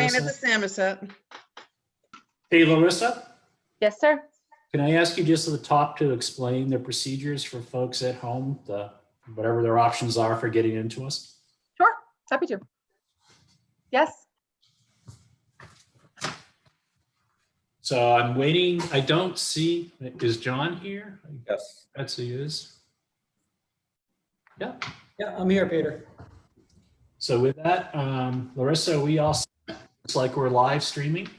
Diane at Larissa. the Samoset. Hey, Larissa, Yes, sir. can I ask you just at the top to explain the procedures for folks at home, whatever their options are for getting into us? Sure. Happy to. Yes. So I'm waiting. I don't see, is John here? Yes. That's who he is. Yeah. Yeah, I'm here, Peter. So with that, Larissa, we all, it's like we're live streaming.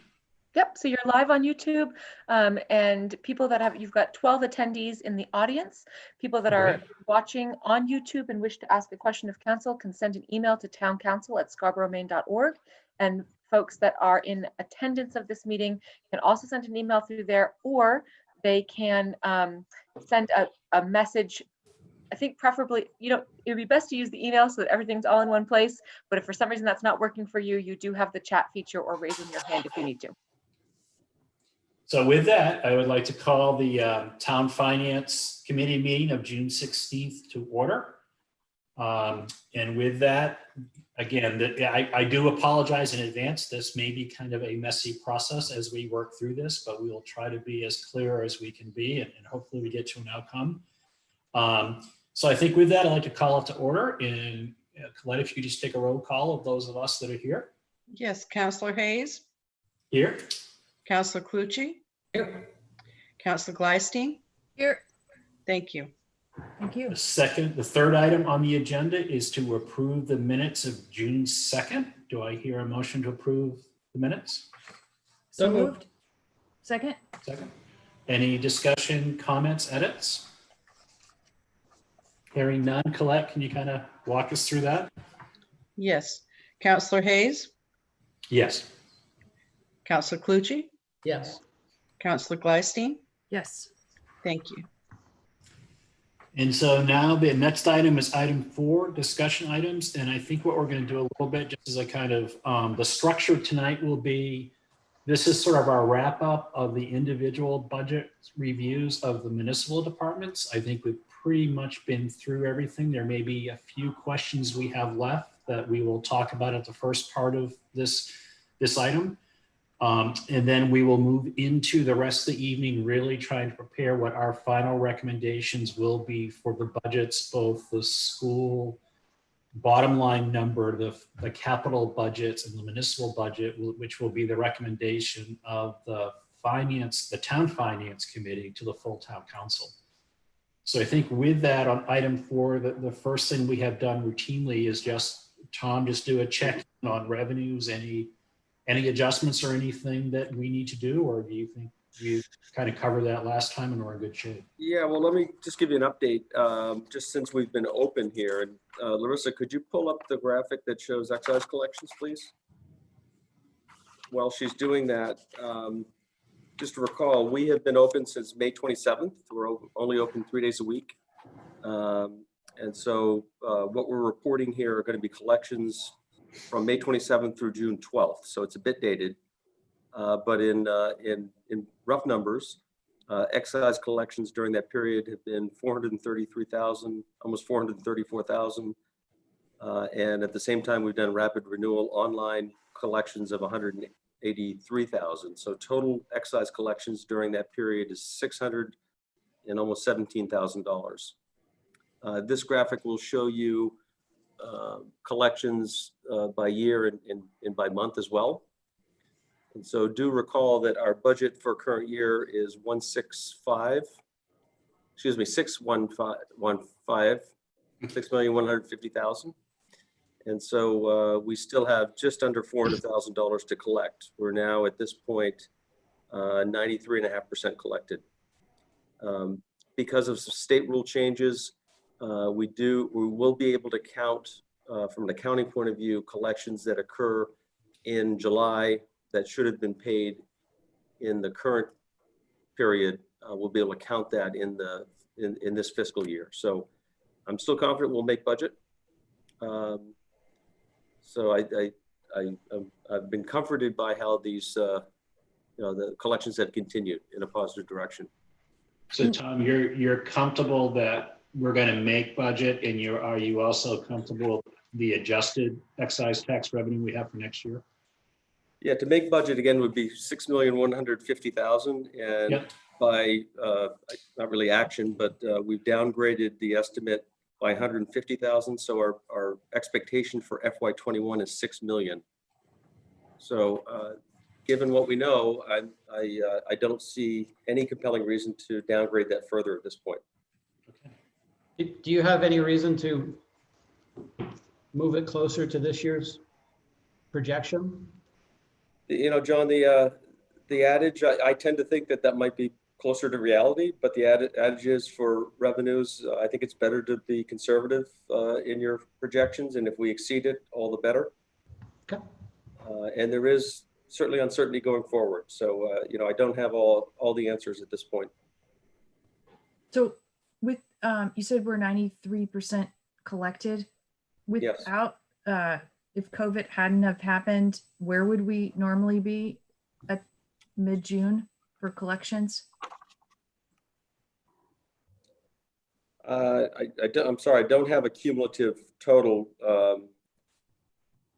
Yep. So you're live on YouTube, and people that have, you've got 12 attendees in the audience. People that are watching on YouTube and wish to ask a question of council can send an email to towncouncil@scarboroughmaine.org. And folks that are in attendance of this meeting can also send an email through there, or they can send a message. I think preferably, it would be best to use the email so that everything's all in one place. But if for some reason that's not working for you, you do have the chat feature or raising your hand if you need to. So with that, I would like to call the Town Finance Committee meeting of June 16th to order. And with that, again, I do apologize in advance. This may be kind of a messy process as we work through this, but we will try to be as clear as we can be, and hopefully we get to an outcome. So I think with that, I'd like to call it to order. And Colette, if you could just take a roll call of those of us that are here. Yes, Counselor Hayes, Here. Counselor Clucci, Here. Counselor Gleisteen. Here. Thank you. Thank you. The third item on the agenda is to approve the minutes of June 2nd. Do I hear a motion to approve the minutes? So moved. Second. Second. Any discussion, comments, edits? Hearing none. Colette, can you kind of walk us through that? Yes, Counselor Hayes, Yes. Counselor Clucci, Yes. Counselor Gleisteen. Yes. Thank you. And so now the next item is item 4, discussion items. And I think what we're going to do a little bit, just as a kind of, the structure tonight will be, this is sort of our wrap up of the individual budget reviews of the municipal departments. I think we've pretty much been through everything. There may be a few questions we have left that we will talk about at the first part of this item. And then we will move into the rest of the evening, really trying to prepare what our final recommendations will be for the budgets, both the school bottom line number, the capital budgets and the municipal budget, which will be the recommendation of the town finance committee to the full town council. So I think with that on item 4, the first thing we have done routinely is just do a check on revenues, any adjustments or anything that we need to do, or do you think we kind of covered that last time and we're in good shape? Yeah, well, let me just give you an update, just since we've been open here. And Larissa, could you pull up the graphic that shows excise collections, please? While she's doing that, just to recall, we have been open since May 27th. We're only open 3 days a week. And so what we're reporting here are going to be collections from May 27th through June 12th. So it's a bit dated, but in rough numbers, excise collections during that period have been 433,000, almost 434,000. And at the same time, we've done rapid renewal online collections of 183,000. So total excise collections during that period is $600 and almost $17,000. This graphic will show you collections by year and by month as well. And so do recall that our budget for current year is 6,150,000. And so we still have just under $400,000 to collect. We're now at this point 93.5% collected. Because of some state rule changes, we will be able to count from an accounting point of view collections that occur in July that should have been paid in the current period. We'll be able to count that in this fiscal year. So I'm still confident we'll make budget. So I've been comforted by how these the collections have continued in a positive direction. So Tom, you're comfortable that we're going to make budget, and are you also comfortable with the adjusted excise tax revenue we have for next year? Yeah, to make budget again would be 6,150,000, and Yep. by not really action, but we've downgraded the estimate by 150,000. So our expectation for FY21 is 6 million. So given what we know, I don't see any compelling reason to downgrade that further at this point. Do you have any reason to move it closer to this year's projection? You know, John, the adage, I tend to think that might be closer to reality, but the adage is for revenues, I think it's better to be conservative in your projections, and if we exceed it, all the better. Okay. And there is certainly uncertainty going forward. So, you know, I don't have all the answers at this point. So with, you said we're 93% collected. Yes. Without, if COVID hadn't have happened, where would we normally be at mid-June for collections? I'm sorry, I don't have a cumulative total.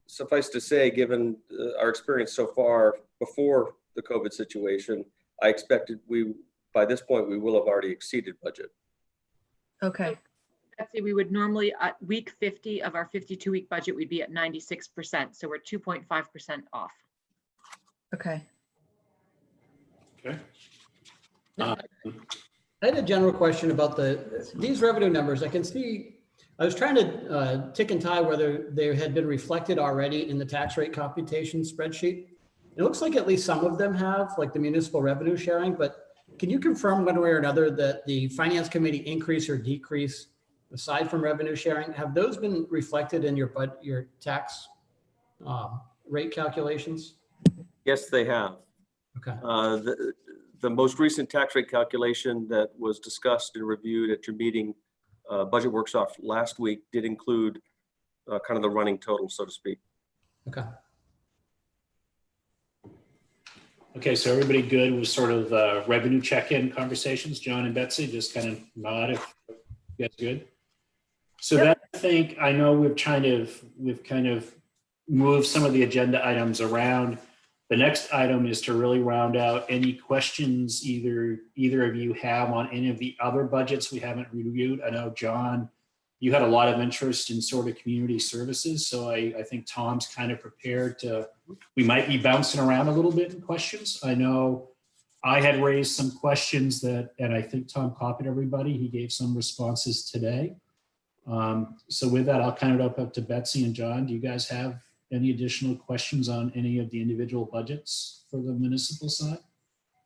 Suffice to say, given our experience so far before the COVID situation, I expected by this point, we will have already exceeded budget. Okay, Betsy, we would normally, at week 50 of our 52-week budget, we'd be at 96%. So we're 2.5% off. okay. Okay. I had a general question about these revenue numbers. I can see, I was trying to tick and tie whether they had been reflected already in the tax rate computation spreadsheet. It looks like at least some of them have, like the municipal revenue sharing, but can you confirm one way or another that the finance committee increase or decrease aside from revenue sharing, have those been reflected in your tax rate calculations? Yes, they have. Okay. The most recent tax rate calculation that was discussed and reviewed at your meeting, budget workshop last week, did include kind of the running total, so to speak. Okay. Okay, so everybody good with sort of revenue check-in conversations? John and Betsy, just kind of nod if you guys good. So that, I think, I know we've kind of moved some of the agenda items around. The next item is to really round out any questions either of you have on any of the other budgets we haven't reviewed. I know, John, you had a lot of interest in sort of community services. So I think Tom's kind of prepared we might be bouncing around a little bit in questions. I know I had raised some questions and I think Tom copied everybody. He gave some responses today. So with that, I'll kind of open up to Betsy and John. Do you guys have any additional questions on any of the individual budgets for the municipal side?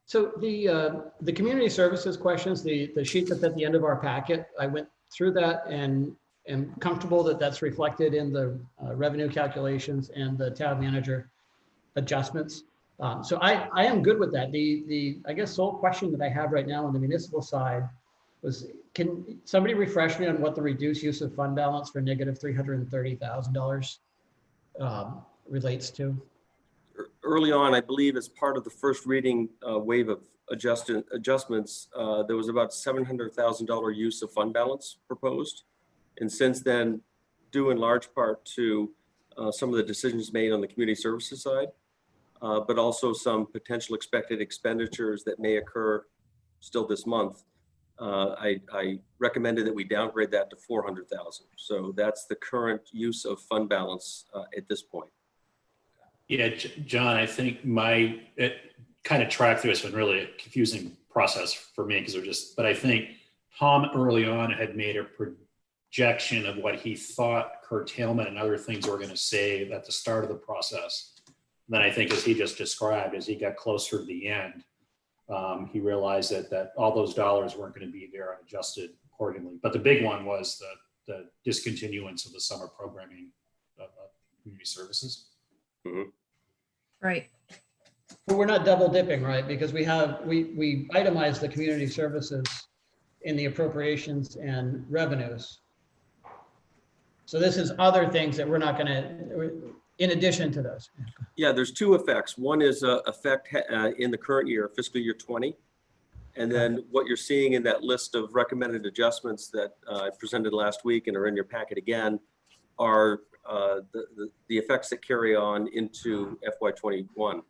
So the community services questions, the sheet that's at the end of our packet, I went through that and am comfortable that that's reflected in the revenue calculations and the town manager adjustments. So I am good with that. I guess sole question that I have right now on the municipal side was, can somebody refresh me on what the reduced use of fund balance for negative $330,000 relates to? Early on, I believe as part of the first reading wave of adjustments, there was about $700,000 use of fund balance proposed. And since then, due in large part to some of the decisions made on the community services side, but also some potential expected expenditures that may occur still this month, I recommended that we downgrade that to $400,000. So that's the current use of fund balance at this point. Yeah, John, I think it kind of tracked through. It's been really a confusing process for me but I think Tom early on had made a projection of what he thought curtailment and other things were going to save at the start of the process. And then I think, as he just described, as he got closer to the end, he realized that all those dollars weren't going to be there and adjusted accordingly. But the big one was the discontinuance of the summer programming of community services. Mm-hmm. Right. But we're not double dipping, right? Because we itemized the community services in the appropriations and revenues. So this is other things that we're not going to, in addition to those. Yeah, there's two effects. One is effect in the current year, fiscal year 20. And then what you're seeing in that list of recommended adjustments that I presented last week and are in your packet again are the effects that carry on into FY21.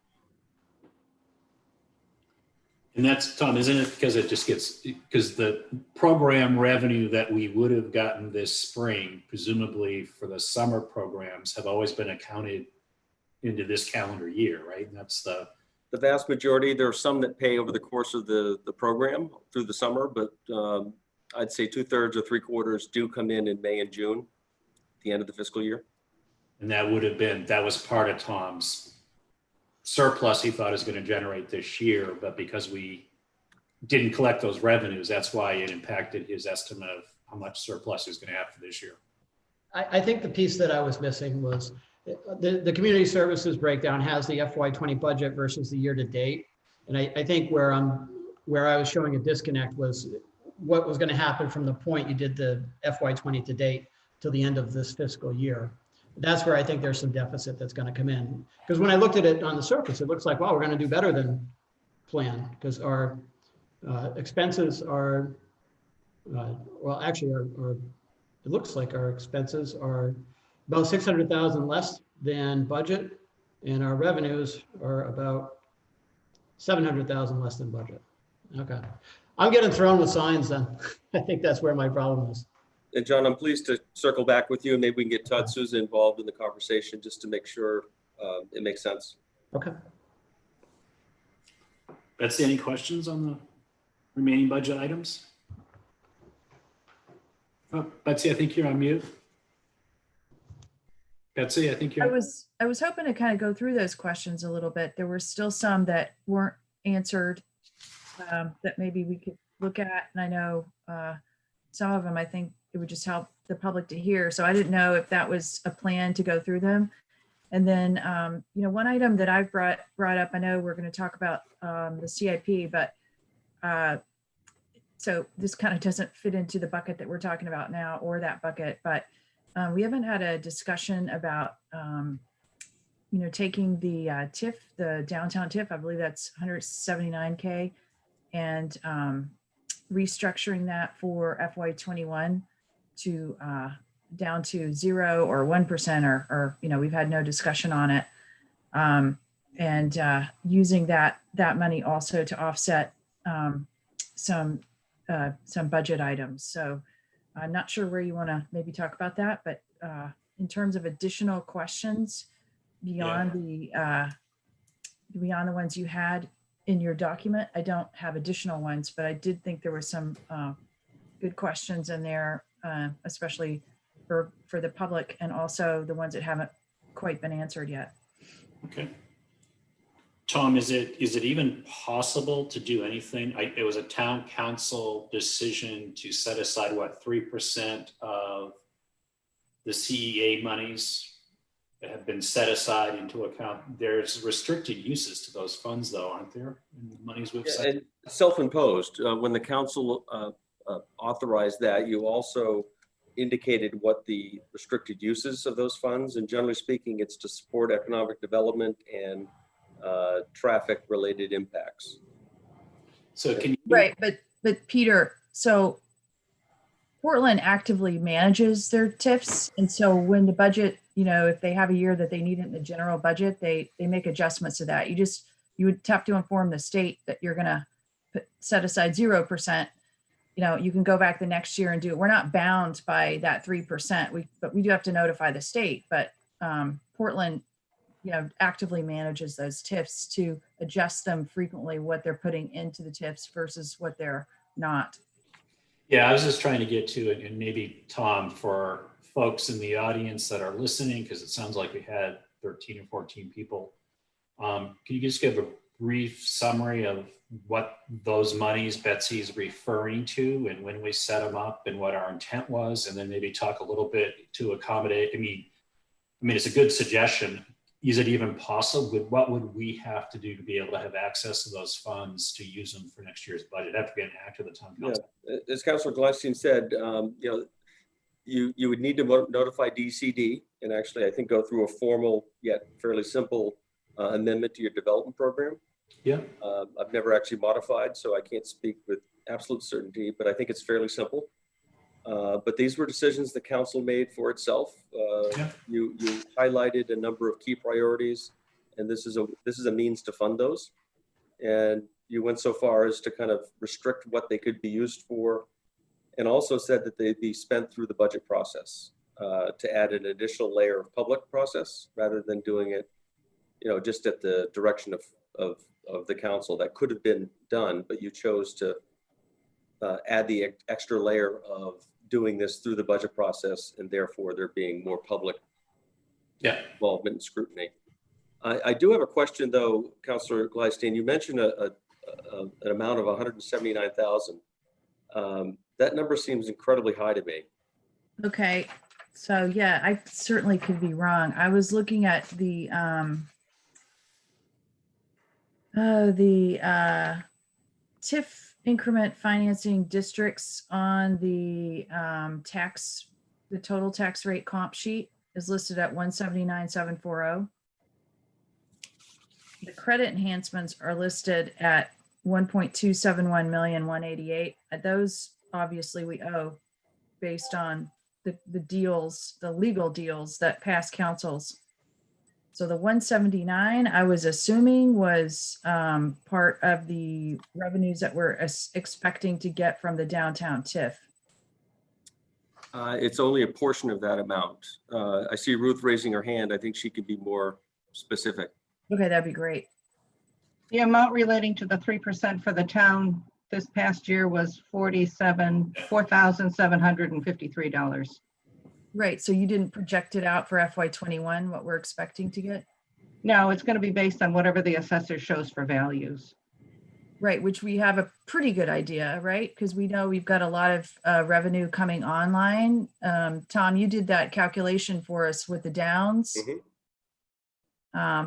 And that's, Tom, isn't it because it just gets, because the program revenue that we would have gotten this spring, presumably for the summer programs, have always been accounted into this calendar year, right? And that's the vast majority. There are some that pay over the course of the program through the summer, but I'd say 2/3 or 3/4 do come in May and June, the end of the fiscal year. And that was part of Tom's surplus he thought he was going to generate this year, but because we didn't collect those revenues, that's why it impacted his estimate of how much surplus he's going to have for this year. I think the piece that I was missing was the community services breakdown has the FY20 budget versus the year to date. And I think where I was showing a disconnect was what was going to happen from the point you did the FY20 to date till the end of this fiscal year. That's where I think there's some deficit that's going to come in. Because when I looked at it on the surface, it looks like, wow, we're going to do better than planned, because our expenses are, well, actually, it looks like our expenses are about 600,000 less than budget, and our revenues are about 700,000 less than budget. Okay, I'm getting thrown with signs then. I think that's where my problem is. And John, I'm pleased to circle back with you, and maybe we can get Todd Souza involved in the conversation just to make sure it makes sense. Okay. Betsy, any questions on the remaining budget items? Oh, Betsy, I think you're on mute. Betsy, I think you're. I was hoping to kind of go through those questions a little bit. There were still some that weren't answered that maybe we could look at. And I know some of them, I think it would just help the public to hear. So I didn't know if that was a plan to go through them. And then, one item that I've brought up, I know we're going to talk about the CIP, but so this kind of doesn't fit into the bucket that we're talking about now or that bucket, but we haven't had a discussion about, taking the TIF, the downtown TIF, I believe that's 179K, and restructuring that for FY21 to down to 0 or 1%, or we've had no discussion on it, and using that money also to offset some budget items. So I'm not sure where you want to maybe talk about that, but in terms of additional questions beyond the ones you had in your document, I don't have additional ones, but I did think there were some good questions in there, especially for the public, and also the ones that haven't quite been answered yet. Okay. Tom, is it even possible to do anything? It was a town council decision to set aside 3% of the CEA monies that have been set aside into account. There's restricted uses to those funds, though, aren't there? And the monies we've set. And self-imposed. When the council authorized that, you also indicated what the restricted uses of those funds, and generally speaking, it's to support economic development and traffic related impacts. So can you? Right, but Peter, so Portland actively manages their TIFs, and so when the budget, if they have a year that they need it in the general budget, they make adjustments to that. You would have to inform the state that you're going to set aside 0%. You can go back the next year and do it. We're not bound by that 3%. But we do have to notify the state. But Portland, actively manages those TIFs to adjust them frequently, what they're putting into the TIFs versus what they're not. Yeah, I was just trying to get to it, and maybe Tom, for folks in the audience that are listening, because it sounds like we had 13 or 14 people. Can you just give a brief summary of what those monies Betsy's referring to and when we set them up and what our intent was, and then maybe talk a little bit to accommodate. I mean, it's a good suggestion. Is it even possible? What would we have to do to be able to have access to those funds to use them for next year's budget? Have to get an act of the town council. Yeah. As Councilor Gladstein said, you would need to notify DCD, and actually I think go through a formal yet fairly simple amendment to your development program. Yeah. I've never actually modified, so I can't speak with absolute certainty, but I think it's fairly simple. But these were decisions the council made for itself. Yeah. You highlighted a number of key priorities, and this is a means to fund those. And you went so far as to kind of restrict what they could be used for, and also said that they'd be spent through the budget process to add an additional layer of public process rather than doing it, just at the direction of the council. That could have been done, but you chose to add the extra layer of doing this through the budget process, and therefore there being more public involvement and scrutiny. I do have a question though, Councillor Gleistein. You mentioned an amount of 179,000. That number seems incredibly high to me. Okay, so yeah, I certainly could be wrong. I was looking at the TIF increment financing districts on the the total tax rate comp sheet is listed at 179,740. The credit enhancements are listed at 1.271,188,000. Those obviously we owe based on the deals, the legal deals that pass councils. So the 179, I was assuming was part of the revenues that we're expecting to get from the downtown TIF. It's only a portion of that amount. I see Ruth raising her hand. I think she could be more specific. Okay, that'd be great. The amount relating to the 3% for the town this past year was $4,753. Right, so you didn't project it out for FY21, what we're expecting to get? No, it's going to be based on whatever the assessor shows for values. Right, which we have a pretty good idea, right? Because we know we've got a lot of revenue coming online. Tom, you did that calculation for us with the downs.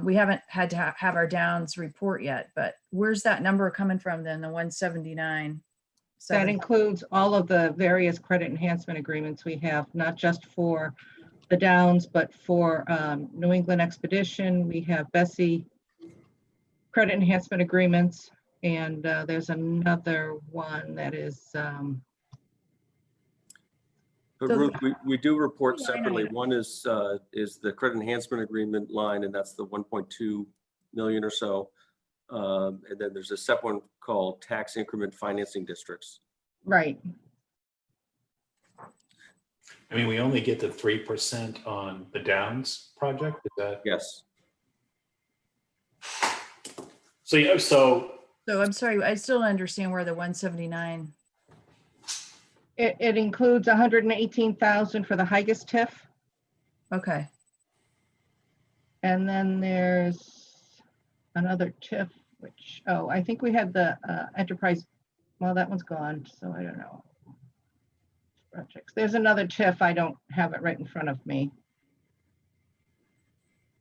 We haven't had to have our downs report yet, but where's that number coming from then, the 179? That includes all of the various credit enhancement agreements we have, not just for the Downs, but for New England Expedition. We have Bessie credit enhancement agreements, and there's another one that is. But So- Ruth, we do report Line separately. item. One is the credit enhancement agreement line, and that's the 1.2 million or so. And then there's a separate one called tax increment financing districts. Right. I mean, we only get the 3% on the Downs project. Is that? Yes. So yeah. So I'm sorry, I still don't understand where the 179. It includes 118,000 for the Higas TIF. Okay, And then there's another TIF, which, I think we had the enterprise, well, that one's gone, so I don't know. Projects. There's another TIF, I don't have it right in front of me.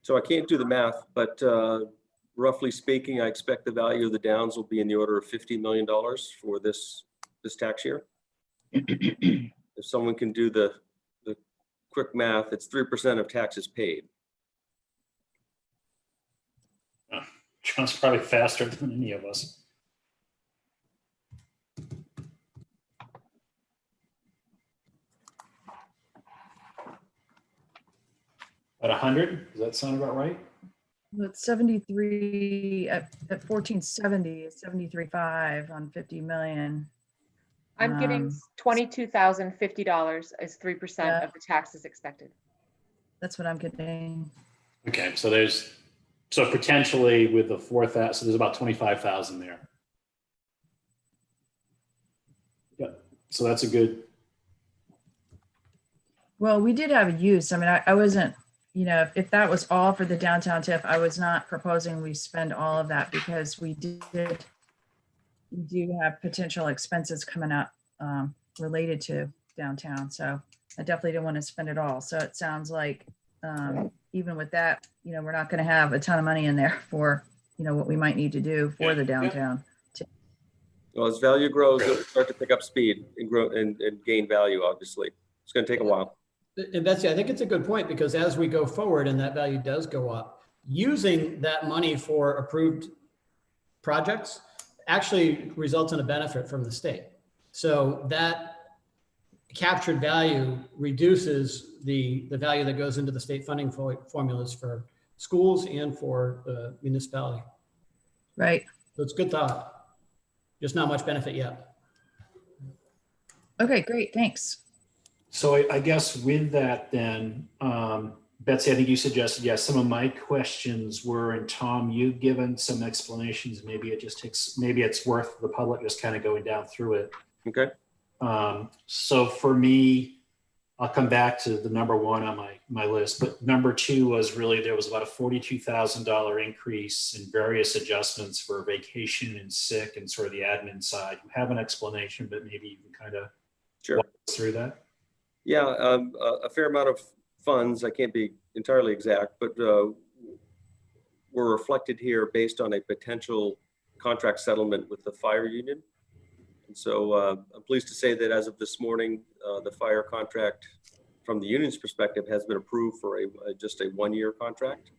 So I can't do the math, but roughly speaking, I expect the value of the Downs will be in the order of $50 million for this tax year. If someone can do the quick math, it's 3% of taxes paid. John's probably faster than any of us. At 100, does that sound about right? well, it's 73 at 1470, it's 73.5 on 50 million. I'm getting $22,050 as 3% Yeah. of the taxes expected. That's what I'm getting. Okay, so potentially with the 4,000, so there's about 25,000 there. Yeah, so that's a good. Well, we did have a use. I mean, I wasn't, if that was all for the downtown TIF, I was not proposing we spend all of that because we do have potential expenses coming up related to downtown. So I definitely didn't want to spend it all. So it sounds like even with that, we're not going to have a ton of money in there for, what we might need to do for the downtown. Well, as value grows, it'll start to pick up speed and grow and gain value, obviously. It's going to take a while. And Betsy, I think it's a good point because as we go forward and that value does go up, using that money for approved projects actually results in a benefit from the state. So that captured value reduces the value that goes into the state funding formulas for schools and for the municipality. Right. So it's good thought, just not much benefit yet. Okay, great. Thanks. So I guess with that then, Betsy, I think you suggested, yes, some of my questions were, and Tom, you've given some explanations. Maybe it just takes, maybe it's worth the public just kind of going down through it. Okay. So for me, I'll come back to the number one on my list, but number two was really, there was about a $42,000 increase in various adjustments for vacation and sick and sort of the admin side. You have an explanation, but maybe you can kind of walk us through that. Yeah, a fair amount of funds, I can't be entirely exact, but were reflected here based on a potential contract settlement with the fire union. And so I'm pleased to say that as of this morning, the fire contract from the union's perspective has been approved for just a 1-year contract.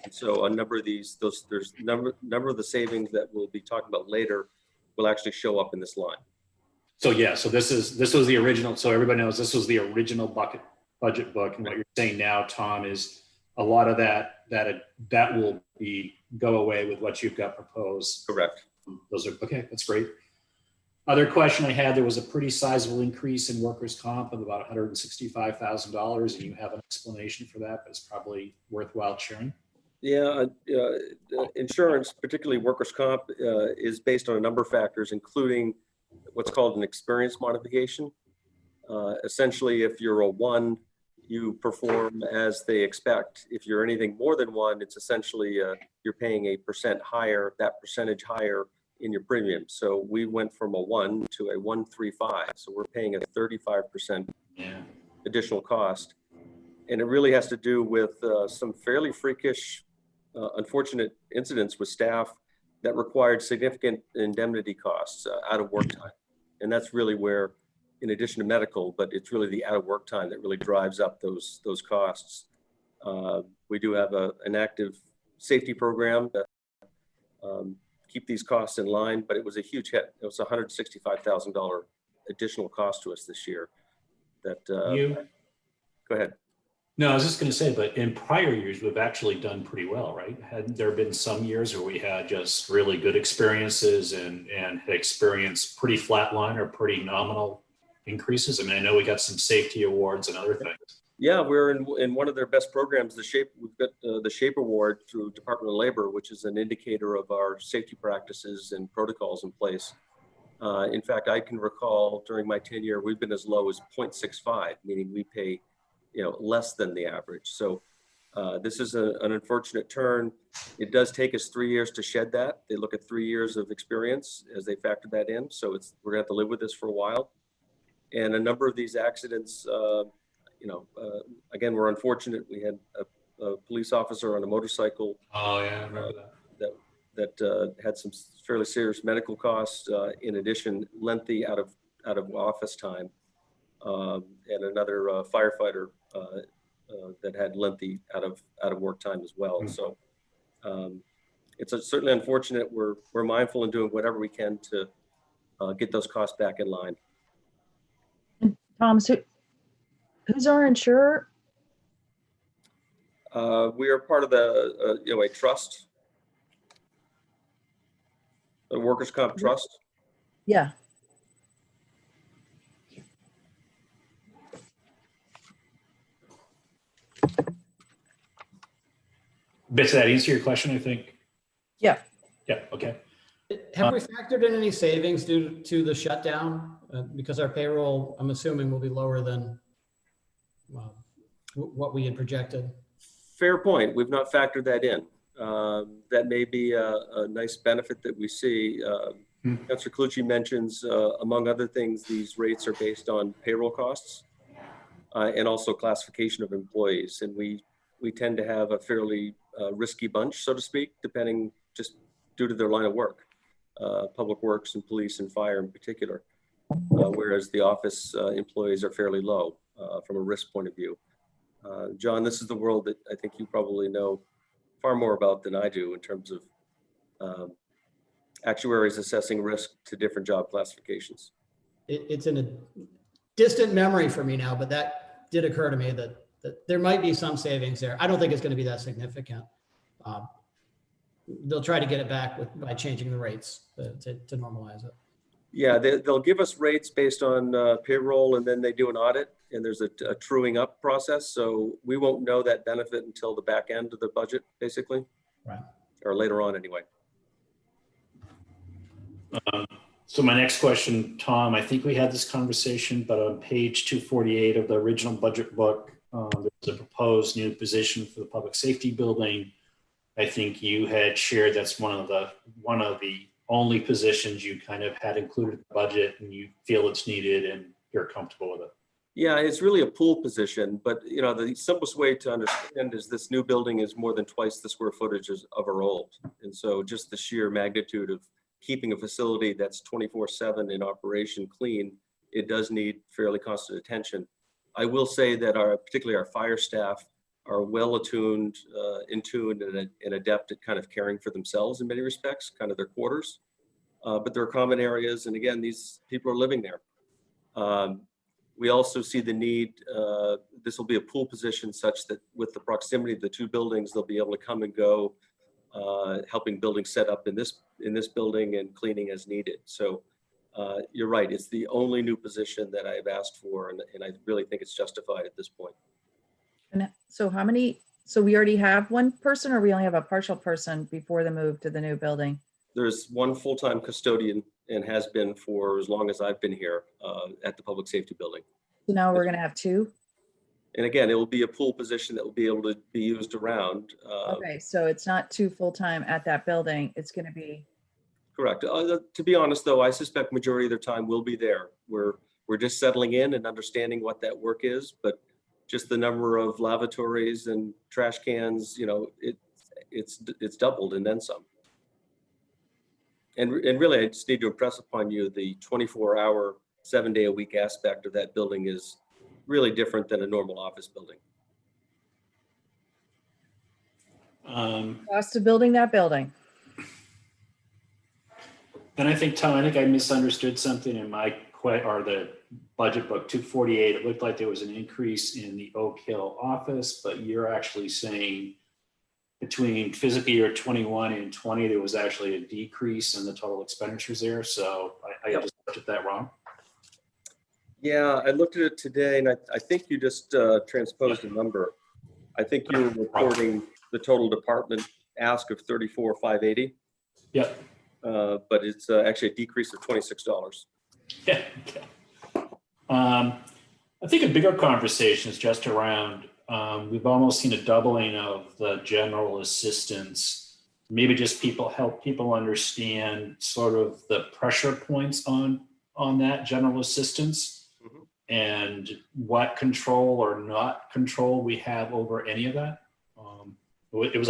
And so a number of these, there's number of the savings that we'll be talking about later will actually show up in this line. So yeah, so this was the original. So everybody knows this was the original budget book, and what you're saying now, Tom, is a lot of that will go away with what you've got proposed. Correct. Those are okay. That's great. Other question I had, there was a pretty sizable increase in workers' comp of about $165,000, and you have an explanation for that, but it's probably worthwhile sharing. Yeah, insurance, particularly workers' comp, is based on a number of factors, including what's called an experience modification. Essentially, if you're a 1, you perform as they expect. If you're anything more than 1, it's essentially you're paying a percentage higher in your premium. So we went from a 1 to a 135. So we're paying a 35% additional cost. And it really has to do with some fairly freakish, unfortunate incidents with staff that required significant indemnity costs out of work time. And that's really where, in addition to medical, but it's really the out of work time that really drives up those costs. We do have an active safety program that keep these costs in line, but it was a huge hit. It was $165,000 additional cost to us this year. That go ahead. No, I was just going to say, but in prior years, we've actually done pretty well, right? Had there been some years where we had just really good experiences and had experienced pretty flat line or pretty nominal increases? I mean, I know we got some safety awards and other things. Yeah, we're in one of their best programs, we've got the SHAPE Award through Department of Labor, which is an indicator of our safety practices and protocols in place. In fact, I can recall during my tenure, we've been as low as 0.65, meaning we pay less than the average. So this is an unfortunate turn. It does take us 3 years to shed that. They look at 3 years of experience as they factor that in. So we're gonna have to live with this for a while. And a number of these accidents, again, we're unfortunate. We had a police officer on a motorcycle. Oh yeah, I remember that. That had some fairly serious medical costs. In addition, lengthy out of office time, and another firefighter that had lengthy out of work time as well. Mm-hmm. So it's certainly unfortunate. We're mindful in doing whatever we can to get those costs back in line. Tom, so who's our insurer? We are part of the a trust, a workers' comp trust. Yeah. Does that answer your question, I think? Yeah. Yeah, okay. Have we factored in any savings due to the shutdown? Because our payroll, I'm assuming, will be lower than what we had projected. Fair point. We've not factored that in. That may be a nice benefit that we see. Councilor Clucci mentions, among other things, these rates are based on payroll costs and also classification of employees. And we tend to have a fairly risky bunch, so to speak, depending just due to their line of work, public works and police and fire in particular, whereas the office employees are fairly low from a risk point of view. John, this is the world that I think you probably know far more about than I do in terms of actuaries assessing risk to different job classifications. It's an distant memory for me now, but that did occur to me that there might be some savings there. I don't think it's going to be that significant. They'll try to get it back by changing the rates to normalize it. Yeah, they'll give us rates based on payroll, and then they do an audit, and there's a truing up process. So we won't know that benefit until the back end of the budget, basically. Right. Or later on anyway. So my next question, Tom, I think we had this conversation, but on page 248 of the original budget book, there's a proposed new position for the public safety building. I think you had shared that's one of the only positions you kind of had included in the budget, and you feel it's needed and you're comfortable with it. Yeah, it's really a pool position, but you know, the simplest way to understand is this new building is more than twice the square footage of our old. And so just the sheer magnitude of keeping a facility that's 24/7 in operation clean, it does need fairly constant attention. I will say that particularly our fire staff are well attuned, in tune and adept at kind of caring for themselves in many respects, kind of their quarters. But there are common areas, and again, these people are living there. We also see the need, this will be a pool position such that with the proximity of the two buildings, they'll be able to come and go, helping buildings set up in this building and cleaning as needed. So you're right, it's the only new position that I've asked for, and I really think it's justified at this point. And so so we already have one person, or we only have a partial person before the move to the new building? There's one full-time custodian and has been for as long as I've been here at the public safety building. So now we're going to have two? And again, it will be a pool position that will be able to be used around. Okay, so it's not two full-time at that building. It's going to be. Correct. To be honest, though, I suspect majority of their time will be there. We're just settling in and understanding what that work is, but just the number of lavatories and trash cans, you know, it's doubled and then some. And really, I just need to impress upon you the 24-hour, 7-day-a-week aspect of that building is really different than a normal office building. Cost of building that building. And I think, Tom, I misunderstood something in the budget book 248. It looked like there was an increase in the Oak Hill office, but you're actually saying between fiscal year 21 and 20, there was actually a decrease in the total expenditures there. So I just looked at that wrong. Yeah, I looked at it today, and I think you just transposed a number. I think you were reporting the total department ask of $34,580. Yep. But it's actually a decrease of $26. Yeah. Okay. I think a bigger conversation is just around, we've almost seen a doubling of the general assistance. Maybe just help people understand sort of the pressure points on that general assistance, mm-hmm. and what control or not control we have over any of that. It was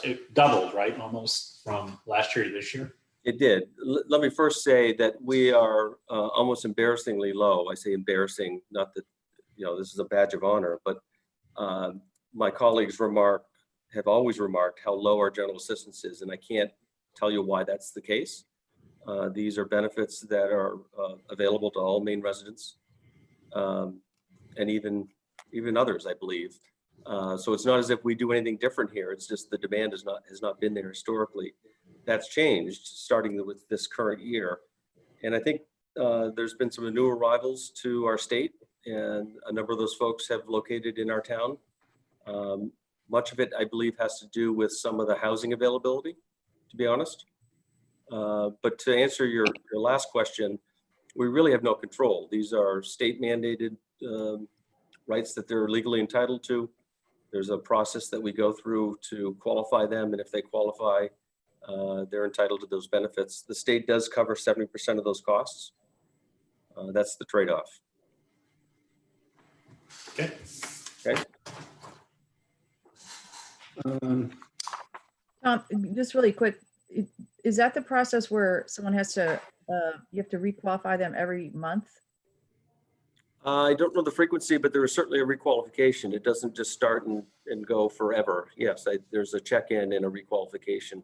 it doubled, right? Almost from last year to this year. It did. Let me first say that we are almost embarrassingly low. I say embarrassing, not that, you know, this is a badge of honor, but my colleagues have always remarked how low our general assistance is, and I can't tell you why that's the case. These are benefits that are available to all Maine residents, and even others, I believe. So it's not as if we do anything different here. It's just the demand has not been there historically. That's changed starting with this current year. And I think there's been some new arrivals to our state, and a number of those folks have located in our town. Much of it, I believe, has to do with some of the housing availability, to be honest. But to answer your last question, we really have no control. These are state mandated rights that they're legally entitled to. There's a process that we go through to qualify them, and if they qualify, they're entitled to those benefits. The state does cover 70% of those costs. That's the trade-off. Okay. Okay. Tom, just really quick, is that the process where someone has to, you have to requalify them every month? I don't know the frequency, but there is certainly a requalification. It doesn't just start and go forever. Yes, there's a check-in and a requalification.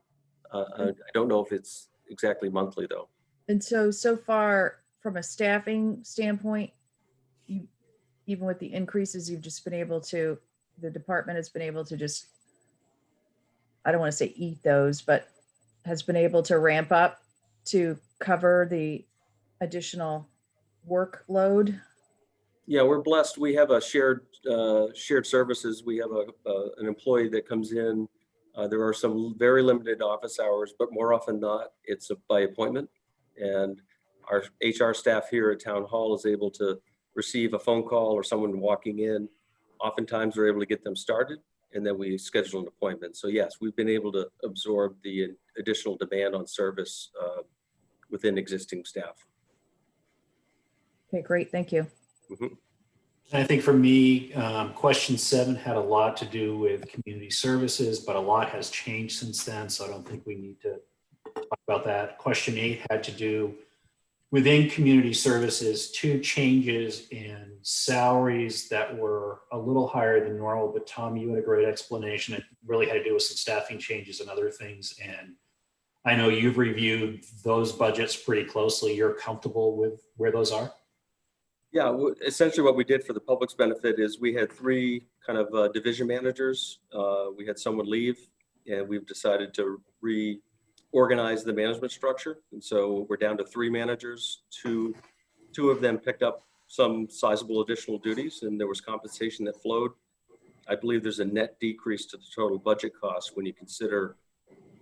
I don't know if it's exactly monthly, though. And so far, from a staffing standpoint, even with the increases, you've just been able to, the department has been able to just, I don't want to say eat those, but has been able to ramp up to cover the additional workload? Yeah, we're blessed. We have a shared services. We have an employee that comes in. There are some very limited office hours, but more often not, it's by appointment. And our HR staff here at Town Hall is able to receive a phone call or someone walking in. Oftentimes we're able to get them started, and then we schedule an appointment. So yes, we've been able to absorb the additional demand on service within existing staff. Okay, great. Thank you. Mhm. I think for me, question 7 had a lot to do with community services, but a lot has changed since then. So I don't think we need to talk about that. Question 8 had to do within community services, 2 changes in salaries that were a little higher than normal. But Tom, you had a great explanation. It really had to do with some staffing changes and other things. And I know you've reviewed those budgets pretty closely. You're comfortable with where those are? Yeah, essentially what we did for the public's benefit is we had 3 kind of division managers. We had someone leave, and we've decided to reorganize the management structure. And so we're down to 3 managers. Two of them picked up some sizable additional duties, and there was compensation that flowed. I believe there's a net decrease to the total budget cost when you consider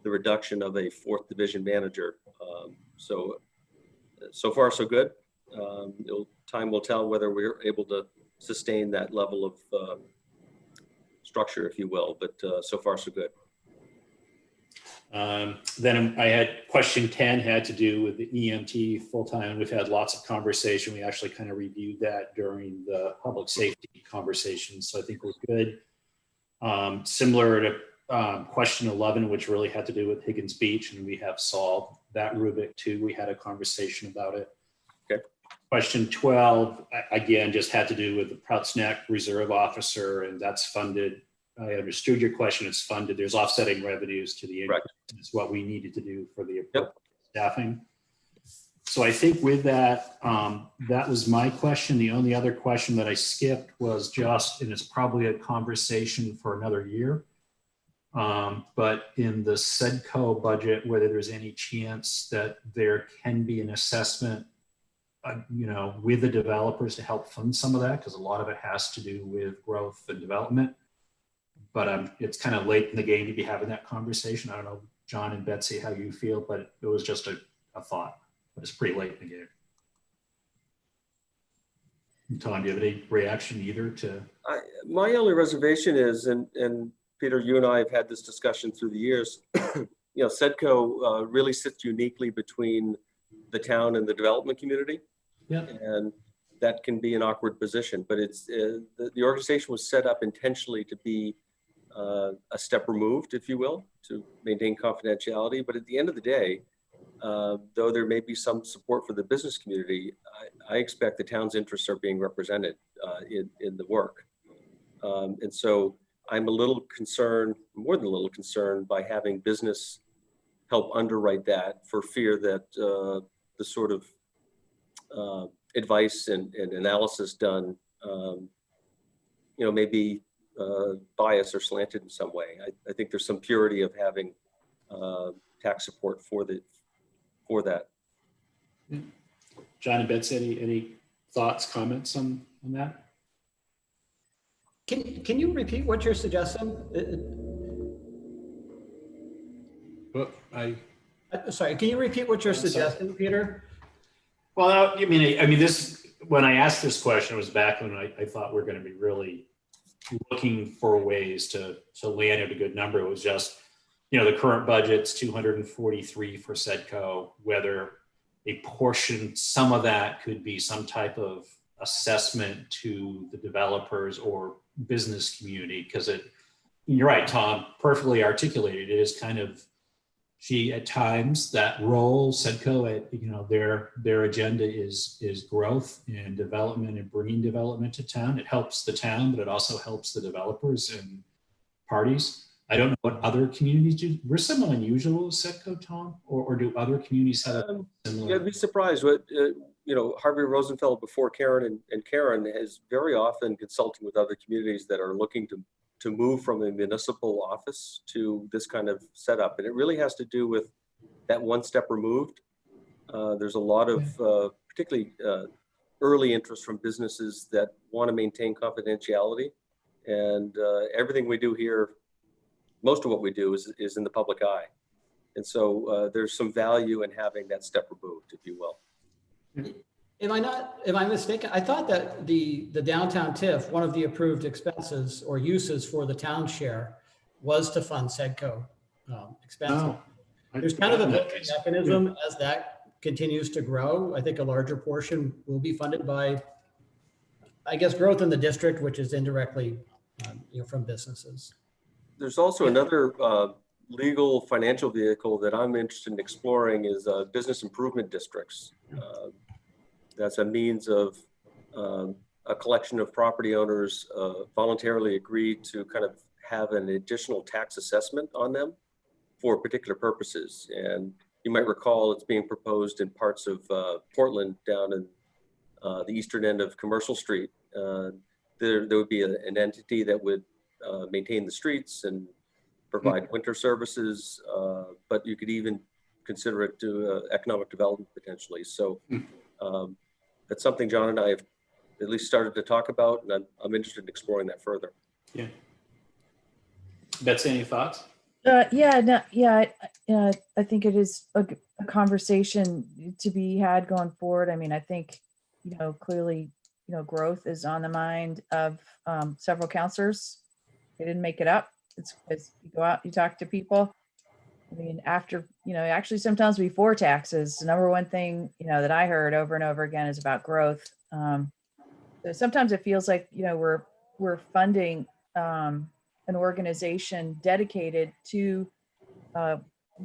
the reduction of a 4th division manager. So far, so good. Time will tell whether we're able to sustain that level of structure, if you will, but so far so good. Then I had question 10 had to do with the EMT full-time. We've had lots of conversation. We actually kind of reviewed that during the public safety conversation. So I think we're good. Similar to question 11, which really had to do with Higgins Beach, and we have solved that rubric too. We had a conversation about it. Okay. Question 12, again, just had to do with the Prouts Neck Reserve Officer, and that's funded. I understood your question. It's funded. There's offsetting revenues to the increase. It's what we needed to do for the staffing. So I think with that, that was my question. The only other question that I skipped was just, and it's probably a conversation for another year, but in the SEDCO budget, whether there's any chance that there can be an assessment with the developers to help fund some of that, because a lot of it has to do with growth and development. But it's kind of late in the game to be having that conversation. I don't know, John and Betsy, how you feel, but it was just a thought. But it's pretty late in the game. Tom, do you have any reaction either to? My only reservation is, and Peter, you and I have had this discussion through the years, SEDCO really sits uniquely between the town and the development community. Yeah. And that can be an awkward position, but it's the organization was set up intentionally to be a step removed, if you will, to maintain confidentiality. But at the end of the day, though there may be some support for the business community, I expect the town's interests are being represented in the work. And so I'm a little concerned, more than a little concerned, by having business help underwrite that for fear that the sort of advice and analysis done, may be biased or slanted in some way. I think there's some purity of having tax support for that. John and Betsy, any thoughts, comments on that? Can you repeat what you're suggesting? Sorry, can you repeat what you're suggesting, Peter? Well, I mean, this, when I asked this question, it was back when I thought we're going to be really looking for ways to land at a good number. It was just, the current budget's 243 for SEDCO, whether a portion, some of that could be some type of assessment to the developers or business community, because you're right, Tom, perfectly articulated. It is kind of, at times that role, SEDCO, their agenda is growth and development and bringing development to town. It helps the town, but it also helps the developers and parties. I don't know what other communities do. We're somewhat unusual as SEDCO, Tom, or do other communities have similar? I'd be surprised. Harvey Rosenfeld before Karen and Karen is very often consulting with other communities that are looking to move from a municipal office to this kind of setup. And it really has to do with that one step removed. There's a lot of particularly early interest from businesses that want to maintain confidentiality. And everything we do here, most of what we do is in the public eye. And so there's some value in having that step removed, if you will. Am I mistaken? I thought that the downtown TIF, one of the approved expenses or uses for the town share was to fund SEDCO expenses. Oh, There's kind of a built-in mechanism as that continues to grow. I think a larger portion will be funded by, I guess, growth in the district, which is indirectly, from businesses. There's also another legal financial vehicle that I'm interested in exploring is business improvement districts. That's a means of a collection of property owners voluntarily agree to kind of have an additional tax assessment on them for particular purposes. And you might recall it's being proposed in parts of Portland down in the eastern end of Commercial Street. There would be an entity that would maintain the streets and provide winter services, but you could even consider it to economic development potentially. So that's something John and I have at least started to talk about, and I'm interested in exploring that further. Yeah. Betsy, any thoughts? I think it is a conversation to be had going forward. I mean, I think, clearly, growth is on the mind of several counselors. They didn't make it up. It's because you go out, you talk to people. I mean, after, actually sometimes before taxes, the number one thing, that I heard over and over again is about growth. So sometimes it feels like, we're funding an organization dedicated to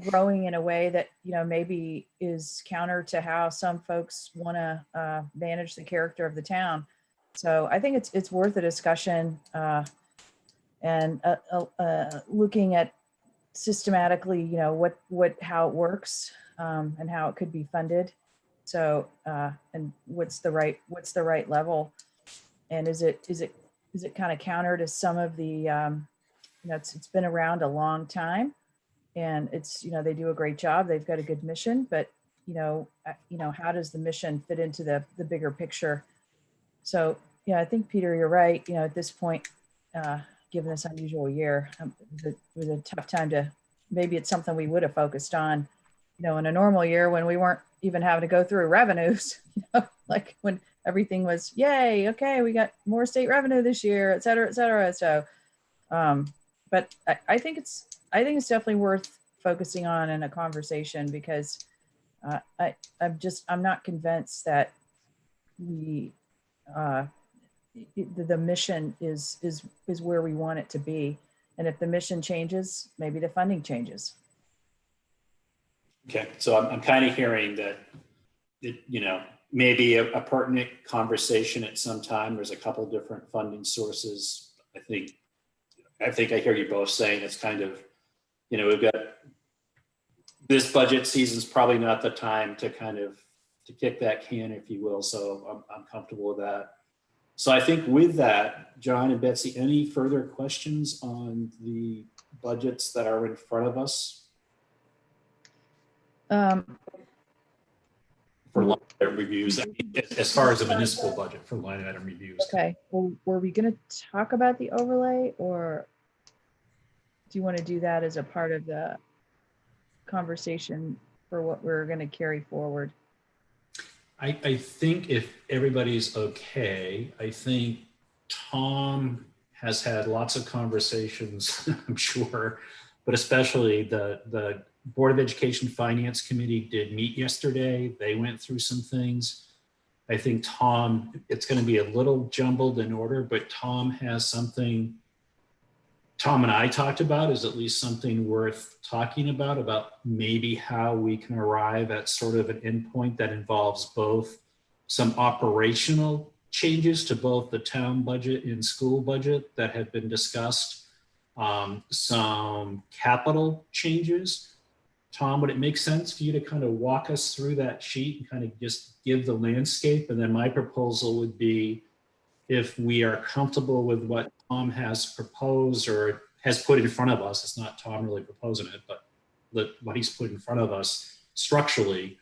growing in a way that, maybe is counter to how some folks want to manage the character of the town. So I think it's worth a discussion and looking at systematically, how it works and how it could be funded. So and what's the right level, and is it kind of counter to some of the it's been around a long time, and it's they do a great job. They've got a good mission, but how does the mission fit into the bigger picture? So I think, Peter, you're right. At this point, given this unusual year, it was a tough time to, maybe it's something we would have focused on, in a normal year when we weren't even having to go through revenues, like when everything was, yay, okay, we got more state revenue this year, et cetera, et cetera. So, but I think it's definitely worth focusing on in a conversation, because I'm not convinced that the mission is where we want it to be. And if the mission changes, maybe the funding changes. Okay, so I'm kind of hearing that, maybe a pertinent conversation at some time. There's a couple different funding sources. I think I hear you both saying it's kind of, we've got this budget season's probably not the time to to kick that can, if you will. So I'm comfortable with that. So I think with that, John and Betsy, any further questions on the budgets that are in front of us? For line item reviews, as far as a municipal budget for line item reviews. Okay, well, were we going to talk about the overlay, or do you want to do that as a part of the conversation for what we're going to carry forward? I think if everybody's okay, I think Tom has had lots of conversations, I'm sure, but especially the Board of Education Finance Committee did meet yesterday. They went through some things. I think Tom, it's going to be a little jumbled in order, but Tom has something Tom and I talked about, is at least something worth talking about maybe how we can arrive at sort of an endpoint that involves both some operational changes to both the town budget and school budget that have been discussed, some capital changes, Tom, would it make sense for you to kind of walk us through that sheet and kind of just give the landscape? And then my proposal would be, if we are comfortable with what Tom has proposed or has put in front of us, it's not Tom really proposing it, but what he's put in front of us structurally,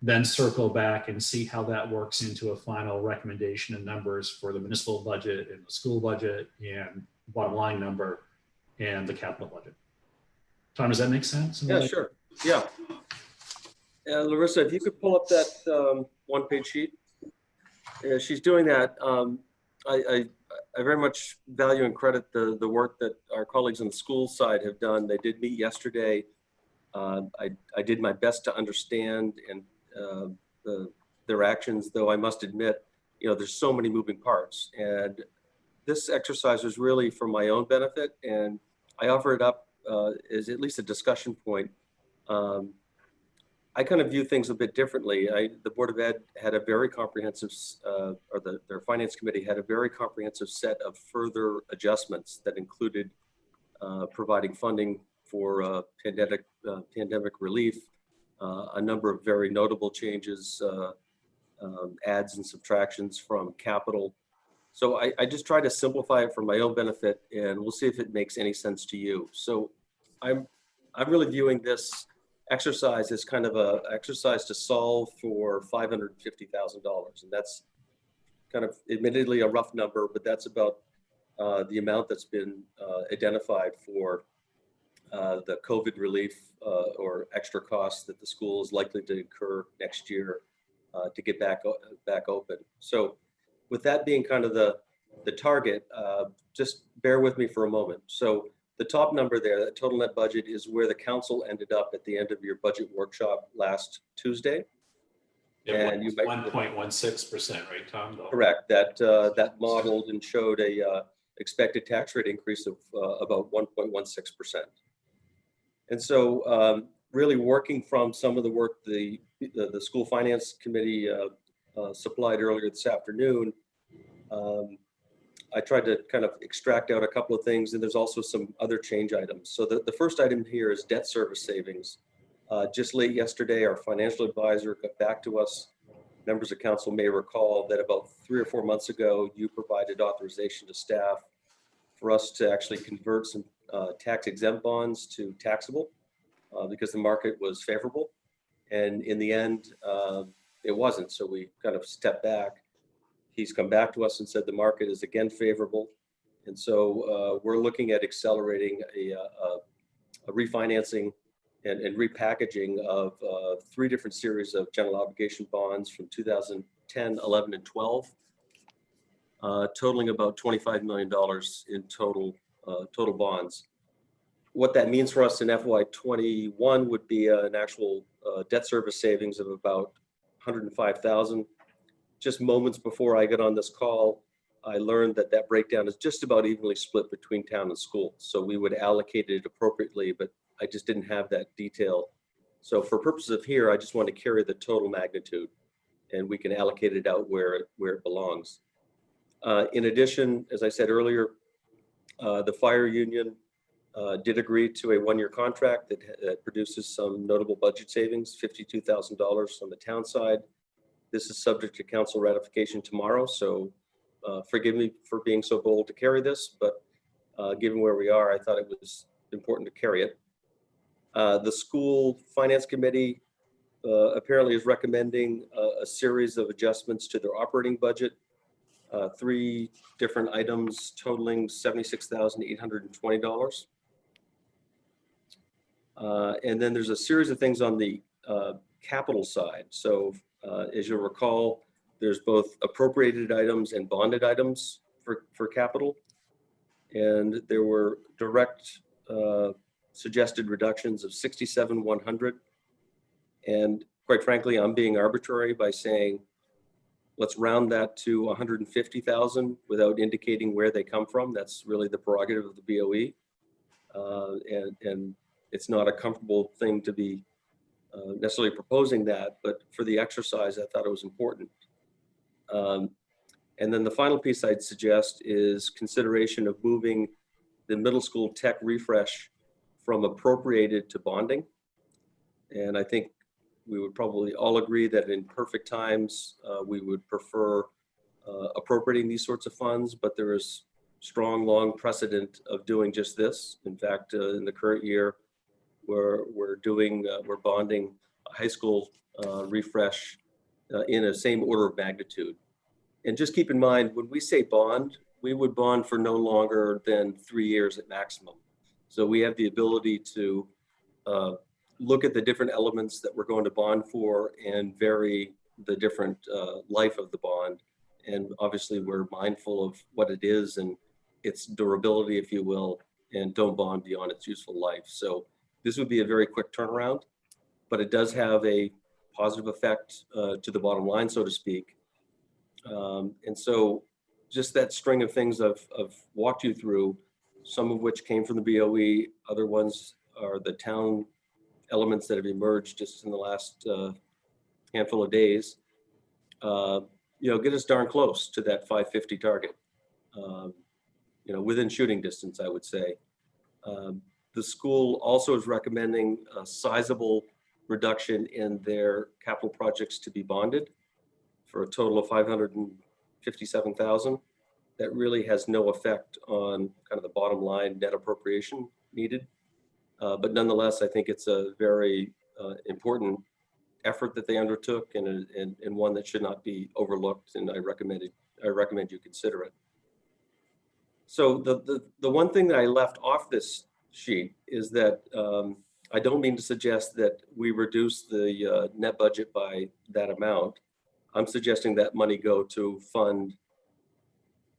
then circle back and see how that works into a final recommendation and numbers for the municipal budget and the school budget and bottom line number and the capital budget. Tom, does that make sense? Yeah, sure. Yeah. Larissa, if you could pull up that one-page sheet. She's doing that. I very much value and credit the work that our colleagues on the school side have done. They did meet yesterday. I did my best to understand and their actions, though I must admit, there's so many moving parts. And this exercise was really for my own benefit, and I offer it up as at least a discussion point. I kind of view things a bit differently. The Board of Ed had a very comprehensive, their finance committee had a very comprehensive set of further adjustments that included providing funding for pandemic relief, a number of very notable changes, adds and subtractions from capital. So I just try to simplify it for my own benefit, and we'll see if it makes any sense to you. So I'm really viewing this exercise as kind of a exercise to solve for $550,000, and that's kind of admittedly a rough number, but that's about the amount that's been identified for the COVID relief or extra costs that the school is likely to incur next year to get back open. So with that being kind of the target, just bear with me for a moment. So the top number there, that total net budget, is where the council ended up at the end of your budget workshop last Tuesday. And you 1.16%, right, Tom? Correct. That modeled and showed a expected tax rate increase of about 1.16%. And so really working from some of the work the school finance committee supplied earlier this afternoon, I tried to kind of extract out a couple of things, and there's also some other change items. So the first item here is debt service savings. Just late yesterday, our financial advisor got back to us. Members of council may recall that about 3 or 4 months ago, you provided authorization to staff for us to actually convert some tax exempt bonds to taxable because the market was favorable. And in the end, it wasn't. So we kind of stepped back. He's come back to us and said the market is again favorable. And so we're looking at accelerating a refinancing and repackaging of 3 different series of general obligation bonds from 2010, 11, and 12, totaling about $25 million in total bonds. What that means for us in FY21 would be an actual debt service savings of about $105,000. Just moments before I got on this call, I learned that that breakdown is just about evenly split between town and school. So we would allocate it appropriately, but I just didn't have that detail. So for purposes of here, I just want to carry the total magnitude, and we can allocate it out where it belongs. In addition, as I said earlier, the fire union did agree to a 1-year contract that produces some notable budget savings, $52,000 on the town side. This is subject to council ratification tomorrow, so forgive me for being so bold to carry this, but given where we are, I thought it was important to carry it. The school finance committee apparently is recommending a series of adjustments to their operating budget, 3 different items totaling $76,820. And then there's a series of things on the capital side. So as you'll recall, there's both appropriated items and bonded items for capital. And there were direct suggested reductions of 67,100. And quite frankly, I'm being arbitrary by saying, let's round that to 150,000 without indicating where they come from. That's really the prerogative of the BOE. And it's not a comfortable thing to be necessarily proposing that, but for the exercise, I thought it was important. And then the final piece I'd suggest is consideration of moving the middle school tech refresh from appropriated to bonding. And I think we would probably all agree that in perfect times, we would prefer appropriating these sorts of funds, but there is strong, long precedent of doing just this. In fact, in the current year, we're bonding a high school refresh in a same order of magnitude. And just keep in mind, when we say bond, we would bond for no longer than 3 years at maximum. So we have the ability to look at the different elements that we're going to bond for and vary the different life of the bond. And obviously we're mindful of what it is and its durability, if you will, and don't bond beyond its useful life. So this would be a very quick turnaround, but it does have a positive effect to the bottom line, so to speak. And so just that string of things I've walked you through, some of which came from the BOE, other ones are the town elements that have emerged just in the last handful of days, get us darn close to that 550 target, within shooting distance, I would say. The school also is recommending a sizable reduction in their capital projects to be bonded for a total of $557,000. That really has no effect on kind of the bottom line net appropriation needed. But nonetheless, I think it's a very important effort that they undertook and one that should not be overlooked. And I recommend you consider it. So the one thing that I left off this sheet is that I don't mean to suggest that we reduce the net budget by that amount. I'm suggesting that money go to fund,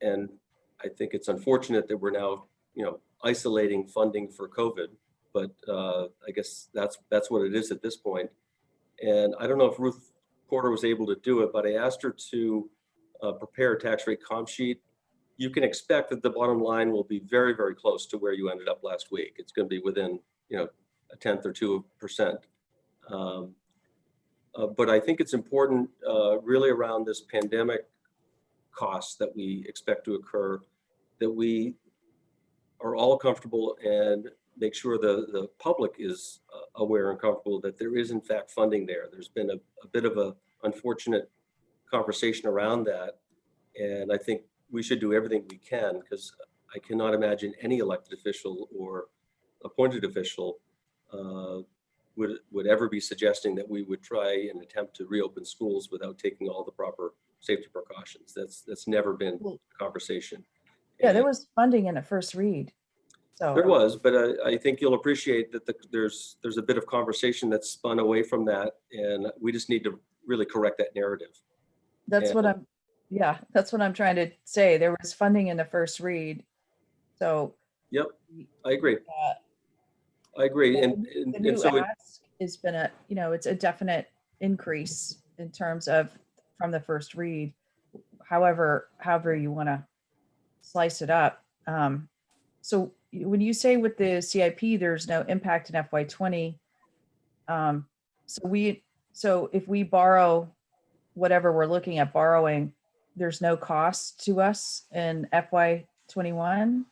and I think it's unfortunate that we're now, isolating funding for COVID, but I guess that's what it is at this point. And I don't know if Ruth Porter was able to do it, but I asked her to prepare a tax rate comp sheet. You can expect that the bottom line will be very, very close to where you ended up last week. It's going to be within, a 1/10 or 2%. But I think it's important really around this pandemic costs that we expect to occur, that we are all comfortable and make sure the public is aware and comfortable that there is in fact funding there. There's been a bit of a unfortunate conversation around that. And I think we should do everything we can, because I cannot imagine any elected official or appointed official would ever be suggesting that we would try and attempt to reopen schools without taking all the proper safety precautions. That's never been a conversation. Yeah, there was funding in a first read. So There was, but I think you'll appreciate that there's a bit of conversation that's spun away from that, and we just need to really correct that narrative. that's what And- that's what I'm trying to say. There was funding in the first read. So Yep, I agree. uh, I agree. the And new so ask has been it's a definite increase in terms of from the first read. However you want to slice it up. So when you say with the CIP, there's no impact in FY20. So if we borrow whatever we're looking at borrowing, there's no cost to us in FY21.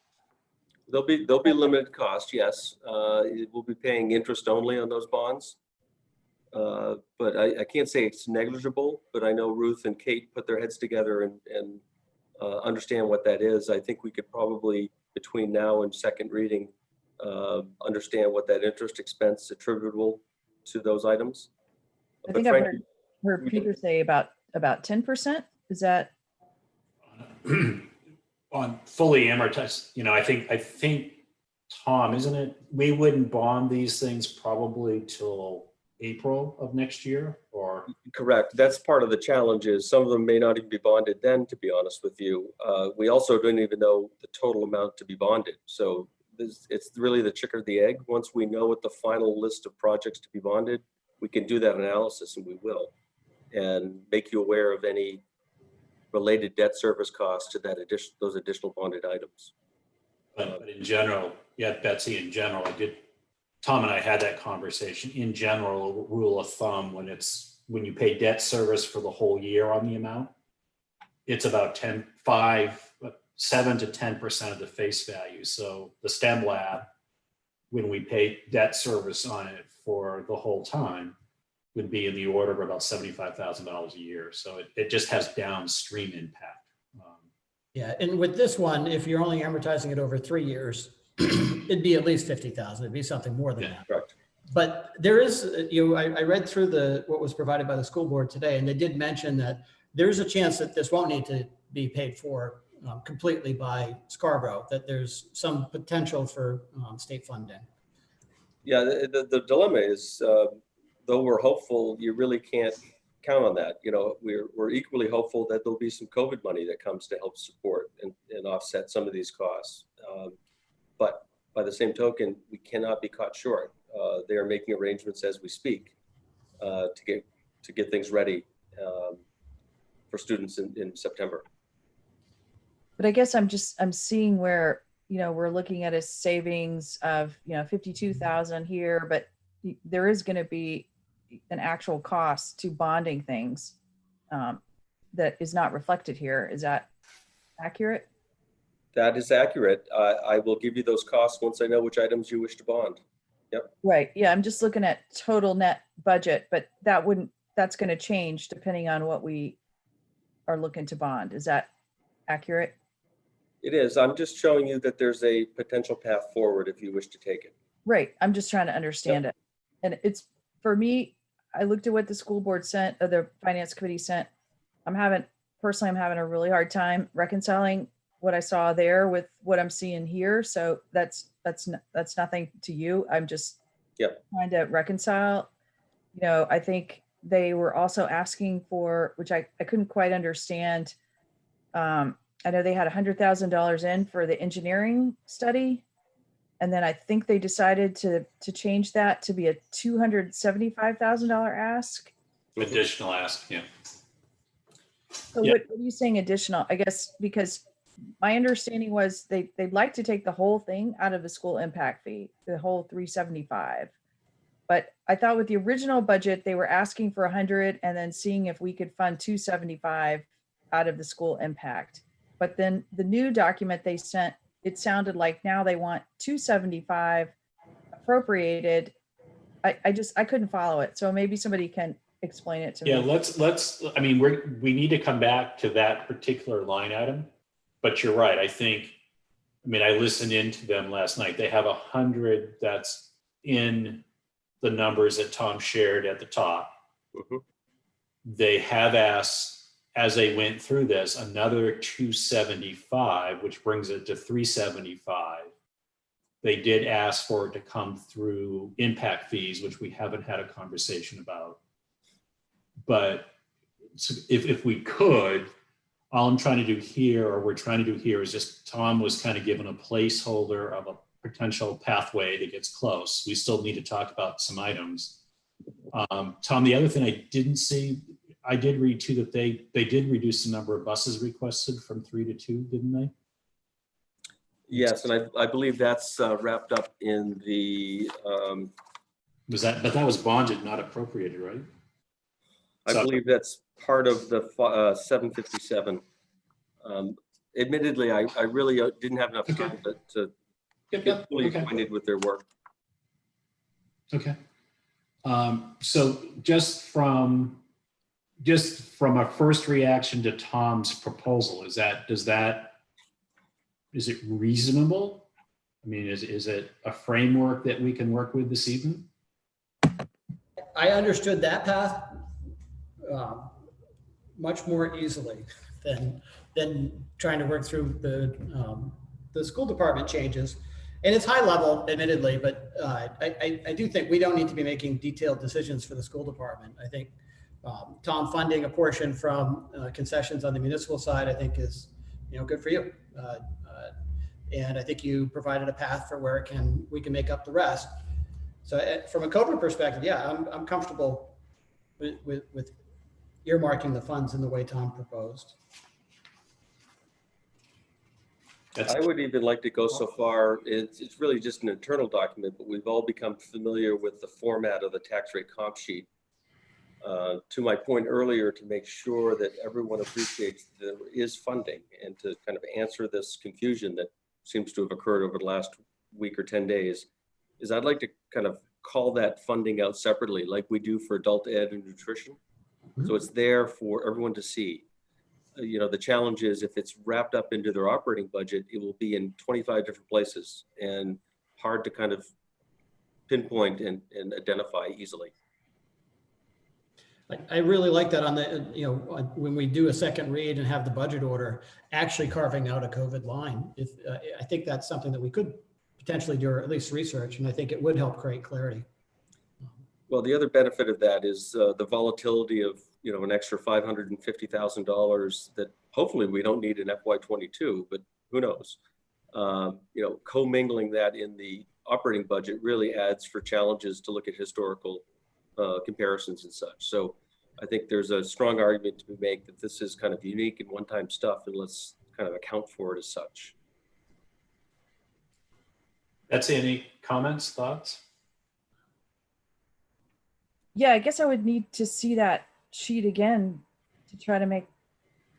there'll be limited cost, yes. We'll be paying interest only on those bonds. But I can't say it's negligible, but I know Ruth and Kate put their heads together and understand what that is. I think we could probably, between now and second reading, understand what that interest expense attributable to those items. I But think I've frankly, heard Peter say about 10%. Is that? On fully amortized, I think, Tom, isn't it? We wouldn't bond these things probably till April of next year, or? correct. That's part of the challenge is some of them may not even be bonded then, to be honest with you. We also don't even know the total amount to be bonded. So it's really the chicken or the egg. Once we know what the final list of projects to be bonded, we can do that analysis, and we will, and make you aware of any related debt service costs to those additional bonded items. But in general, yeah, Betsy, in general, Tom and I had that conversation. In general, rule of thumb, when you pay debt service for the whole year on the amount, it's about 7 to 10% of the face value. So the STEM lab when we pay debt service on it for the whole time, would be in the order of about $75,000 a year. So it just has downstream impact. Yeah, and with this one, if you're only amortizing it over 3 years, it'd be at least 50,000. It'd be something more than Yeah. that. Correct. But there is, I read through what was provided by the school board today, and they did mention that there's a chance that this won't need to be paid for completely by Scarborough, that there's some potential for state funding. Yeah, the dilemma is, though we're hopeful, you really can't count on that. We're equally hopeful that there'll be some COVID money that comes to help support and offset some of these costs. But by the same token, we cannot be caught short. They are making arrangements as we speak to get things ready for students in September. But I guess I'm seeing where, we're looking at a savings of, 52,000 here, but there is going to be an actual cost to bonding things that is not reflected here. Is that accurate? That is accurate. I will give you those costs once I know which items you wish to bond. Yep. Right. Yeah. I'm just looking at total net budget, but that's going to change depending on what we are looking to bond. Is that accurate? It is. I'm just showing you that there's a potential path forward if you wish to take it. Right. I'm just trying to understand it. And it's, for me, I looked at what the school board sent, or the finance committee sent. I'm having a really hard time reconciling what I saw there with what I'm seeing here. So that's nothing to you. I'm just trying to reconcile. I think they were also asking for, which I couldn't quite understand. I know they had $100,000 in for the engineering study. And then I think they decided to change that to be a $275,000 ask. Additional ask, yeah. So what are you saying additional? I guess because my understanding was they'd like to take the whole thing out of the school impact fee, the whole 375. But I thought with the original budget, they were asking for 100 and then seeing if we could fund 275 out of the school impact. But then the new document they sent, it sounded like now they want 275 appropriated. I couldn't follow it. So maybe somebody can explain it to me. Yeah, let's, I mean, we need to come back to that particular line item, but you're right. I listened into them last night. They have 100 that's in the numbers that Tom shared at the top. Mm-hmm. They have asked, as they went through this, another 275, which brings it to 375. They did ask for it to come through impact fees, which we haven't had a conversation about. But if we could, all I'm trying to do here, or we're trying to do here, is just Tom was kind of given a placeholder of a potential pathway that gets close. We still need to talk about some items. Tom, the other thing I didn't see, I did read too that they did reduce the number of buses requested from 3 to 2, didn't they? Yes, and I believe that's wrapped up in the. But that was bonded, not appropriated, right? I believe that's part of the 757. Admittedly, I really didn't have enough time to get fully acquainted with their work. Okay. So just from a first reaction to Tom's proposal, is it reasonable? I mean, is it a framework that we can work with this evening? I understood that path much more easily than trying to work through the school department changes. And it's high level, admittedly, but I do think we don't need to be making detailed decisions for the school department. I think Tom funding a portion from concessions on the municipal side, I think is good for you. And I think you provided a path for where we can make up the rest. So from a COVID perspective, yeah, I'm comfortable with earmarking the funds in the way Tom proposed. I would even like to go so far, it's really just an internal document, but we've all become familiar with the format of the tax rate comp sheet. To my point earlier, to make sure that everyone appreciates there is funding, and to kind of answer this confusion that seems to have occurred over the last week or 10 days, is I'd like to kind of call that funding out separately, like we do for adult ed and nutrition. So it's there for everyone to see. You know, the challenge is if it's wrapped up into their operating budget, it will be in 25 different places and hard to kind of pinpoint and identify easily. I really like that on the, you know, when we do a second read and have the budget order, actually carving out a COVID line. If I think that's something that we could potentially do, or at least research, and I think it would help create clarity. Well, the other benefit of that is the volatility of, you know, an extra $550,000 that hopefully we don't need in FY22, but who knows? You know, commingling that in the operating budget really adds for challenges to look at historical comparisons and such. So I think there's a strong argument to be made that this is kind of unique and one-time stuff, and let's kind of account for it as such. Betsy, any comments, thoughts? Yeah, I guess I would need to see that sheet again to try to make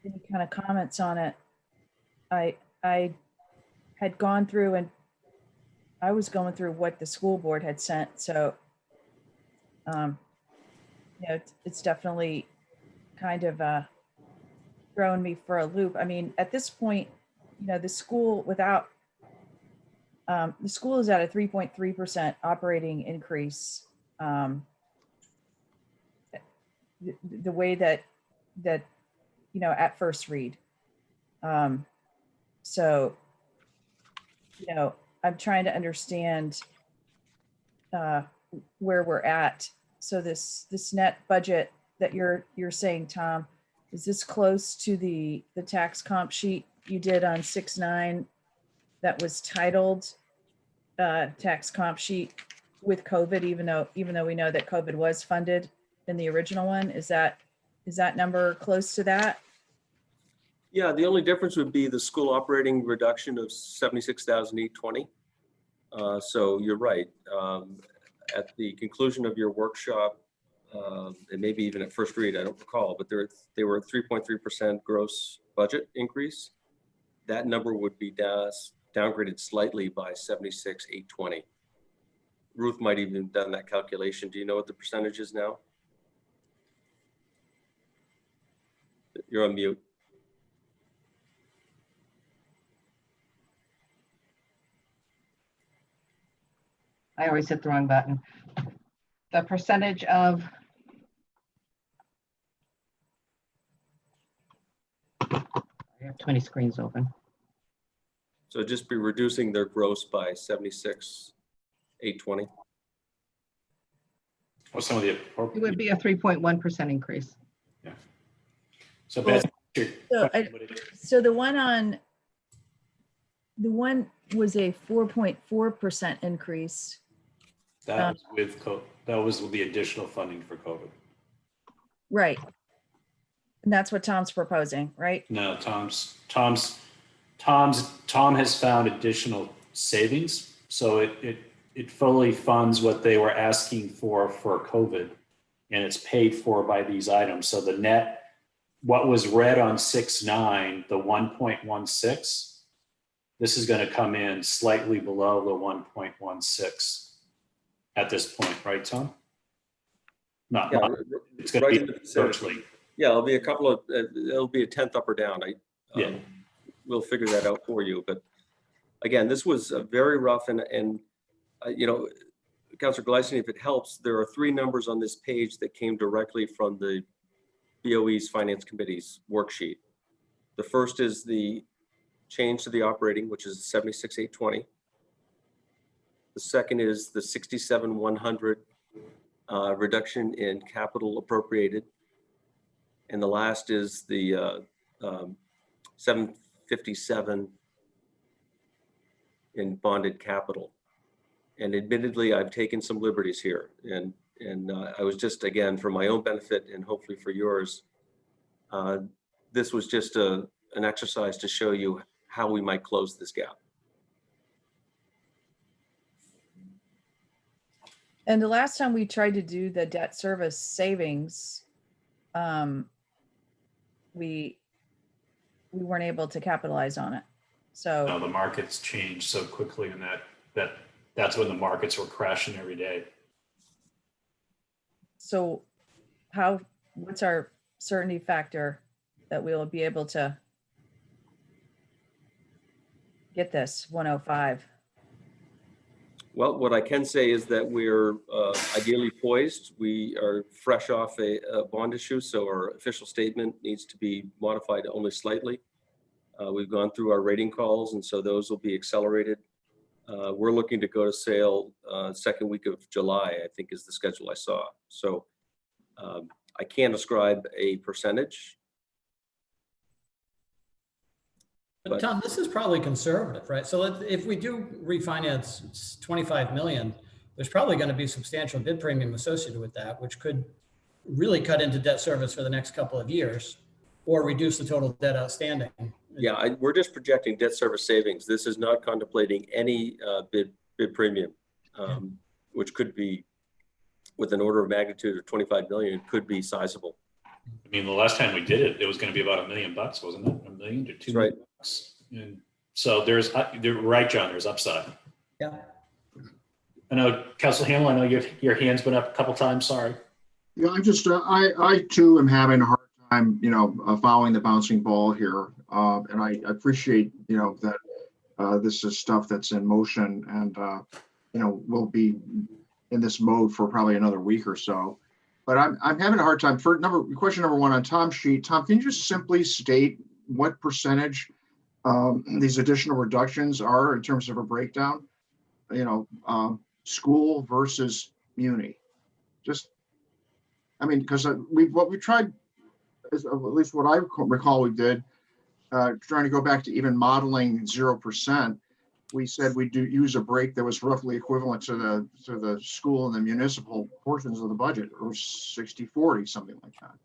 any kind of comments on it. I had gone through and I was going through what the school board had sent. So, you know, it's definitely kind of thrown me for a loop. I mean, at this point, you know, the school without, the school is at a 3.3% operating increase. The way that you know, at first read. So, you know, I'm trying to understand where we're at. So this net budget that you're saying, Tom, is this close to the tax comp sheet you did on 6/9 that was titled tax comp sheet with COVID, even though we know that COVID was funded in the original one? Is that number close to that? Yeah, the only difference would be the school operating reduction of 76,820. So you're right. At the conclusion of your workshop, and maybe even at first read, I don't recall, but they were 3.3% gross budget increase. That number would be downgraded slightly by 76,820. Ruth might even have done that calculation. Do you know what the percentage is now? You're on mute. I always hit the wrong button. The percentage of, I have 20 screens open. So just be reducing their gross by 76,820. What's some of the It appropriate? would be a 3.1% increase. So Well, Betsy, So the one was a 4.4% increase. that was with that was with the additional funding for COVID. Right. And that's what Tom's proposing, right? No, Tom has found additional savings, so it fully funds what they were asking for COVID, and it's paid for by these items. So the net, what was read on 6/9, the 1.16, this is going to come in slightly below the 1.16 at this point, right, Tom? Yeah, It's going right to in be the vicinity. virtually. Yeah, it'll be a couple of, it'll be a tenth up or down. Yeah. We'll figure that out for you. But again, this was very rough and you know, Councilor Gleason, if it helps, there are 3 numbers on this page that came directly from the BOE's Finance Committee's worksheet. The first is the change to the operating, which is 76,820. The second is the 67,100 reduction in capital appropriated. And the last is the 757 in bonded capital. And admittedly, I've taken some liberties here. And I was just, again, for my own benefit and hopefully for yours, this was just an exercise to show you how we might close this gap. And the last time we tried to do the debt service savings, we weren't able to capitalize on it. So Now the market's changed so quickly, and that that's when the markets were crashing every day. So what's our certainty factor that we'll be able to get this 105? Well, what I can say is that we're ideally poised. We are fresh off a bond issue, so our official statement needs to be modified only slightly. We've gone through our rating calls, and so those will be accelerated. We're looking to go to sale second week of July, I think is the schedule I saw. So I can't ascribe a percentage. But Tom, this is probably conservative, right? So if we do refinance 25 million, there's probably going to be substantial bid premium associated with that, which could really cut into debt service for the next couple of years or reduce the total debt outstanding. Yeah, we're just projecting debt service savings. This is not contemplating any bid premium, which could be, with an order of magnitude of 25 million, could be sizable. I mean, the last time we did it, it was going to be about $1 million, wasn't it? $1 million to $2 That's million. And so you're right, John, there's upside. Yeah. I know, Councilor Hamel, I know your hand's been up a couple times, sorry. Yeah, I'm just, I too am having a hard time, following the bouncing ball here. And I appreciate, that this is stuff that's in motion and, we'll be in this mode for probably another week or so. But I'm having a hard time. Question number one on Tom's sheet. Tom, can you just simply state what percentage these additional reductions are in terms of a breakdown? School versus muni. Just, because what we tried, is, at least what I recall we did, trying to go back to even modeling 0%. We said we do use a break that was roughly equivalent to the school and the municipal portions of the budget, or 60-40, something like that.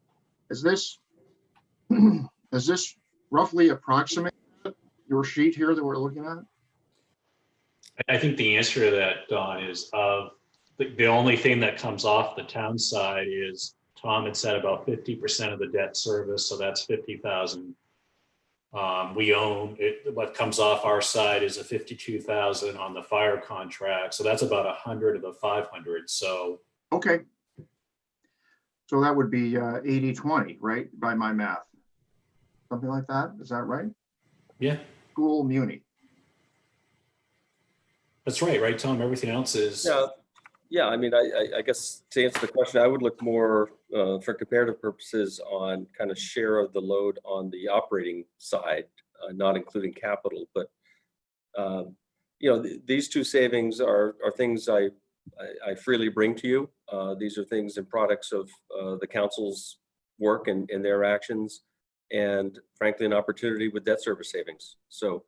Is this roughly approximate your sheet here that we're looking at? I think the answer to that, Don, is the only thing that comes off the town side is Tom had said about 50% of the debt service, so that's 50,000. We own it. What comes off our side is a 52,000 on the fire contract, so that's about 100 of the 500. So okay, so that would be 80-20, right? By my math, something like that. Is that right? Yeah, School muni. that's right, Tom? Everything else is. Yeah. I guess to answer the question, I would look more for comparative purposes on kind of share of the load on the operating side, not including capital. But these two savings are things I freely bring to you. These are things and products of the council's work and their actions, and frankly, an opportunity with debt service savings. So,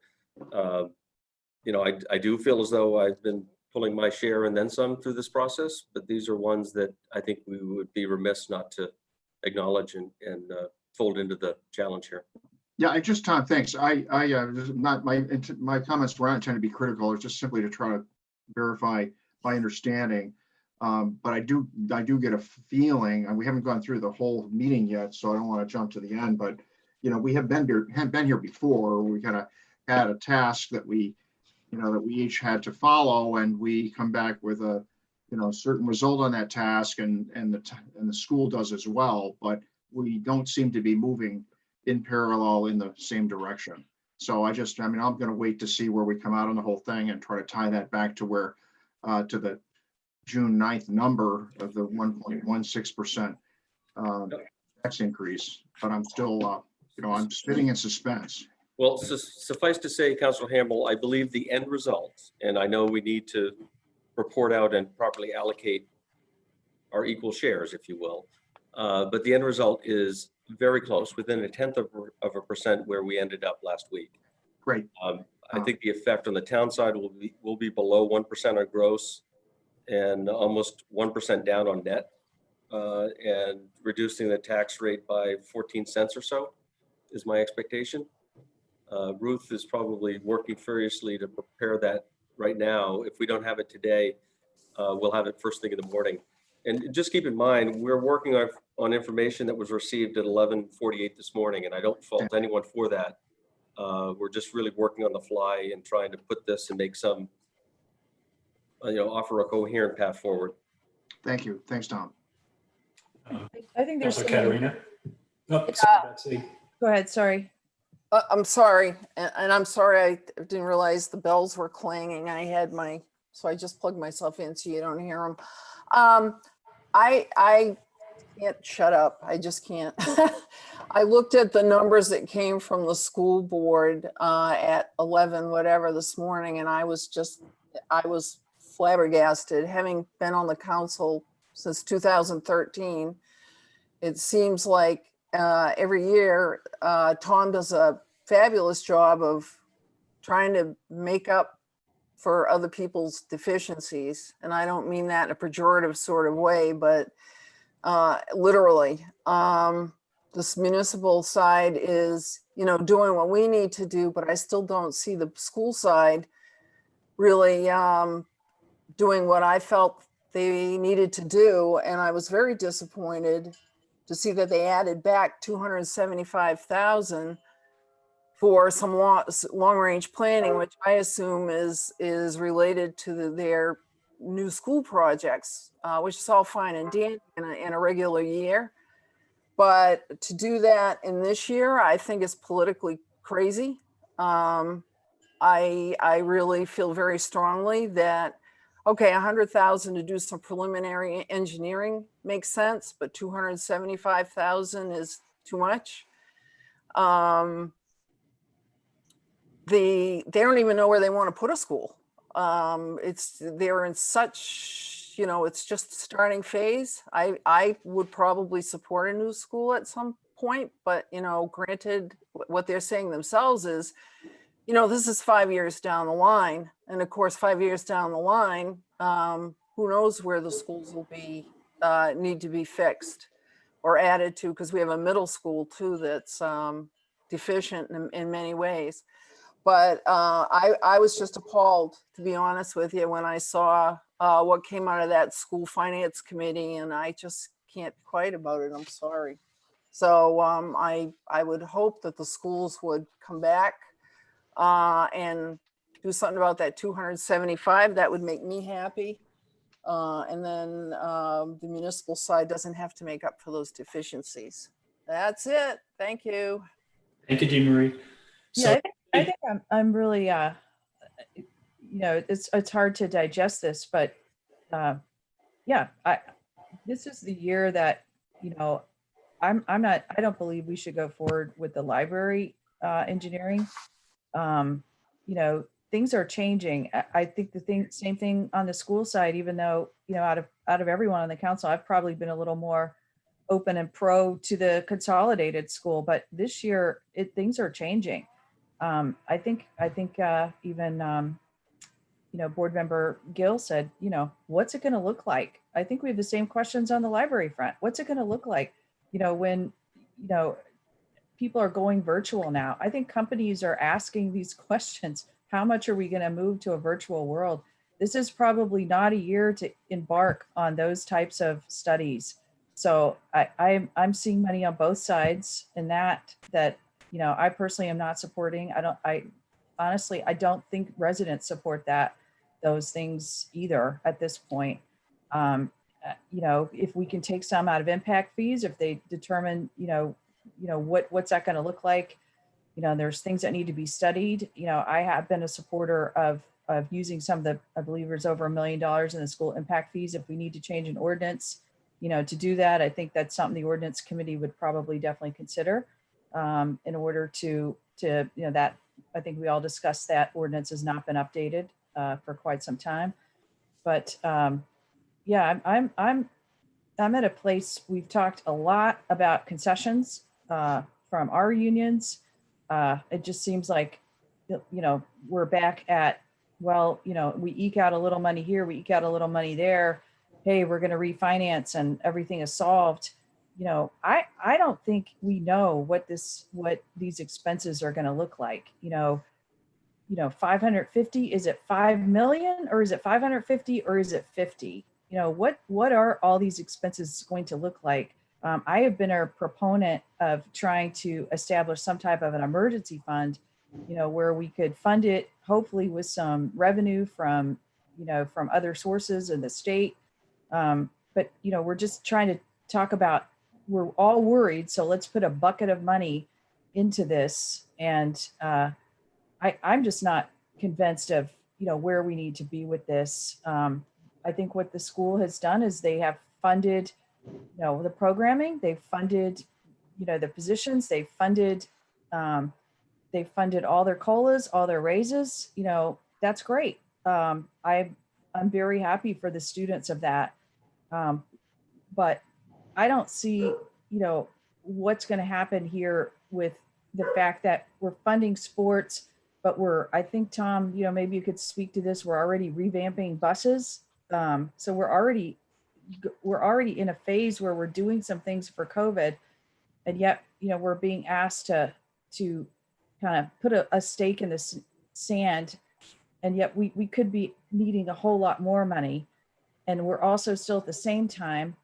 I do feel as though I've been pulling my share and then some through this process, but these are ones that I think we would be remiss not to acknowledge and fold into the challenge here. Yeah, Tom, thanks. Not my comments were not intended to be critical. It's just simply to try to verify my understanding. But I do get a feeling, and we haven't gone through the whole meeting yet, so I don't want to jump to the end. But we have been here before. We kind of had a task that we each had to follow, and we come back with a certain result on that task, and the school does as well. But we don't seem to be moving in parallel in the same direction. So I'm going to wait to see where we come out on the whole thing and try to tie that back to where to the June 9th number of the 1.16% tax increase. But I'm still I'm sitting in suspense. Well, suffice to say, Councilor Hamel, I believe the end result, and I know we need to report out and properly allocate our equal shares, if you will, but the end result is very close, within 0.1% where we ended up last week. Great. I think the effect on the town side will be below 1% on gross and almost 1% down on net, and reducing the tax rate by 14 cents or so is my expectation. Ruth is probably working furiously to prepare that right now. If we don't have it today, we'll have it first thing in the morning. And just keep in mind, we're working on information that was received at 11:48 this morning, and I don't fault anyone for that. We're just really working on the fly and trying to put this and make some offer a coherent path forward. Thank you. Thanks, Tom. I think there's. Councilor something- Katarina? Oh, sorry, Betsy. Go ahead, sorry. I'm sorry, and I'm sorry, I didn't realize the bells were clanging. So I just plugged myself in so you don't hear them. I can't shut up. I just can't. I looked at the numbers that came from the school board at 11, whatever this morning, and I was flabbergasted. Having been on the council since 2013, it seems like every year, Tom does a fabulous job of trying to make up for other people's deficiencies. And I don't mean that in a pejorative sort of way, but literally. This municipal side is, doing what we need to do, but I still don't see the school side really doing what I felt they needed to do. And I was very disappointed to see that they added back 275,000 for some long-range planning, which I assume is related to their new school projects, which is all fine and dandy in a regular year. But to do that in this year, I think is politically crazy. I really feel very strongly that, okay, 100,000 to do some preliminary engineering makes sense, but 275,000 is too much. They don't even know where they want to put a school. They're in such, it's just starting phase. I would probably support a new school at some point, but granted, what they're saying themselves is, this is 5 years down the line. And of course, 5 years down the line, who knows where the schools will be, need to be fixed or added to, because we have a middle school too that's deficient in many ways. But I was just appalled, to be honest with you, when I saw what came out of that school finance committee, and I just can't be quiet about it. I'm sorry. So I would hope that the schools would come back and do something about that 275. That would make me happy. And then the municipal side doesn't have to make up for those deficiencies. That's it. Thank you. Thank you, Jean Marie. Yeah, I think I'm really, it's hard to digest this, but yeah, this is the year that, I don't believe we should go forward with the library engineering. Things are changing. I think same thing on the school side, even though, out of everyone on the council, I've probably been a little more open and pro to the consolidated school, but this year things are changing. I think even board member Gill said, what's it going to look like? I think we have the same questions on the library front. What's it going to look like? When people are going virtual now. I think companies are asking these questions. How much are we going to move to a virtual world? This is probably not a year to embark on those types of studies. So I'm seeing money on both sides in that I personally am not supporting. I honestly don't think residents support those things either at this point. If we can take some out of impact fees, if they determine, what's that going to look like? There's things that need to be studied. I have been a supporter of using some of the, I believe there's over $1 million in the school impact fees. If we need to change an ordinance, to do that, I think that's something the ordinance committee would probably definitely consider in order to that, I think we all discussed that ordinance has not been updated for quite some time. But yeah, I'm at a place, we've talked a lot about concessions from our unions. It just seems like, we're back at, we eke out a little money here, we eke out a little money there. Hey, we're going to refinance and everything is solved. I don't think we know what these expenses are going to look like. 550, is it 5 million or is it 550 or is it 50? What are all these expenses going to look like? I have been a proponent of trying to establish some type of an emergency fund, where we could fund it hopefully with some revenue from, from other sources in the state. But, we're just trying to talk about, we're all worried. So let's put a bucket of money into this. And I'm just not convinced of, where we need to be with this. I think what the school has done is they have funded, the programming, they've funded, the positions, they've funded all their COLAs, all their raises, that's great. I'm very happy for the students of that. But I don't see, what's going to happen here with the fact that we're funding sports, but I think, Tom, maybe you could speak to this. We're already revamping buses. So we're already in a phase where we're doing some things for COVID, and yet, we're being asked to kind of put a stake in the sand, and yet we could be needing a whole lot more money. And we're also still at the same time,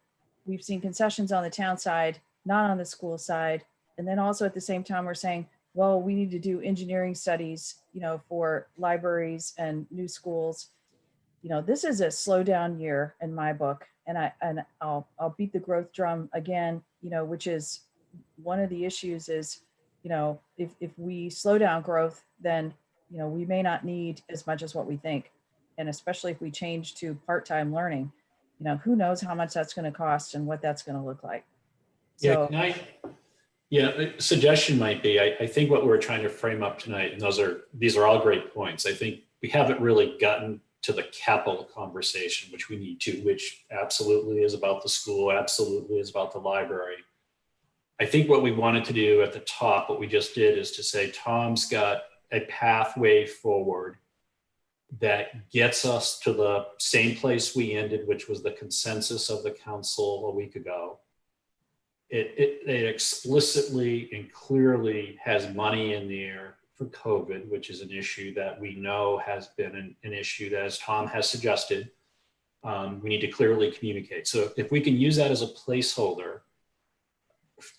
we've seen concessions on the town side, not on the school side. And then also at the same time, we're saying, well, we need to do engineering studies, for libraries and new schools. This is a slowdown year in my book. And I'll beat the growth drum again, which is one of the issues is, if we slow down growth, then, we may not need as much as what we think. And especially if we change to part-time learning, who knows how much that's going to cost and what that's going to look like. So, a suggestion might be, I think what we're trying to frame up tonight, and these are all great points. I think we haven't really gotten to the capital conversation, which we need to, which absolutely is about the school, absolutely is about the library. I think what we wanted to do at the top, what we just did, is to say, Tom's got a pathway forward that gets us to the same place we ended, which was the consensus of the council a week ago. It explicitly and clearly has money in there for COVID, which is an issue that we know has been an issue that, as Tom has suggested, we need to clearly communicate. So if we can use that as a placeholder,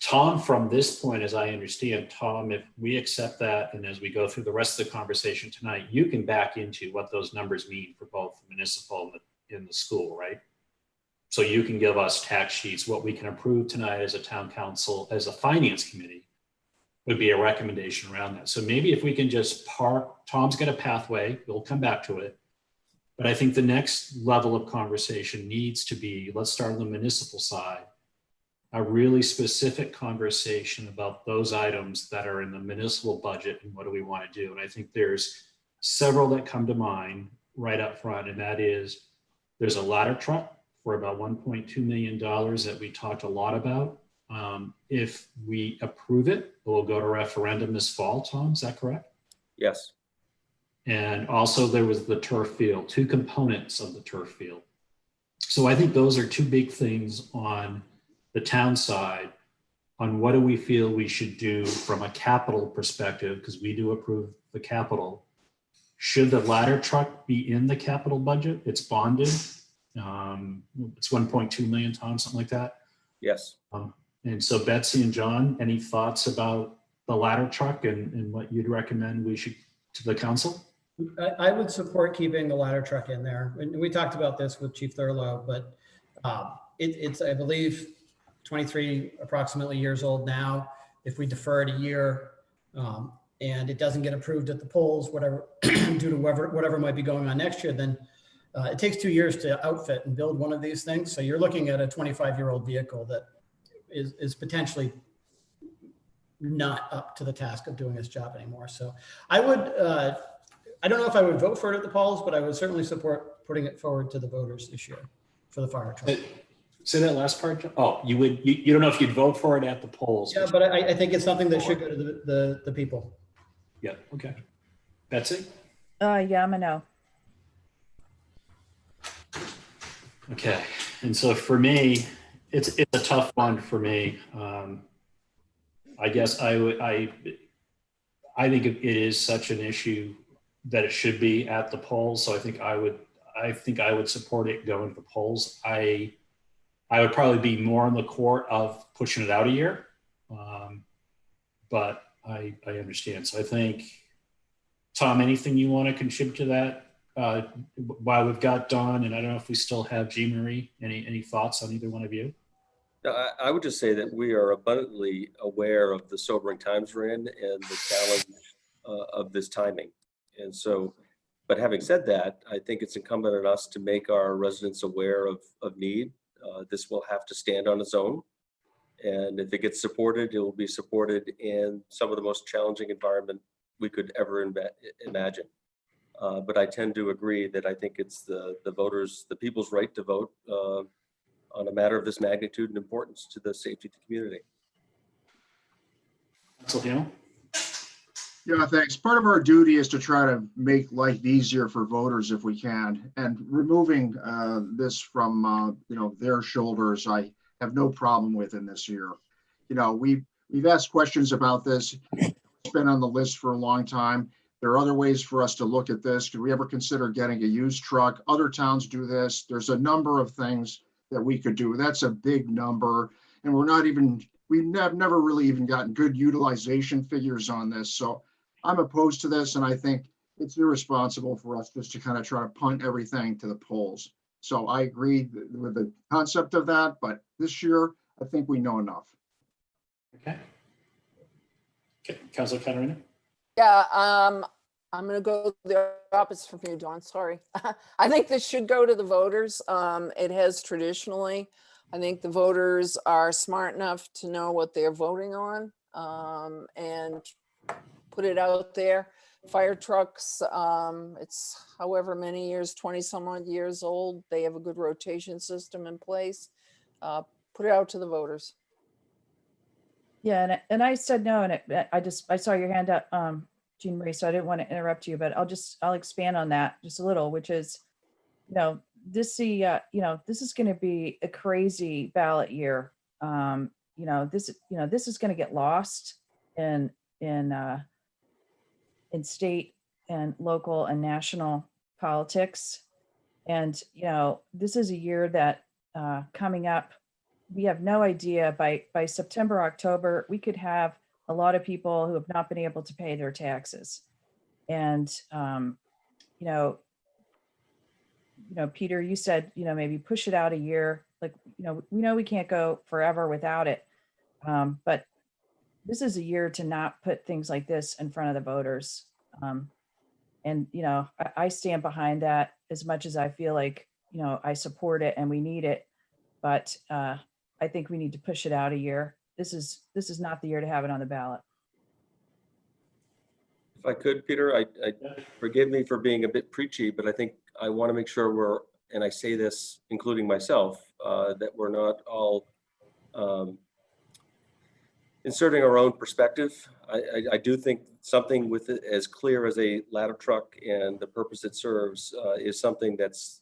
Tom, from this point, as I understand, Tom, if we accept that, and as we go through the rest of the conversation tonight, you can back into what those numbers mean for both the municipal and the school, right? So you can give us tax sheets. What we can approve tonight as a town council, as a finance committee, would be a recommendation around that. So maybe if we can just park, Tom's got a pathway, we'll come back to it. But I think the next level of conversation needs to be, let's start on the municipal side, a really specific conversation about those items that are in the municipal budget and what do we want to do. And I think there's several that come to mind right up front, and that is there's a ladder truck for about $1.2 million that we talked a lot about. If we approve it, it will go to referendum this fall, Tom, is that correct? Yes. And also there was the turf field, two components of the turf field. So I think those are two big things on the town side on what do we feel we should do from a capital perspective, because we do approve the capital. Should the ladder truck be in the capital budget? It's bonded. It's 1.2 million, Tom, something like that. Yes. And so Betsy and John, any thoughts about the ladder truck and what you'd recommend we should to the council? I would support keeping the ladder truck in there. And we talked about this with Chief Thurlow, but it's, I believe, 23 approximately years old now. If we defer it a year and it doesn't get approved at the polls, whatever, due to whatever might be going on next year, then it takes 2 years to outfit and build one of these things. So you're looking at a 25-year-old vehicle that is potentially not up to the task of doing its job anymore. So I would, I don't know if I would vote for it at the polls, but I would certainly support putting it forward to the voters this year for the fire truck. Say that last part, John? Oh, you would, you don't know if you'd vote for it at the polls. Yeah, but I think it's something that should go to the people. Yeah, okay. Betsy? yeah, I'm a no. Okay, and so for me, it's a tough one for me. I guess I think it is such an issue that it should be at the polls. So I think I would support it going to the polls. I would probably be more in the court of pushing it out a year, but I understand. So I think, Tom, anything you want to contribute to that while we've got Dawn, and I don't know if we still have Jean Marie, any thoughts on either one of you? I would just say that we are abundantly aware of the sobering times we're in and the challenge of this timing. And so, but having said that, I think it's incumbent on us to make our residents aware of need. This will have to stand on its own. And if it gets supported, it will be supported in some of the most challenging environment we could ever imagine. But I tend to agree that I think it's the voters, the people's right to vote on a matter of this magnitude and importance to the safety of the community. Council Hill? Yeah, thanks. Part of our duty is to try to make life easier for voters if we can, and removing this from their shoulders, I have no problem with in this year. We've asked questions about this. It's been on the list for a long time. There are other ways for us to look at this. Could we ever consider getting a used truck? Other towns do this. There's a number of things that we could do. That's a big number, and we have never really even gotten good utilization figures on this. So I'm opposed to this, and I think it's irresponsible for us just to kind of try to punt everything to the polls. So I agree with the concept of that, but this year, I think we know enough. Okay. Councilor Caterina? Yeah, I'm going to go the opposite from you, Dawn. Sorry. I think this should go to the voters. It has traditionally. I think the voters are smart enough to know what they're voting on and put it out there. Fire trucks, it's however many years, 20 some odd years old. They have a good rotation system in place. Put it out to the voters. Yeah, and I said no, and I saw your hand up, Jean Marie, so I didn't want to interrupt you, but I'll expand on that just a little, which is, this is going to be a crazy ballot year. This is going to get lost in state and local and national politics. And, this is a year that coming up, we have no idea by September, October, we could have a lot of people who have not been able to pay their taxes. And, Peter, you said, maybe push it out a year. Like, we know we can't go forever without it. But this is a year to not put things like this in front of the voters. And, I stand behind that as much as I feel like, I support it and we need it. But I think we need to push it out a year. This is not the year to have it on the ballot. If I could, Peter, I forgive me for being a bit preachy, but I think I want to make sure and I say this including myself, that we're not all inserting our own perspective. I do think something with it as clear as a ladder truck and the purpose it serves is something that's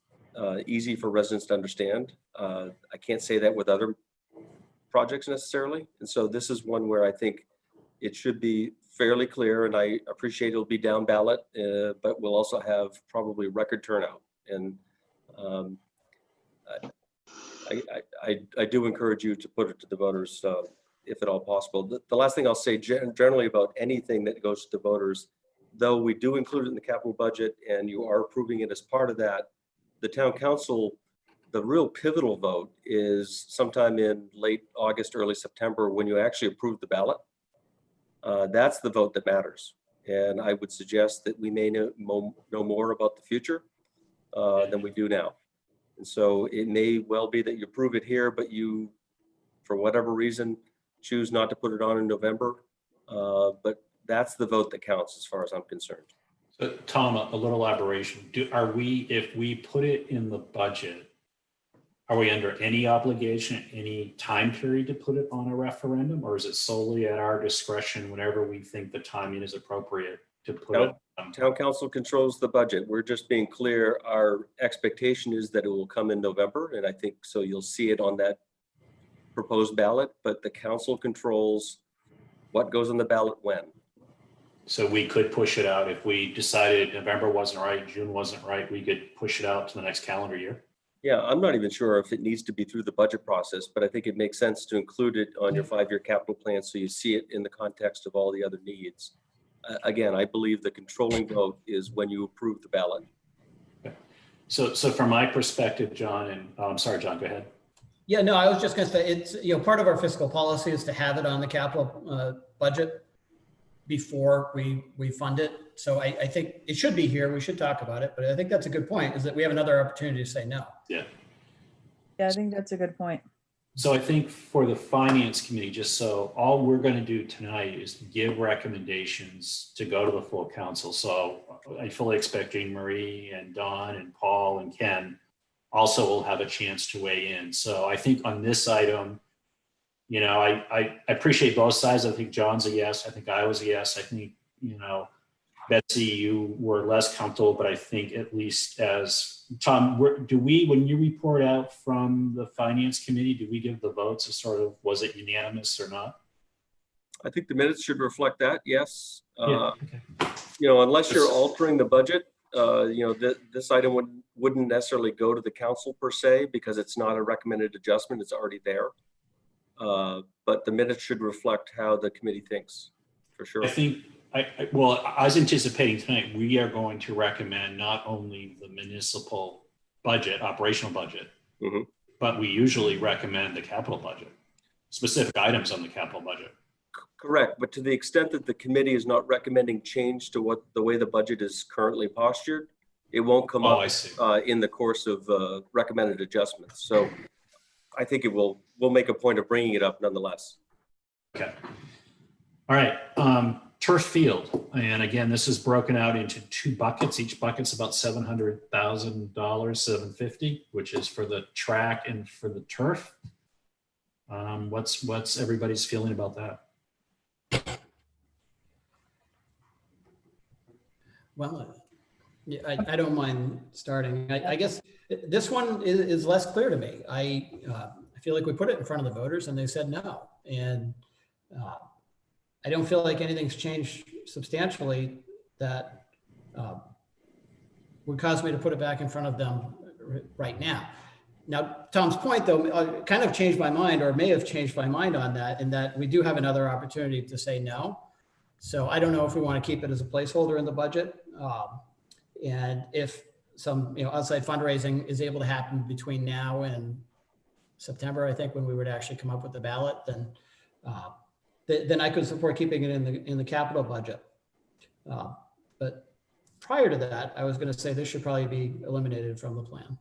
easy for residents to understand. I can't say that with other projects necessarily. And so this is one where I think it should be fairly clear, and I appreciate it'll be down ballot, but we'll also have probably record turnout. And I do encourage you to put it to the voters if at all possible. The last thing I'll say generally about anything that goes to the voters, though we do include it in the capital budget and you are approving it as part of that, the town council, the real pivotal vote is sometime in late August, early September, when you actually approve the ballot. That's the vote that matters. And I would suggest that we may know more about the future than we do now. And so it may well be that you approve it here, but you, for whatever reason, choose not to put it on in November. But that's the vote that counts as far as I'm concerned. So Tom, a little elaboration. If we put it in the budget, are we under any obligation, any time period to put it on a referendum, or is it solely at our discretion whenever we think the timing is appropriate to put it? Town council controls the budget. We're just being clear. Our expectation is that it will come in November, and I think so you'll see it on that proposed ballot, but the council controls what goes on the ballot when. So we could push it out if we decided November wasn't right, June wasn't right, we could push it out to the next calendar year. Yeah, I'm not even sure if it needs to be through the budget process, but I think it makes sense to include it on your 5-year capital plan so you see it in the context of all the other needs. Again, I believe the controlling vote is when you approve the ballot. So from my perspective, John, and I'm sorry, John, go ahead. Yeah, no, I was just going to say, it's, part of our fiscal policy is to have it on the capital budget before we fund it. So I think it should be here. We should talk about it, but I think that's a good point, is that we have another opportunity to say no. Yeah. Yeah, I think that's a good point. So I think for the finance committee, just so all we're going to do tonight is give recommendations to go to the full council. So I fully expect Jean Marie and Don and Paul and Ken also will have a chance to weigh in. So I think on this item, I appreciate both sides. I think John's a yes. I think I was a yes. I think, Betsy, you were less comfortable, but I think at least as Tom, when you report out from the finance committee, do we give the votes as sort of, was it unanimous or not? I think the minutes should reflect that, yes. Yeah, okay. Unless you're altering the budget, this item wouldn't necessarily go to the council per se, because it's not a recommended adjustment, it's already there. But the minutes should reflect how the committee thinks, for sure. I think, I was anticipating tonight, we are going to recommend not only the municipal budget, operational budget, but we usually recommend the capital budget, specific items on the capital budget. Correct, but to the extent that the committee is not recommending change to the way the budget is currently postured, it won't come up in the course of recommended adjustments. So I think we'll make a point of bringing it up nonetheless. Okay. All right. Turf field. And again, this is broken out into two buckets. Each bucket's about $700,000, $750,000, which is for the track and for the turf. What's everybody's feeling about that? Well, yeah, I don't mind starting. I guess this one is less clear to me. I feel like we put it in front of the voters and they said no. And I don't feel like anything's changed substantially that would cause me to put it back in front of them right now. Now, Tom's point, though, kind of changed my mind, or may have changed my mind on that, in that we do have another opportunity to say no. So I don't know if we want to keep it as a placeholder in the budget. And if some outside fundraising is able to happen between now and September, I think, when we would actually come up with the ballot, then I could support keeping it in the capital budget. But prior to that, I was going to say this should probably be eliminated from the plan.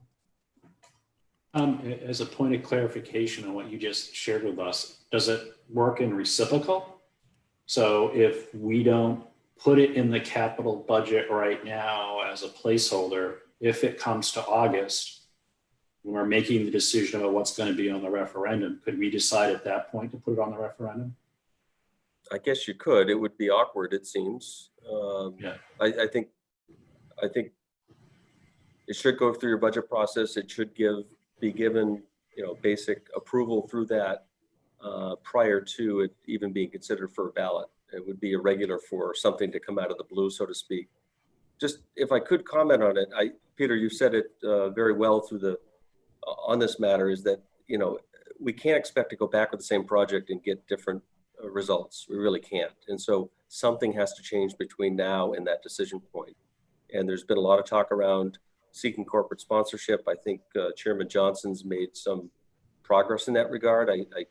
As a point of clarification on what you just shared with us, does it work in reciprocal? So if we don't put it in the capital budget right now as a placeholder, if it comes to August, when we're making the decision about what's going to be on the referendum, could we decide at that point to put it on the referendum? I guess you could. It would be awkward, it seems. Yeah. I think it should go through your budget process. It should be given, basic approval through that prior to it even being considered for a ballot. It would be irregular for something to come out of the blue, so to speak. Just if I could comment on it, Peter, you said it very well on this matter, is that, we can't expect to go back with the same project and get different results. We really can't. And so something has to change between now and that decision point. And there's been a lot of talk around seeking corporate sponsorship. I think Chairman Johnson's made some progress in that regard. I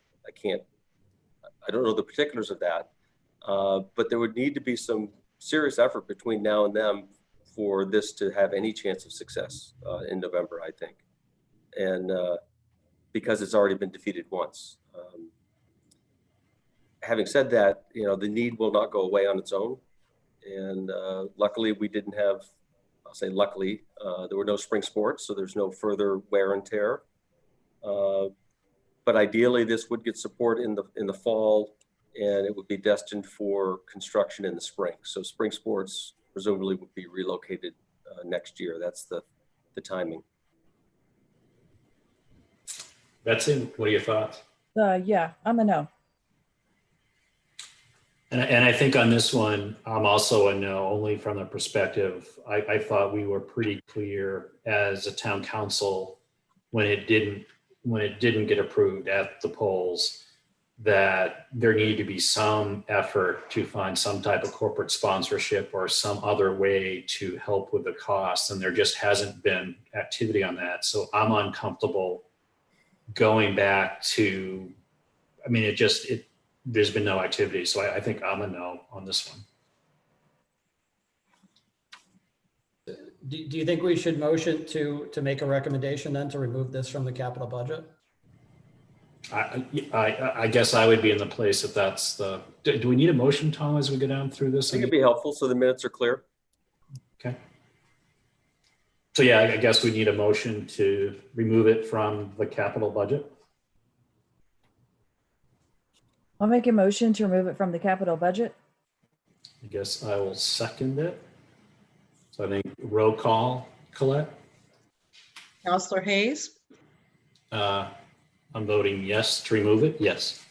don't know the particulars of that, but there would need to be some serious effort between now and then for this to have any chance of success in November, I think. And because it's already been defeated once. Having said that, the need will not go away on its own. And luckily we didn't have, I'll say luckily, there were no spring sports, so there's no further wear and tear. But ideally this would get support in the fall, and it would be destined for construction in the spring. So spring sports presumably would be relocated next year. That's the timing. Betsy, what are your thoughts? Yeah, I'm a no. And I think on this one, I'm also a no, only from the perspective, I thought we were pretty clear as a town council when it didn't get approved at the polls, that there needed to be some effort to find some type of corporate sponsorship or some other way to help with the costs, and there just hasn't been activity on that. So I'm uncomfortable going back to, I mean, there's been no activity. So I think I'm a no on this one. Do you think we should motion to make a recommendation then to remove this from the capital budget? I guess I would be in the place if that's the, do we need a motion, Tom, as we go down through I this? think it'd be helpful so the minutes are clear. Okay. So yeah, I guess we need a motion to remove it from the capital budget. I'll make a motion to remove it from the capital budget. I guess I will second it. So I think roll call, Colette. Counselor Hayes, I'm voting yes to remove it. Yes.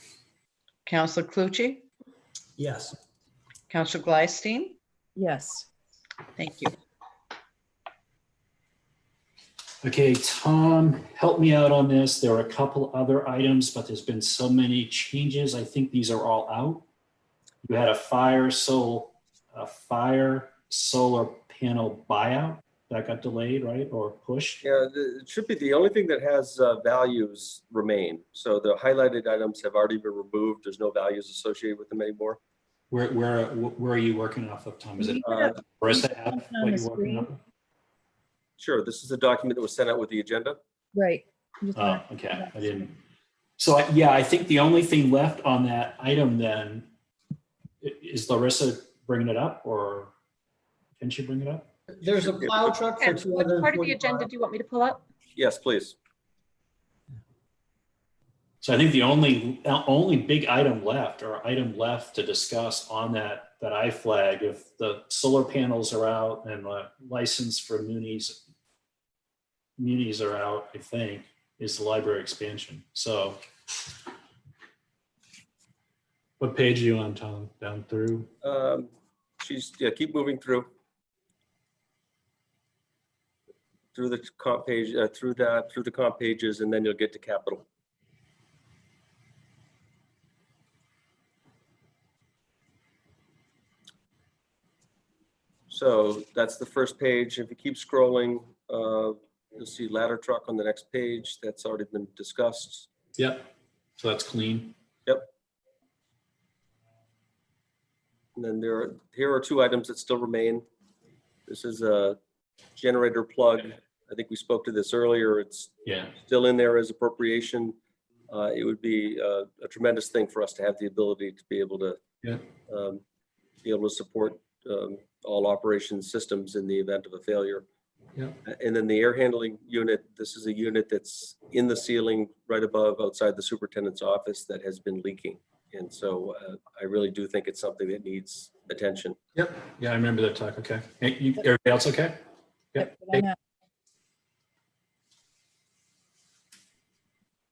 Counselor Clucci, Yes. Counselor Glystein. Yes. Thank you. Okay, Tom, help me out on this. There are a couple other items, but there's been so many changes. I think these are all out. You had a fire solar panel buyout that got delayed, right, or pushed? Yeah, it should be the only thing that has values remain. So the highlighted items have already been removed. There's no values associated with them anymore. Where are you working off of, Tom? Is it Marissa have what you're working off of? Sure, this is a document that was sent out with the agenda. Right. Oh, okay, I didn't. So yeah, I think the only thing left on that item then is Larissa bringing it up, or can she bring it up? There's a plow truck for And what part of the 245. agenda do you want me to pull up? Yes, please. So I think the only big item left to discuss on that I flag, if the solar panels are out and the license for munis are out, I think, is the library expansion. So what page are you on, Tom? Down through? Keep moving through the comp page, through the comp pages, and then you'll get to capital. So that's the first page. If you keep scrolling, you'll see ladder truck on the next page. That's already been discussed. Yep. So that's clean. Yep. And then here are two items that still remain. This is a generator plug. I think we spoke to this earlier. It's still in there as appropriation. It would be a tremendous thing for us to have the ability to be able to support all operation systems in the event of a failure. Yeah. And then the air handling unit, this is a unit that's in the ceiling right above outside the superintendent's office that has been leaking. And so I really do think it's something that needs attention. Yep. Yeah, I remember that talk. Okay. Hey, everybody else okay? Yep.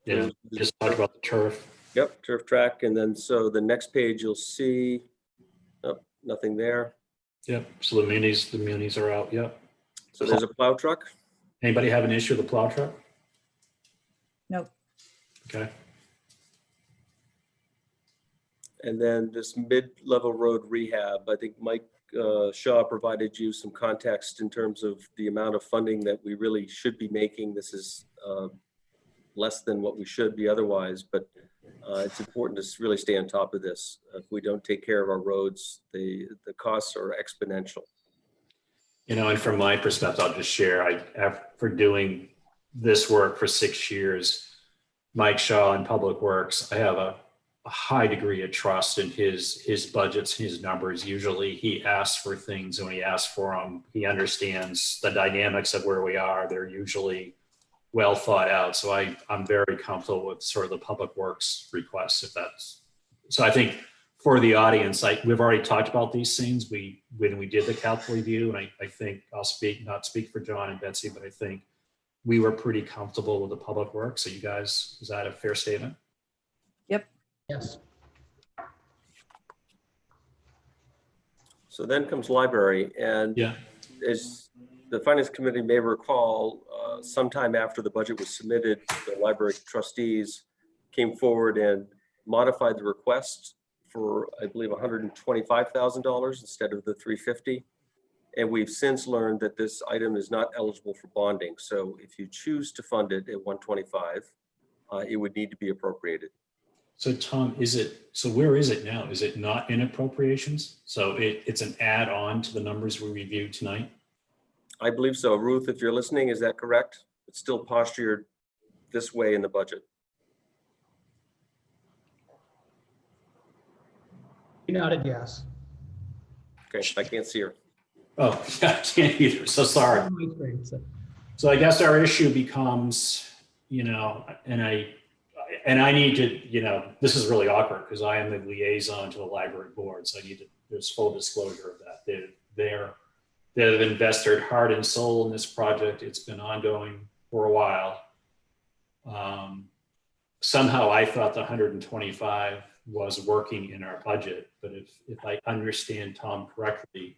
Yeah, just talk about the turf. Yep, turf track. And then so the next page you'll see, nothing there. Yep. So the munis are out. Yep. So there's a plow truck. Anybody have an issue with the plow truck? Nope. Okay. And then this mid-level road rehab, I think Mike Shaw provided you some context in terms of the amount of funding that we really should be making. This is less than what we should be otherwise, but it's important to really stay on top of this. If we don't take care of our roads, the costs are exponential. You know, and from my perspective, I'll just share, after doing this work for 6 years, Mike Shaw in Public Works, I have a high degree of trust in his budgets, his numbers. Usually he asks for things, and when he asks for them, he understands the dynamics of where we are. They're usually well thought out. So I'm very comfortable with sort of the Public Works requests, if that's, so I think for the audience, we've already talked about these things. When we did the capital review, and I think I'll not speak for John and Betsy, but I think we were pretty comfortable with the Public Works. So you guys, is that a fair statement? Yep. Yes. So then comes library, and as the Finance Committee may recall, sometime after the budget was submitted, the library trustees came forward and modified the request for, I believe, $125,000 instead of the $350,000. And we've since learned that this item is not eligible for bonding. So if you choose to fund it at 125, it would need to be appropriated. So Tom, so where is it now? Is it not in appropriations? So it's an add-on to the numbers we reviewed tonight? I believe so. Ruth, if you're listening, is that correct? It's still postured this way in the budget. You nodded yes. Okay, I can't see her. Oh, yeah, I can't either. So sorry. So I guess our issue becomes, and I need to, this is really awkward because I am the liaison to the library board. So there's full disclosure of that. They've invested heart and soul in this project. It's been ongoing for a while. Somehow I thought the 125 was working in our budget, but if I understand Tom correctly,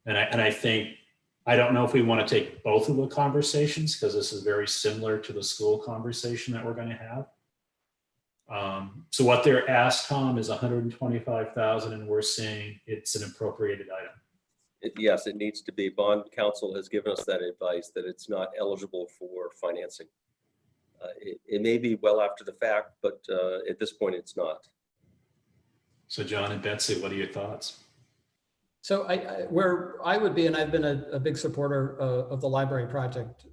and I think, I don't know if we want to take both of the conversations because this is very similar to the school conversation that we're going to have. So what they're asked, Tom, is 125,000, and we're saying it's an appropriated item. Yes, it needs to be. Bond counsel has given us that advice that it's not eligible for financing. It may be well after the fact, but at this point it's not. So John and Betsy, what are your thoughts? So where I would be, and I've been a big supporter of the library project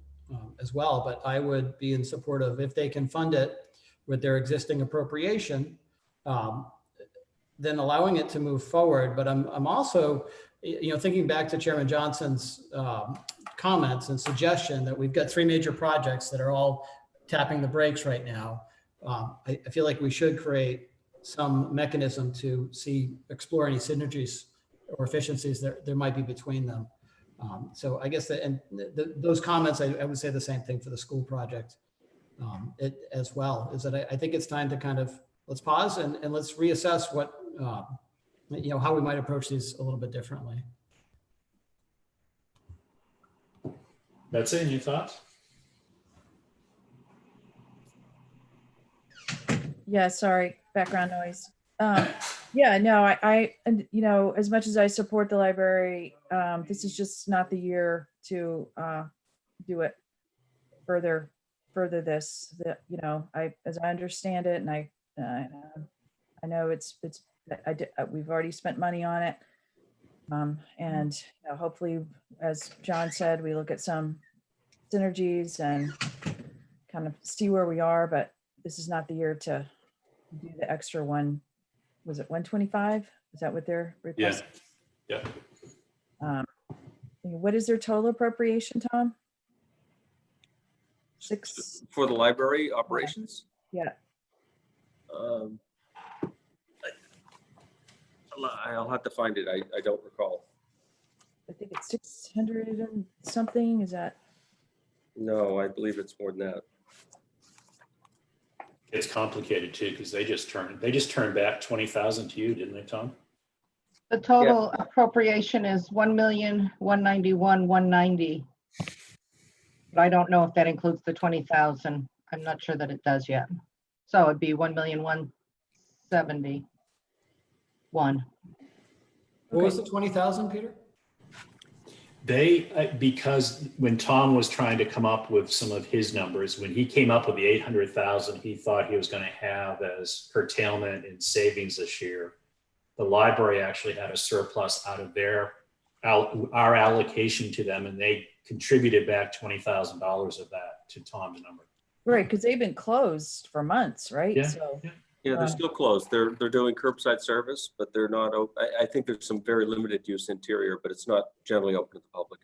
as well, but I would be in support of, if they can fund it with their existing appropriation, then allowing it to move forward. But I'm also, thinking back to Chairman Johnson's comments and suggestion that we've got 3 major projects that are all tapping the brakes right now. I feel like we should create some mechanism to explore any synergies or efficiencies there might be between them. So I guess those comments, I would say the same thing for the school project as well, is that I think it's time to kind of, let's pause and let's reassess what, how we might approach these a little bit differently. That's it. Any thoughts? Yeah, sorry, background noise. Yeah, no, I as much as I support the library, this is just not the year to do it further this, as I understand it, and I know we've already spent money on it. And hopefully, as John said, we look at some synergies and kind of see where we are, but this is not the year to do the extra one. Was it 125? Is that what they're requesting? Yeah. What is their total appropriation, Tom? 6? For the library operations? Yeah. I'll have to find it. I don't recall. I think it's 600 and something. Is that? No, I believe it's more than that. It's complicated too, because they just turned back 20,000 to you, didn't they, Tom? The total appropriation is 1,191,190. But I don't know if that includes the 20,000. I'm not sure that it does yet. So it'd be 1,171. What was the 20,000, Peter? Because when Tom was trying to come up with some of his numbers, when he came up with the 800,000, he thought he was going to have as curtailment and savings this year. The library actually had a surplus out of our allocation to them, and they contributed back $20,000 of that to Tom's number. Right, because they've been closed for months, right? Yeah. So, Yeah, they're still closed. They're doing curbside service, but they're not open. I think there's some very limited use interior, but it's not generally open to the public.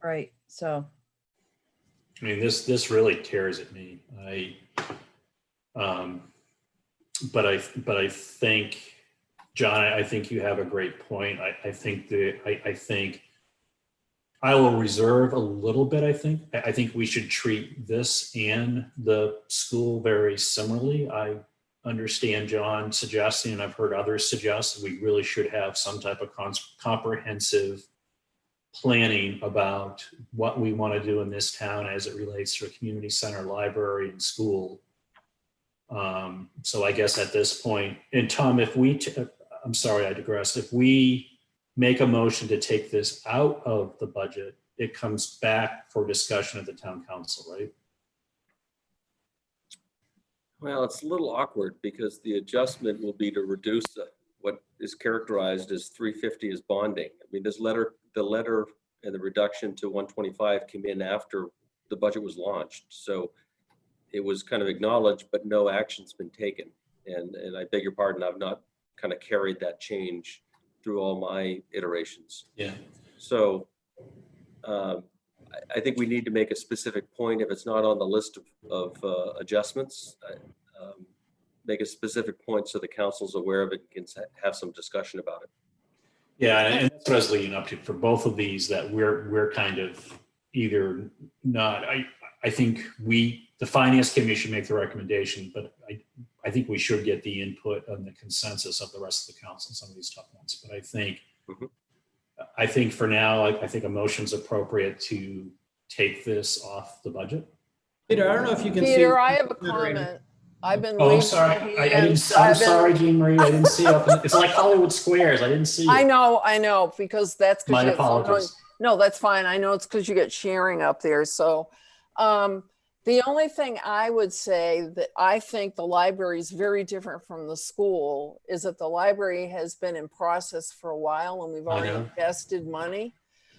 right. So, I mean, this really tears at me. But I think, John, I think you have a great point. I think I will reserve a little bit. I think we should treat this and the school very similarly. I understand John suggesting, and I've heard others suggest, that we really should have some type of comprehensive planning about what we want to do in this town as it relates to a community center, library, and school. So I guess at this point, and Tom, if we, I'm sorry, I digress. If we make a motion to take this out of the budget, it comes back for discussion at the town council, right? Well, it's a little awkward because the adjustment will be to reduce what is characterized as 350 as bonding. I mean, the letter and the reduction to 125 came in after the budget was launched. So it was kind of acknowledged, but no action's been taken. And I beg your pardon, I've not kind of carried that change through all my iterations. Yeah. So I think we need to make a specific point. If it's not on the list of adjustments, make a specific point so the council's aware of it and can have some discussion about it. Yeah, and that's what I was leading up to for both of these, that we're kind of either not, I think the finance committee should make the recommendation, but I think we should get the input and the consensus of the rest of the council on some of these tough ones. But I think for now, I think a motion's appropriate to take this off the budget. Peter, I don't know if you can see. Peter, I have a comment. I've been. Oh, I'm waving sorry. my I hand. didn't. I'm sorry, Jean Marie. I didn't see it. It's like Hollywood Squares. I didn't see it. I know, because that's My because apologies. no, that's fine. I know it's because you get sharing up there. So the only thing I would say that I think the library is very different from the school is that the library has been in process for a while and we've already invested money.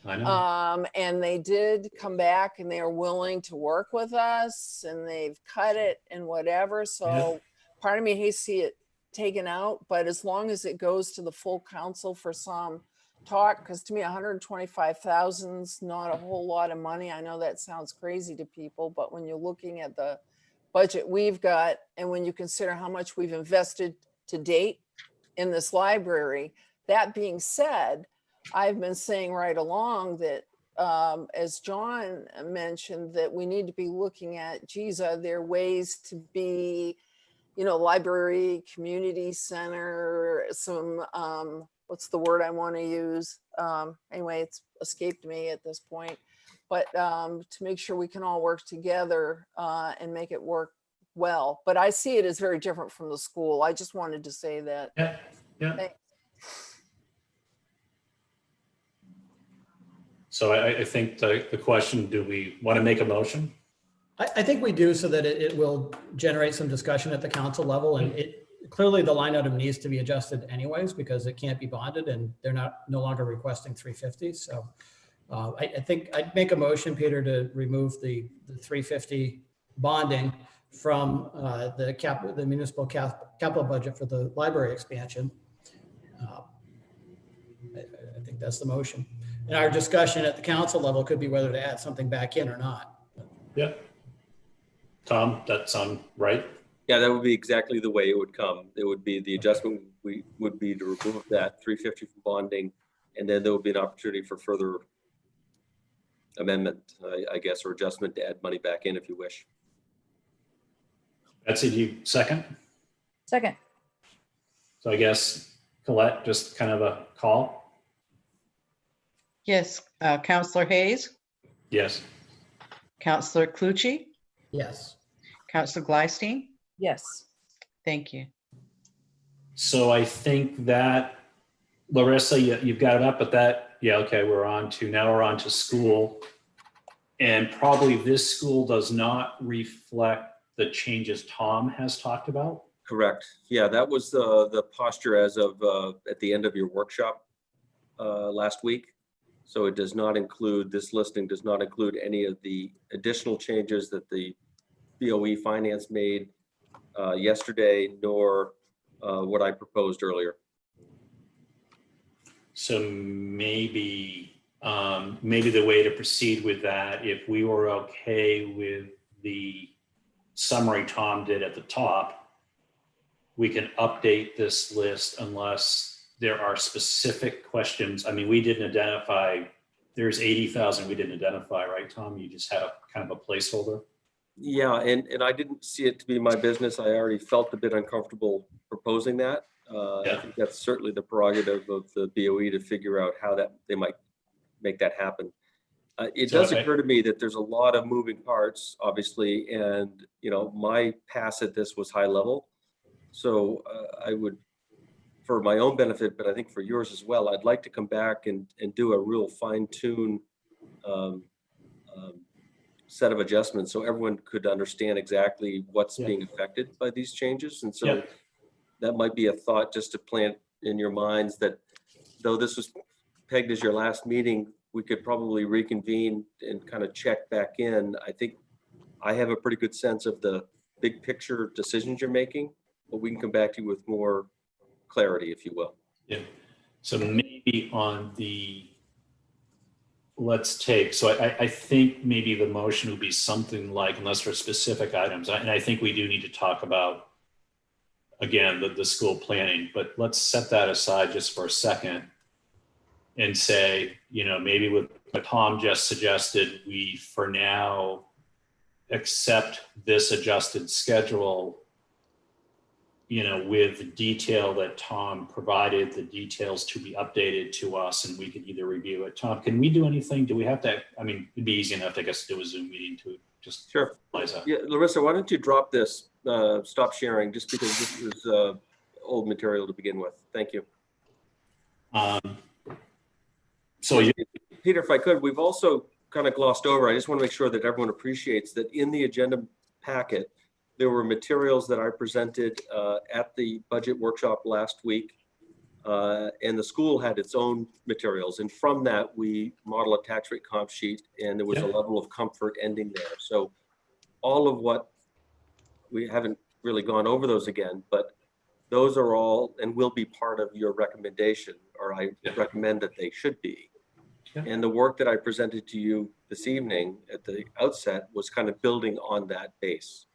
I know. And they did come back and they are willing to work with us and they've cut it and whatever. So part of me hates to see it taken out, but as long as it goes to the full council for some talk, because to me 125,000 is not a whole lot of money. I know that sounds crazy to people, but when you're looking at the budget we've got and when you consider how much we've invested to date in this library, that being said, I've been saying right along that as John mentioned, that we need to be looking at, geez, are there ways to be, library, community center, some, what's the word I want to use? Anyway, it's escaped me at this point, but to make sure we can all work together and make it work well. But I see it as very different from the school. I just wanted to say that. Yeah. Thanks. So I think the question, do we want to make a motion? I think we do so that it will generate some discussion at the council level, and clearly the line item needs to be adjusted anyways because it can't be bonded and they're no longer requesting 350. So I think I'd make a motion, Peter, to remove the 350 bonding from the municipal capital budget for the library expansion. I think that's the motion. And our discussion at the council level could be whether to add something back in or not. Yeah. Tom, that sound right? Yeah, that would be exactly the way it would come. It would be the adjustment would be to remove that 350 from bonding, and then there would be an opportunity for further amendment, I guess, or adjustment to add money back in if you wish. Betsy, do you second? Second. So I guess Colette, just kind of a call? Yes, Counselor Hayes, Yes. Counselor Clucci, Yes. Counselor Glystein. Yes. Thank you. So I think that, Larissa, you've got it up, but okay, we're on to school. And probably this school does not reflect the changes Tom has talked about. Correct. Yeah, that was the posture as of at the end of your workshop last week. So it does not include, this listing does not include any of the additional changes that the BOE finance made yesterday, nor what I proposed earlier. So maybe the way to proceed with that, if we were okay with the summary Tom did at the top, we can update this list unless there are specific questions. I mean, we didn't identify, there's 80,000 we didn't identify, right, Tom? You just had a kind of a placeholder. Yeah, and I didn't see it to be my business. I already felt a bit uncomfortable proposing that. I think that's certainly the prerogative of the BOE to figure out how that they might make that happen. It So does I- occur to me that there's a lot of moving parts, obviously, and, my pass at this was high level. So I would, for my own benefit, but I think for yours as well, I'd like to come back and do a real fine tune set of adjustments so everyone could understand exactly what's Yeah. being affected by these changes. And so Yeah. that might be a thought just to plant in your minds, that though this was pegged as your last meeting, we could probably reconvene and kind of check back in. I think I have a pretty good sense of the big picture decisions you're making, but we can come back to you with more clarity, if you will. Yeah. So maybe on the, so I think maybe the motion would be something like, unless there are specific items, and I think we do need to talk about, again, the school planning, but let's set that aside just for a second and say, maybe with what Tom just suggested, we for now accept this adjusted schedule, with the detail that Tom provided, the details to be updated to us, and we can either review it. Tom, can we do anything? Do we have to, it'd be easy enough, I guess, to do a Zoom meeting to just. Sure. Realize that. Yeah, Larissa, why don't you drop this, stop sharing, just because this is old material to begin with. Thank you. So you, Peter, if I could, we've also kind of glossed over, I just want to make sure that everyone appreciates that in the agenda packet, there were materials that I presented at the budget workshop last week, and the school had its own materials. And from that, we model a tax rate comp sheet, and there was a level of comfort ending there. So all of what, we haven't really gone over those again, but those are all and will be part of your recommendation, or I recommend that they should be. And the work that I presented to you this evening at the outset was kind of building on that base.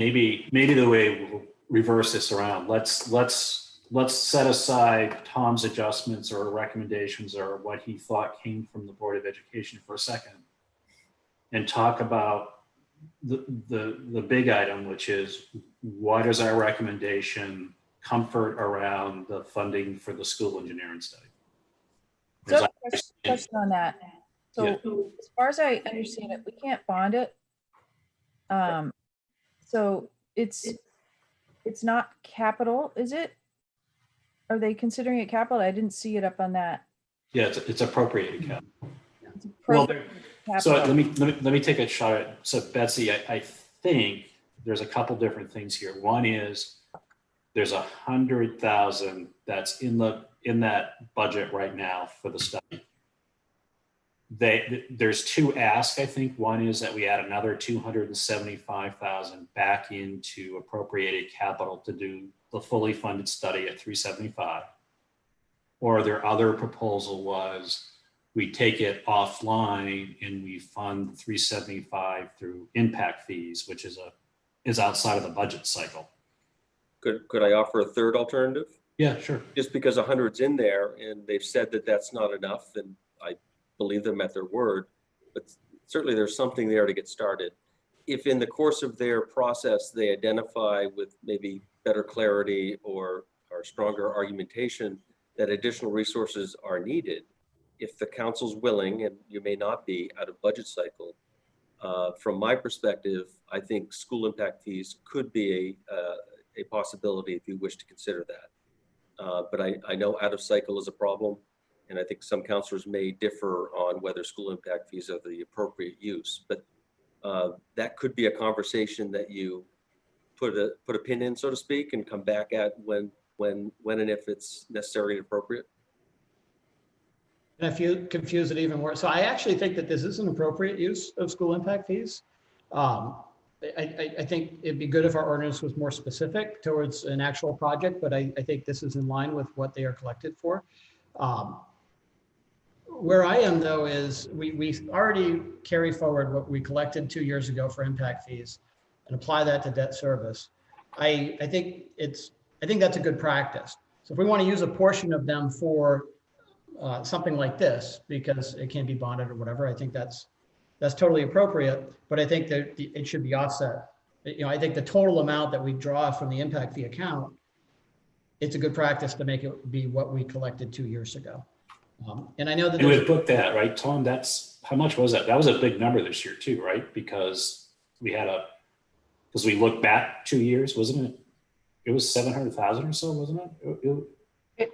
maybe the way we'll reverse this around, let's set aside Tom's adjustments or recommendations or what he thought came from the Board of Education for a second and talk about the big item, which is what is our recommendation, comfort around the funding for the school engineering study. So question on that. So as far as I understand it, we can't bond it. So it's not capital, is it? Are they considering it capital? I didn't see it up on that. Yeah, it's appropriated capital. It's Well, appropriate so capital. let me take a shot at it. So Betsy, I think there's a couple different things here. One is there's 100,000 that's in that budget right now for the study. There's two asks, I think. One is that we add another 275,000 back into appropriated capital to do the fully funded study at 375. Or their other proposal was we take it offline and we fund 375 through impact fees, which is outside of the budget cycle. Could I offer a third alternative? Yeah, sure. Just because 100's in there and they've said that that's not enough, and I believe them at their word, but certainly there's something there to get started. If in the course of their process, they identify with maybe better clarity or stronger argumentation that additional resources are needed, if the council's willing, and you may not be out of budget cycle, from my perspective, I think school impact fees could be a possibility if you wish to consider that. But I know out of cycle is a problem, and I think some counselors may differ on whether school impact fees are the appropriate use. But that could be a conversation that you put a pin in, so to speak, and come back at when and if it's necessary and appropriate. And if you confuse it even more, so I actually think that this is an appropriate use of school impact fees. I think it'd be good if our ordinance was more specific towards an actual project, but I think this is in line with what they are collected for. Where I am though is we already carry forward what we collected 2 years ago for impact fees and apply that to debt service. I think that's a good practice. So if we want to use a portion of them for something like this, because it can be bonded or whatever, I think that's totally appropriate, but I think that it should be offset. I think the total amount that we draw from the impact fee account, it's a good practice to make it be what we collected 2 years ago. And I know that And we there's, booked that, right, Tom? That's, how much was that? That was a big number this year too, right? Because we had because we looked back 2 years, wasn't it? It was 700,000 or so, wasn't it?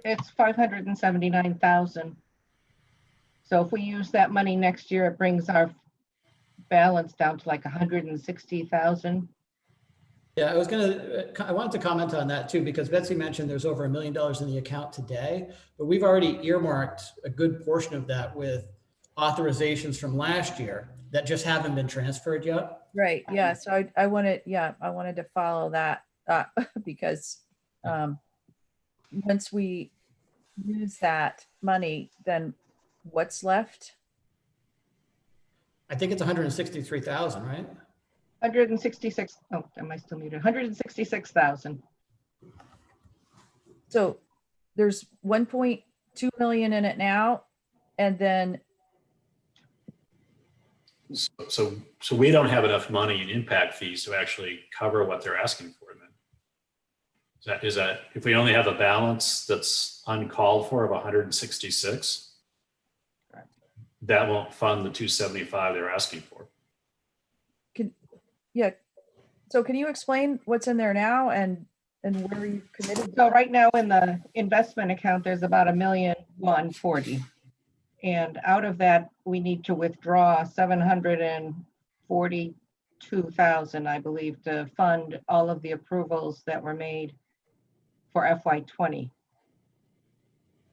It's 579,000. So if we use that money next year, it brings our balance down to like 160,000. yeah, I wanted to comment on that too, because Betsy mentioned there's over $1 million in the account today, but we've already earmarked a good portion of that with authorizations from last year that just haven't been transferred yet. Right, yeah, so I wanted to follow that because once we use that money, then what's left? I think it's 163,000, right? 166, oh, am I still muted? 166,000. So there's 1.2 million in it now, and then So we don't have enough money in impact fees to actually cover what they're asking for then. Is that if we only have a balance that's uncalled for of 166, that won't fund the 275 they're asking for. yeah. So can you explain what's in there now and where you committed? So right now in the investment account, there's about 1,140,000. And out of that, we need to withdraw 742,000, I believe, to fund all of the approvals that were made for FY20.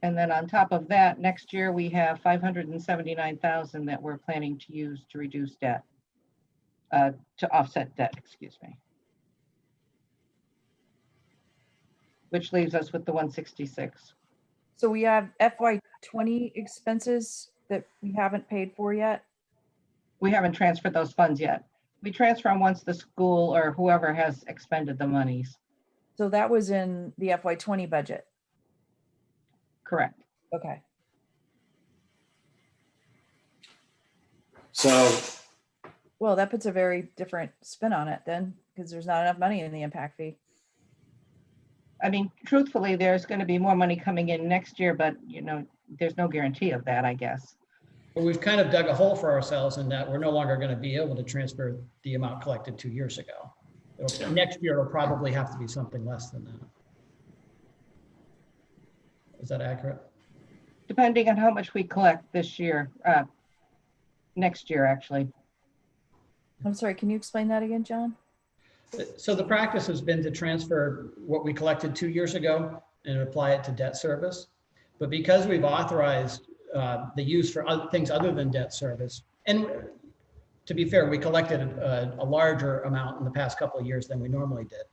And then on top of that, next year, we have 579,000 that we're planning to use to reduce debt, to offset debt, excuse me. Which leaves us with the 166. So we have FY20 expenses that we haven't paid for yet. We haven't transferred those funds yet. We transfer them once the school or whoever has expended the monies. So that was in the FY20 budget. Correct. Okay. So Well, that puts a very different spin on it then, because there's not enough money in the impact fee. I mean, truthfully, there's going to be more money coming in next year, but you know, there's no guarantee of that, I guess. But we've kind of dug a hole for ourselves in that we're no longer going to be able to transfer the amount collected 2 years ago. Next year, it'll probably have to be something less than that. Is that accurate? Depending on how much we collect this year, next year, actually. I'm sorry, can you explain that again, John? So the practice has been to transfer what we collected 2 years ago and apply it to debt service. But because we've authorized the use for other things other than debt service, and to be fair, we collected a larger amount in the past couple of years than we normally did.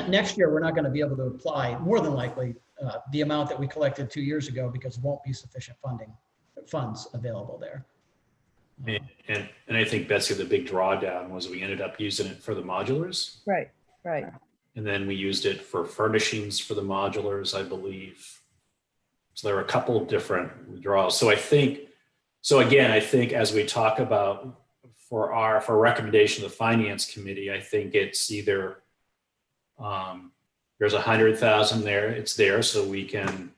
Next year, we're not going to be able to apply, more than likely, the amount that we collected 2 years ago because there won't be sufficient funds available there. and I think, Betsy, the big drawdown was we ended up using it for the modulars. Right, right. And then we used it for furnishings for the modulars, I believe. So there were a couple of different withdrawals. So I think as we talk about for recommendation to the finance committee, I think it's either there's 100,000 there, it's there, so we can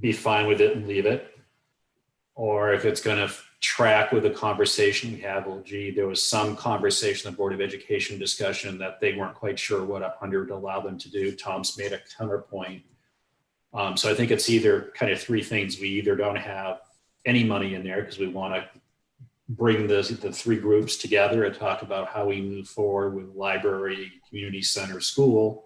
be fine with it and leave it. Or if it's going to track with the conversation we have, well, gee, there was some conversation, the Board of Education discussion that they weren't quite sure what 100 allowed them to do. Tom's made a counterpoint. So I think it's either kind of three things. We either don't have any money in there because we want to bring the three groups together and talk about how we move forward with library, community center, school.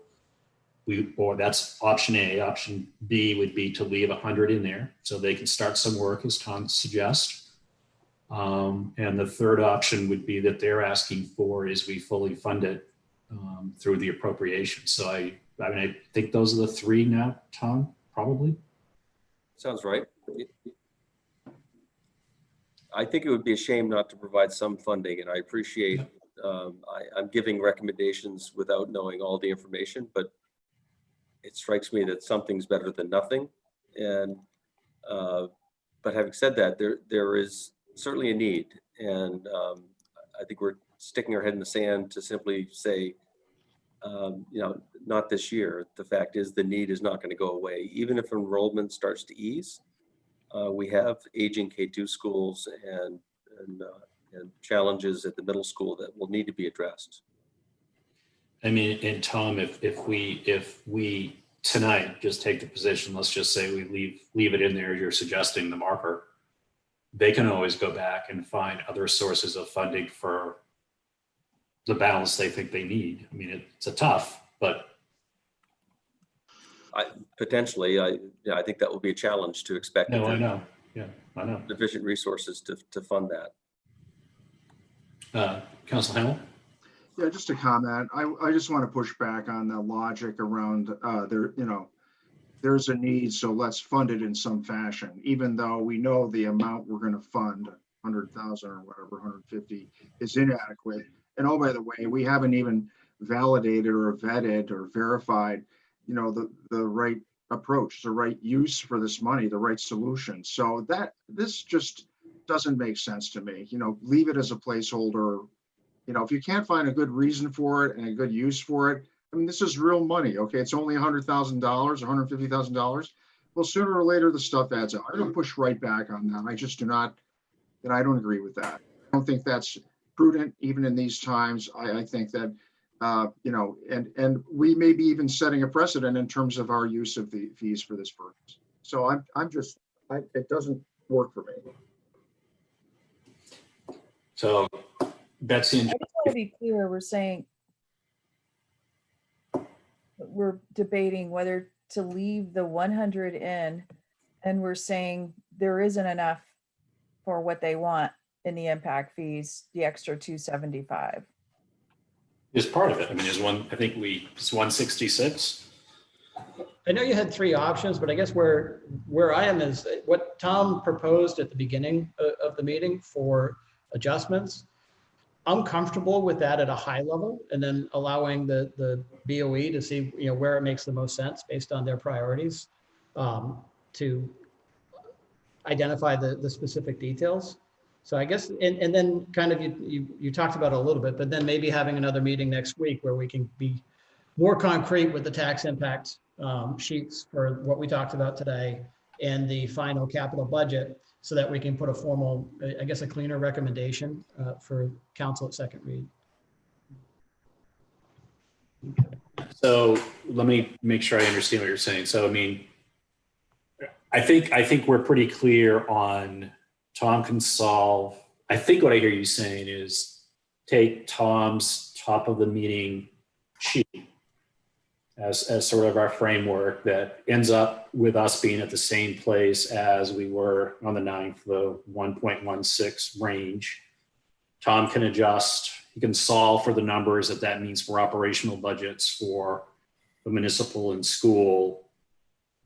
Or that's option A. Option B would be to leave 100 in there so they can start some work, as Tom suggests. And the third option would be that they're asking for is we fully fund it through the appropriation. So I think those are the three now, Tom, probably. Sounds right. I think it would be a shame not to provide some funding, and I appreciate I'm giving recommendations without knowing all the information, but it strikes me that something's better than nothing. And but having said that, there is certainly a need, and I think we're sticking our head in the sand to simply say, not this year. The fact is the need is not going to go away. Even if enrollment starts to ease, We have aging K2 schools and challenges at the middle school that will need to be addressed. I mean, and Tom, if we tonight just take the position, let's just say we leave it in there, you're suggesting the marker, they can always go back and find other sources of funding for the balance they think they need. I mean, it's a tough, but Potentially, I think that will be a challenge to expect. no, I know. Yeah, I know. Sufficient resources to fund that. Council Hamel? Yeah, just a comment. I just want to push back on the logic around there's a need, so let's fund it in some fashion, even though we know the amount we're going to fund, 100,000 or whatever, 150 is inadequate. And oh, by the way, we haven't even validated or vetted or verified, the right approach, the right use for this money, the right solution. So this just doesn't make sense to me. Leave it as a placeholder. If you can't find a good reason for it and a good use for it, I mean, this is real money. Okay, it's only $100,000, $150,000. Well, sooner or later, the stuff adds up. I'm going to push right back on that. I just I don't agree with that. I don't think that's prudent, even in these times. I think that, and we may be even setting a precedent in terms of our use of the fees for this purpose. So it doesn't work for me. So Betsy, I just want to be clear, we're debating whether to leave the 100 in, and we're saying there isn't enough for what they want in the impact fees, the extra 275. is part of it. I mean, I think it's 166. I know you had three options, but I guess where I am is what Tom proposed at the beginning of the meeting for adjustments. I'm comfortable with that at a high level, and then allowing the BOE to see where it makes the most sense based on their priorities, to identify the specific details. So I guess, and then kind of you talked about it a little bit, but then maybe having another meeting next week where we can be more concrete with the tax impact sheets for what we talked about today and the final capital budget, so that we can put a formal, I guess, a cleaner recommendation for council at second read. So let me make sure I understand what you're saying. So, I mean, I think we're pretty clear on Tom can solve. I think what I hear you saying is take Tom's top of the meeting sheet as sort of our framework that ends up with us being at the same place as we were on the 9th, the 1.16 range. Tom can adjust, he can solve for the numbers that means for operational budgets for the municipal and school.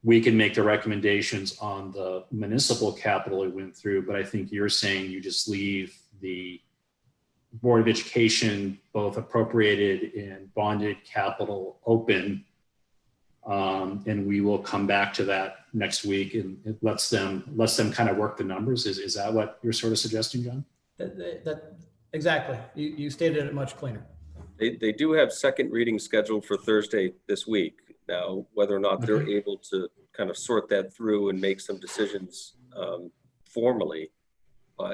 We can make the recommendations on the municipal capital we went through, but I think you're saying you just leave the Board of Education, both appropriated and bonded capital open. And we will come back to that next week, and it lets them kind of work the numbers. Is that what you're sort of suggesting, John? That exactly. You stated it much cleaner. They do have second reading scheduled for Thursday this week. Now, whether or not they're able to kind of sort that through and make some decisions formally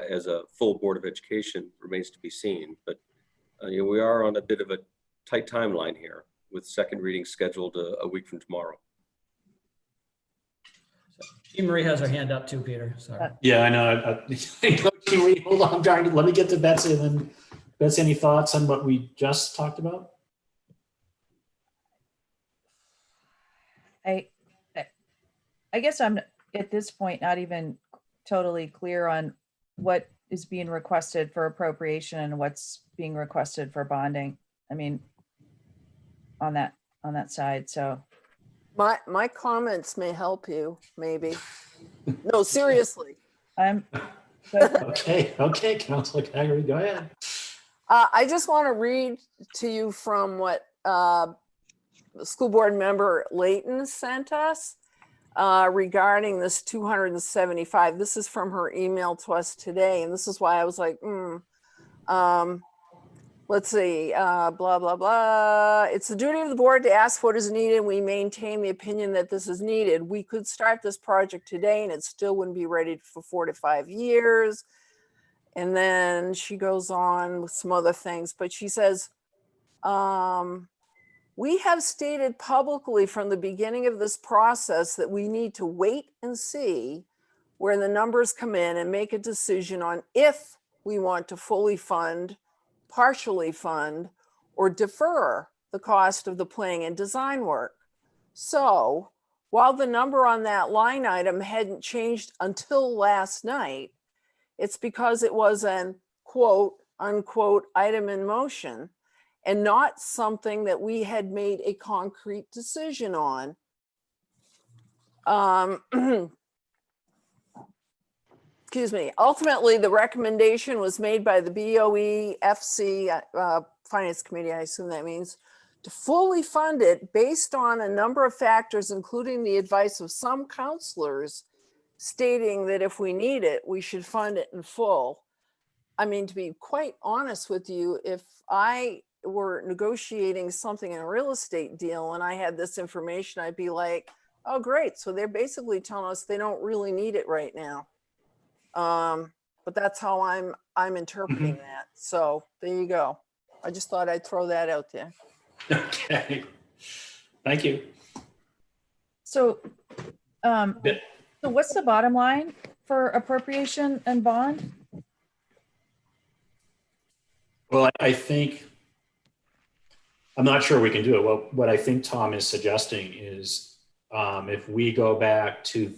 as a full Board of Education remains to be seen. But we are on a bit of a tight timeline here, with second reading scheduled a week from tomorrow. Jean Marie has her hand up too, Peter. Sorry. Yeah, I know. Hold on, let me get to Betsy. And then, Betsy, any thoughts on what we just talked about? I guess I'm at this point not even totally clear on what is being requested for appropriation and what's being requested for bonding. I mean, on that side. So My comments may help you, maybe. No, seriously. Okay, Councilor Cagliari, go ahead. I just want to read to you from what school board member Layton sent us regarding this 275. This is from her email to us today, and this is why I was like, let's see, blah, blah, blah. It's the duty of the board to ask what is needed. We maintain the opinion that this is needed. We could start this project today and it still wouldn't be ready for 4 to 5 years. And then she goes on with some other things, but she says, we have stated publicly from the beginning of this process that we need to wait and see where the numbers come in and make a decision on if we want to fully fund, partially fund, or defer the cost of the planning and design work. So while the number on that line item hadn't changed until last night, it's because it was an quote unquote item in motion and not something that we had made a concrete decision on. Excuse me. Ultimately, the recommendation was made by the BOE FC Finance Committee, I assume that means, to fully fund it based on a number of factors, including the advice of some counselors stating that if we need it, we should fund it in full. I mean, to be quite honest with you, if I were negotiating something in a real estate deal and I had this information, I'd be like, oh, great. So they're basically telling us they don't really need it right now. But that's how I'm interpreting that. So there you go. I just thought I'd throw that out there. Okay. Thank you. So, so what's the bottom line for appropriation and bond? Well, I think, I'm not sure we can do it. Well, what I think Tom is suggesting is if we go back to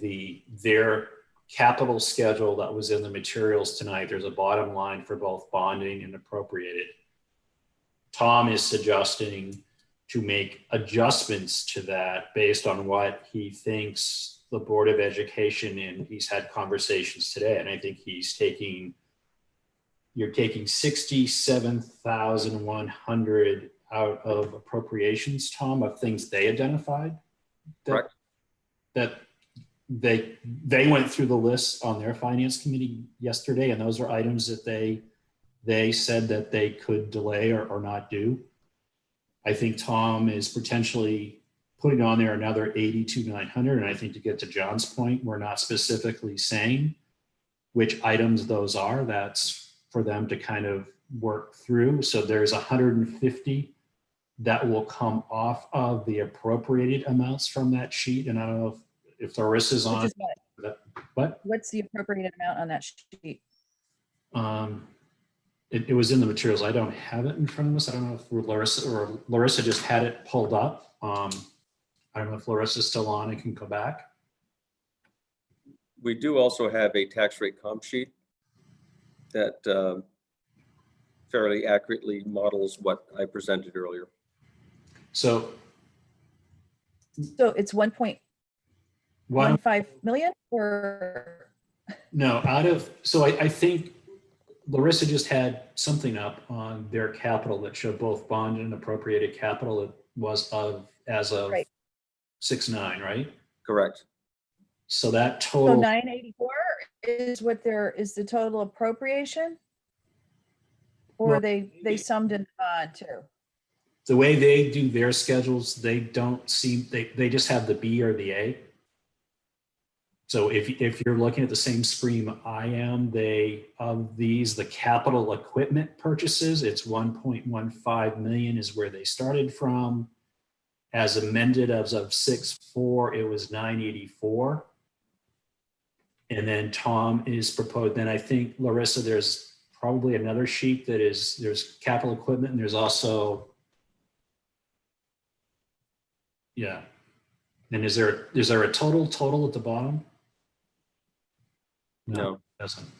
their capital schedule that was in the materials tonight, there's a bottom line for both bonding and appropriated. Tom is suggesting to make adjustments to that based on what he thinks the Board of Education, and he's had conversations today, and I think you're taking 67,100 out of appropriations, Tom, of things they identified. Correct. That they went through the list on their finance committee yesterday, and those are items that they said that they could delay or not do. I think Tom is potentially putting on there another 82,900. And I think to get to John's point, we're not specifically saying which items those are. That's for them to kind of work through. So there's 150 that will come off of the appropriated amounts from that sheet. And I don't know if Larissa's on. What? What's the appropriated amount on that sheet? It was in the materials. I don't have it in front of us. I don't know if Larissa just had it pulled up. I don't know if Larissa's still on and can go back. We do also have a tax rate comp sheet that fairly accurately models what I presented earlier. So it's 1.15 million or? No, so I think Larissa just had something up on their capital that showed both bond and appropriated capital. It was as of Right. 6/9, right? Correct. So that So total, 984 is what is the total appropriation? Or Well, they summed in bond too? the way they do their schedules, they don't seem, they just have the B or the A. So if you're looking at the same screen I am, of these, the capital equipment purchases, it's 1.15 million is where they started from. As amended as of 6/4, it was 984. And then Tom is proposed, then I think, Larissa, there's probably another sheet that there's capital equipment and there's also, yeah. And is there a total at the bottom? No. It doesn't.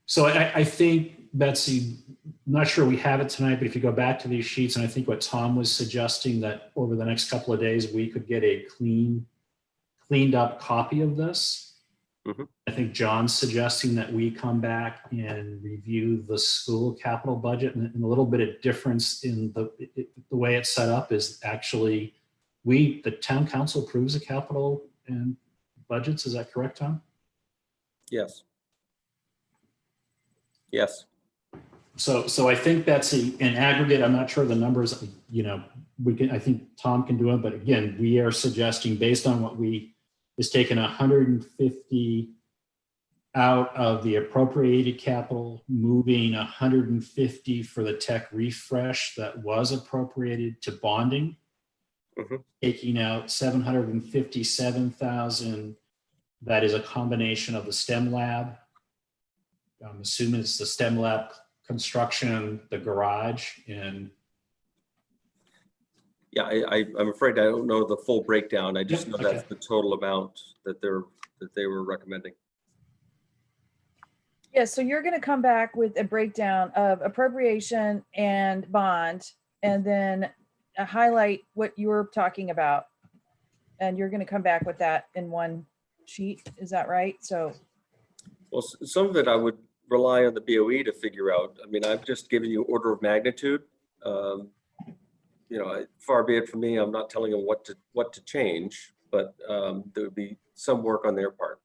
So I think, Betsy, I'm not sure we have it tonight, but if you go back to these sheets, and I think what Tom was suggesting that over the next couple of days, we could get a cleaned up copy of this. Mhm. I think John's suggesting that we come back and review the school capital budget, and a little bit of difference in the way it's set up is actually the town council approves the capital and budgets. Is that correct, Tom? Yes. Yes. So I think that's an aggregate. I'm not sure the numbers, I think Tom can do it, but again, we are suggesting based on what is taking 150 out of the appropriated capital, moving 150 for the tech refresh that was appropriated to bonding, taking out 757,000. That is a combination of the STEM lab. I'm assuming it's the STEM lab construction, the garage, and Yeah, I'm afraid I don't know the full breakdown. I just Yep, know okay. that's the total amount that they were recommending. Yeah, so you're going to come back with a breakdown of appropriation and bond, and then highlight what you're talking about. And you're going to come back with that in one sheet. Is that right? So, Well, some of it I would rely on the BOE to figure out. I mean, I've just given you order of magnitude. Far be it from me, I'm not telling them what to change, but there would be some work on their part.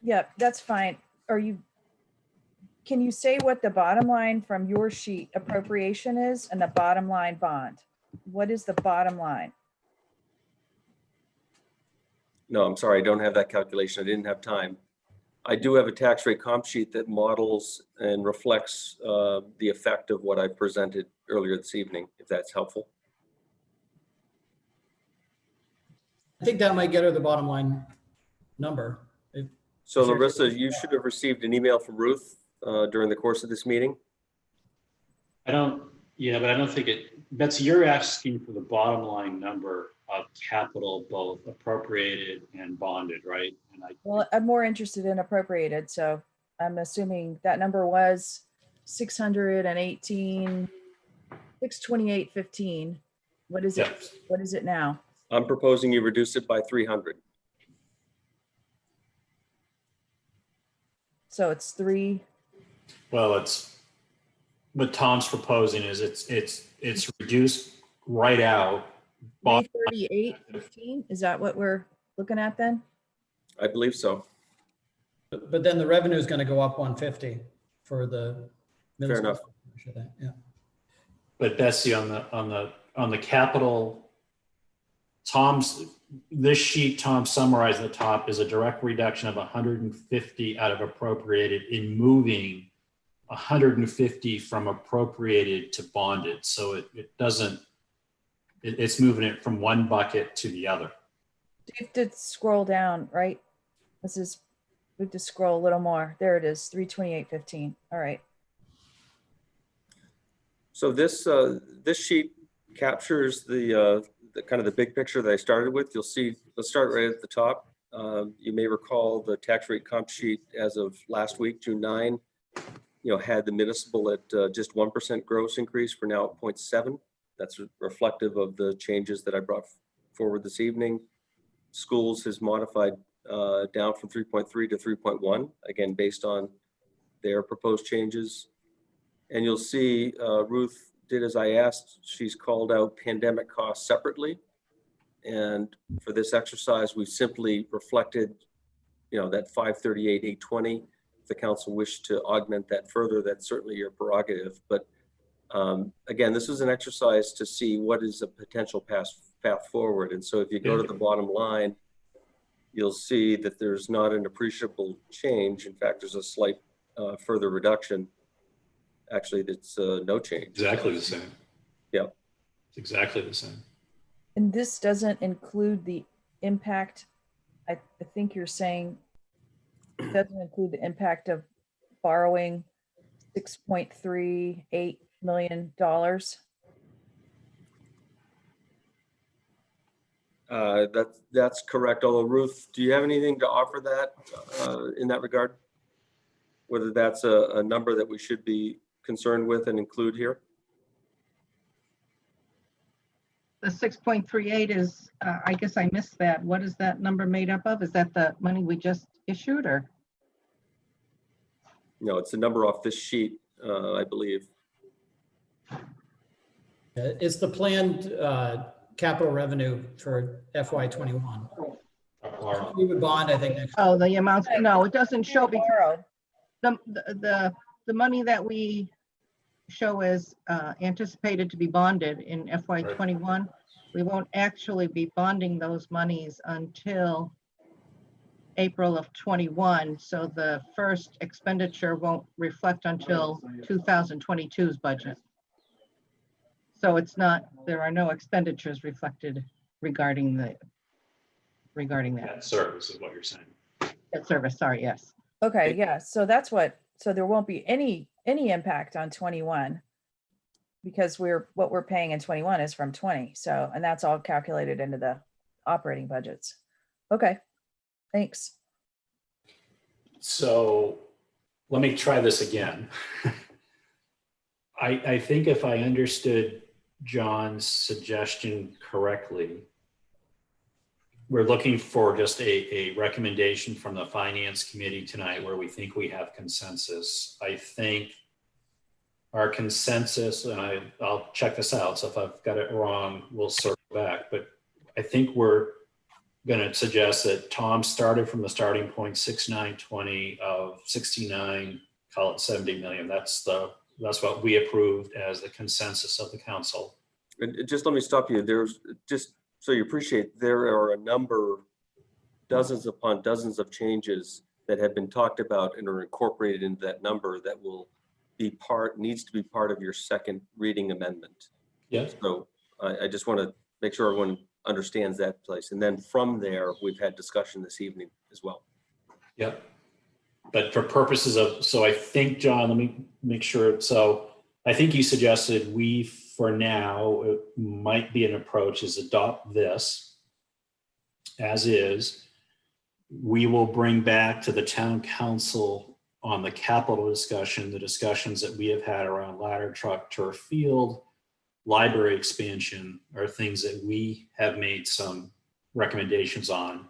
yeah, that's fine. Can you say what the bottom line from your sheet appropriation is and the bottom line bond? What is the bottom line? No, I'm sorry, I don't have that calculation. I didn't have time. I do have a tax rate comp sheet that models and reflects the effect of what I presented earlier this evening, if that's helpful. I think that might get her the bottom line number. So Sure. Larissa, you should have received an email from Ruth during the course of this meeting. but I don't think Betsy, you're asking for the bottom line number of capital, both appropriated and bonded, right? And Well, I'm more interested in appropriated, so I'm assuming that number was 618, 628.15. What is it? Yeah. What is it now? I'm proposing you reduce it by 300. So it's 3. Well, it's what Tom's proposing is it's reduced right out. 338.15. Is that what we're looking at then? I believe so. But then the revenue is going to go up 150 for the. middle Fair school. enough. Yeah. But Betsy, on the capital, this sheet Tom summarized at the top is a direct reduction of 150 out of appropriated in moving 150 from appropriated to bonded. So it's moving it from one bucket to the other. You have to scroll down, right? We have to scroll a little more. There it is, 328.15. All right. So this sheet captures the kind of the big picture that I started with. You'll see, let's start right at the top. You may recall the tax rate comp sheet as of last week, June 9, had the municipal at just 1% gross increase. We're now at 0.7. That's reflective of the changes that I brought forward this evening. Schools has modified down from 3.3 to 3.1, again, based on their proposed changes. And you'll see Ruth did as I asked. She's called out pandemic costs separately. And for this exercise, we simply reflected, that 538,820. If the council wished to augment that further, that's certainly your prerogative. But again, this is an exercise to see what is a potential path forward. And so if you go to the bottom line, you'll see that there's not an appreciable change. In fact, there's a slight further reduction. Actually, that's no change. Exactly the same. Yeah. It's exactly the same. And this doesn't include the impact. I think you're saying it doesn't include the impact of borrowing $6.38 million. That's correct. Although Ruth, do you have anything to offer that in that regard? Whether that's a number that we should be concerned with and include here? The 6.38 is, I guess I missed that. What is that number made up of? Is that the money we just issued or? No, it's a number off this sheet, I believe. It's the planned capital revenue for FY21. We would bond, I think, next. Oh, the amounts, no, it doesn't show because Borrowed. the money that we show as anticipated to be bonded in FY '21. We won't actually be bonding those monies until April of '21, so the first expenditure won't reflect until 2022's budget. So it's not, there are no expenditures reflected regarding that. That service is what you're saying. That service, sorry, yes. Okay, yeah, so that's what, so there won't be any impact on 21 because what we're paying in 21 is from 20. So, and that's all calculated into the operating budgets. Okay, thanks. So let me try this again. I think if I understood John's suggestion correctly, we're looking for just a recommendation from the finance committee tonight where we think we have consensus. I think our consensus, and I'll check this out, so if I've got it wrong, we'll circle back, but I think we're going to suggest that Tom started from the starting point 6920 of 69, call it 70 million. That's what we approved as the consensus of the council. And just let me stop you. There's just so you appreciate, there are a number, dozens upon dozens of changes that have been talked about and are incorporated into that number that will be needs to be part of your second reading amendment. Yeah. So I just want to make sure everyone understands that place. And then from there, we've had discussion this evening as well. Yep. But for purposes of, so I think, John, let me make sure. So I think you suggested for now, it might be an approach is adopt this as is. We will bring back to the town council on the capital discussion, the discussions that we have had around ladder truck, turf field, library expansion are things that we have made some recommendations on.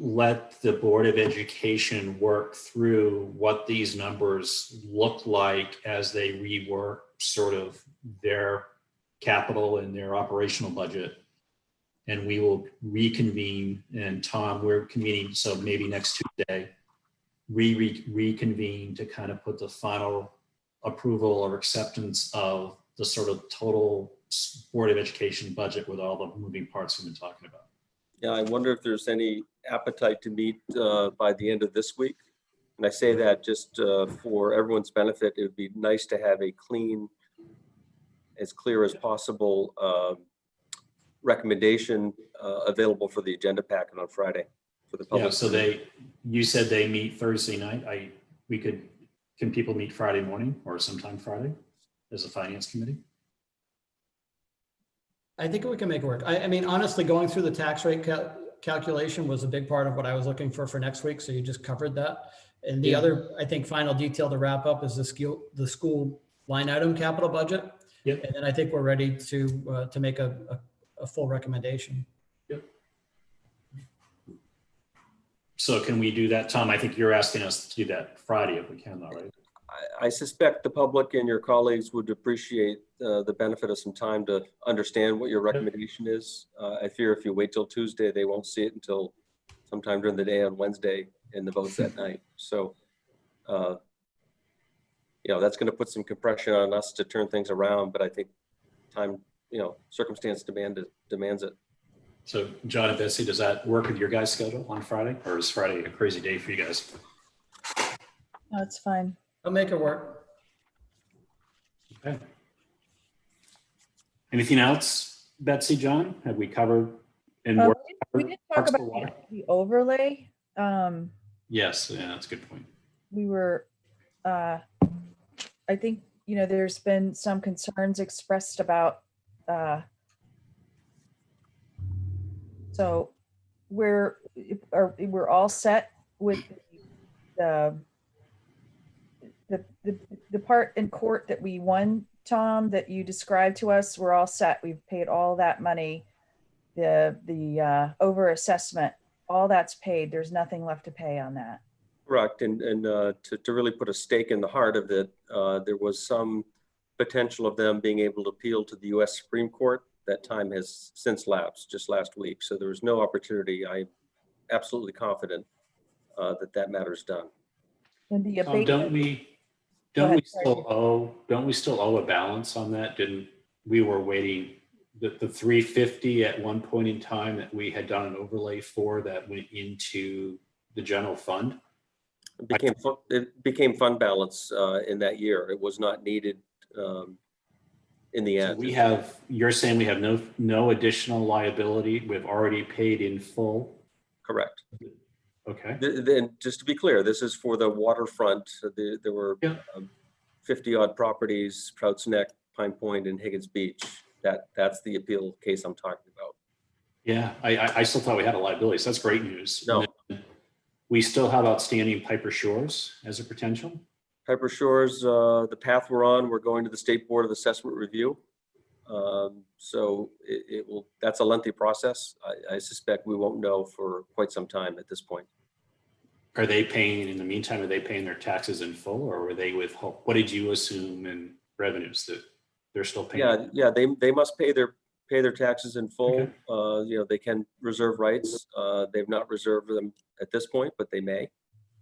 Let the Board of Education work through what these numbers look like as they rework sort of their capital and their operational budget. And we will reconvene, and Tom, we're convening, so maybe next Tuesday, reconvene to kind of put the final approval or acceptance of the sort of total Board of Education budget with all the moving parts we've been talking about. Yeah, I wonder if there's any appetite to meet by the end of this week. And I say that just for everyone's benefit. It would be nice to have a clean, as clear as possible recommendation available for the agenda packet on Friday for the public. Yeah, so you said they meet Thursday night. Can people meet Friday morning or sometime Friday as a finance committee? I think we can make it work. I mean, honestly, going through the tax rate calculation was a big part of what I was looking for next week. So you just covered that. And the other, I think, final detail to wrap up is the school line item capital budget. Yep. And then I think we're ready to make a full recommendation. Yep. So can we do that, Tom? I think you're asking us to do that Friday if we can, though, right? I suspect the public and your colleagues would appreciate the benefit of some time to understand what your recommendation is. I fear if you wait till Tuesday, they won't see it until sometime during the day on Wednesday and the votes that night. So, that's going to put some compression on us to turn things around, but I think time, circumstance demands it. So John and Betsy, does that work with your guys' schedule on Friday, or is Friday a crazy day for you guys? No, it's fine. I'll make it work. Okay. Anything else, Betsy, John? Have we covered? We did talk parts of about the overlay. Yes, yeah, that's a good point. We were, I think, there's been some concerns expressed about, so we're all set with the part in court that we won, Tom, that you described to us. We're all set. We've paid all that money. The over assessment, all that's paid. There's nothing left to pay on that. Correct. And to really put a stake in the heart of it, there was some potential of them being able to appeal to the U.S. Supreme Court. That time has since lapsed just last week. So there was no opportunity. I'm absolutely confident that matter is done. And the Tom, abatement. Go ahead, sorry. don't we still owe a balance on that? We were waiting, the 350 at one point in time that we had done an overlay for that went into the general fund? It became fund balance in that year. It was not needed in the So end. you're saying we have no additional liability. We've already paid in full. Correct. Okay. Then, just to be clear, this is for the waterfront. There were Yeah. 50 odd properties, Trouts Neck, Pine Point, and Higgins Beach. That's the appeal case I'm talking about. Yeah, I still thought we had a liability, so that's great news. No. And then we still have outstanding Piper Shores as a potential. Piper Shores, the path we're on, we're going to the State Board of Assessment review. So it will, that's a lengthy process. I suspect we won't know for quite some time at this point. Are they paying, in the meantime, are they paying their taxes in full, or were they withhold? What did you assume in revenues that they're still paying? Yeah, they must pay their taxes in full. Okay. They can reserve rights. They've not reserved them at this point, but they may.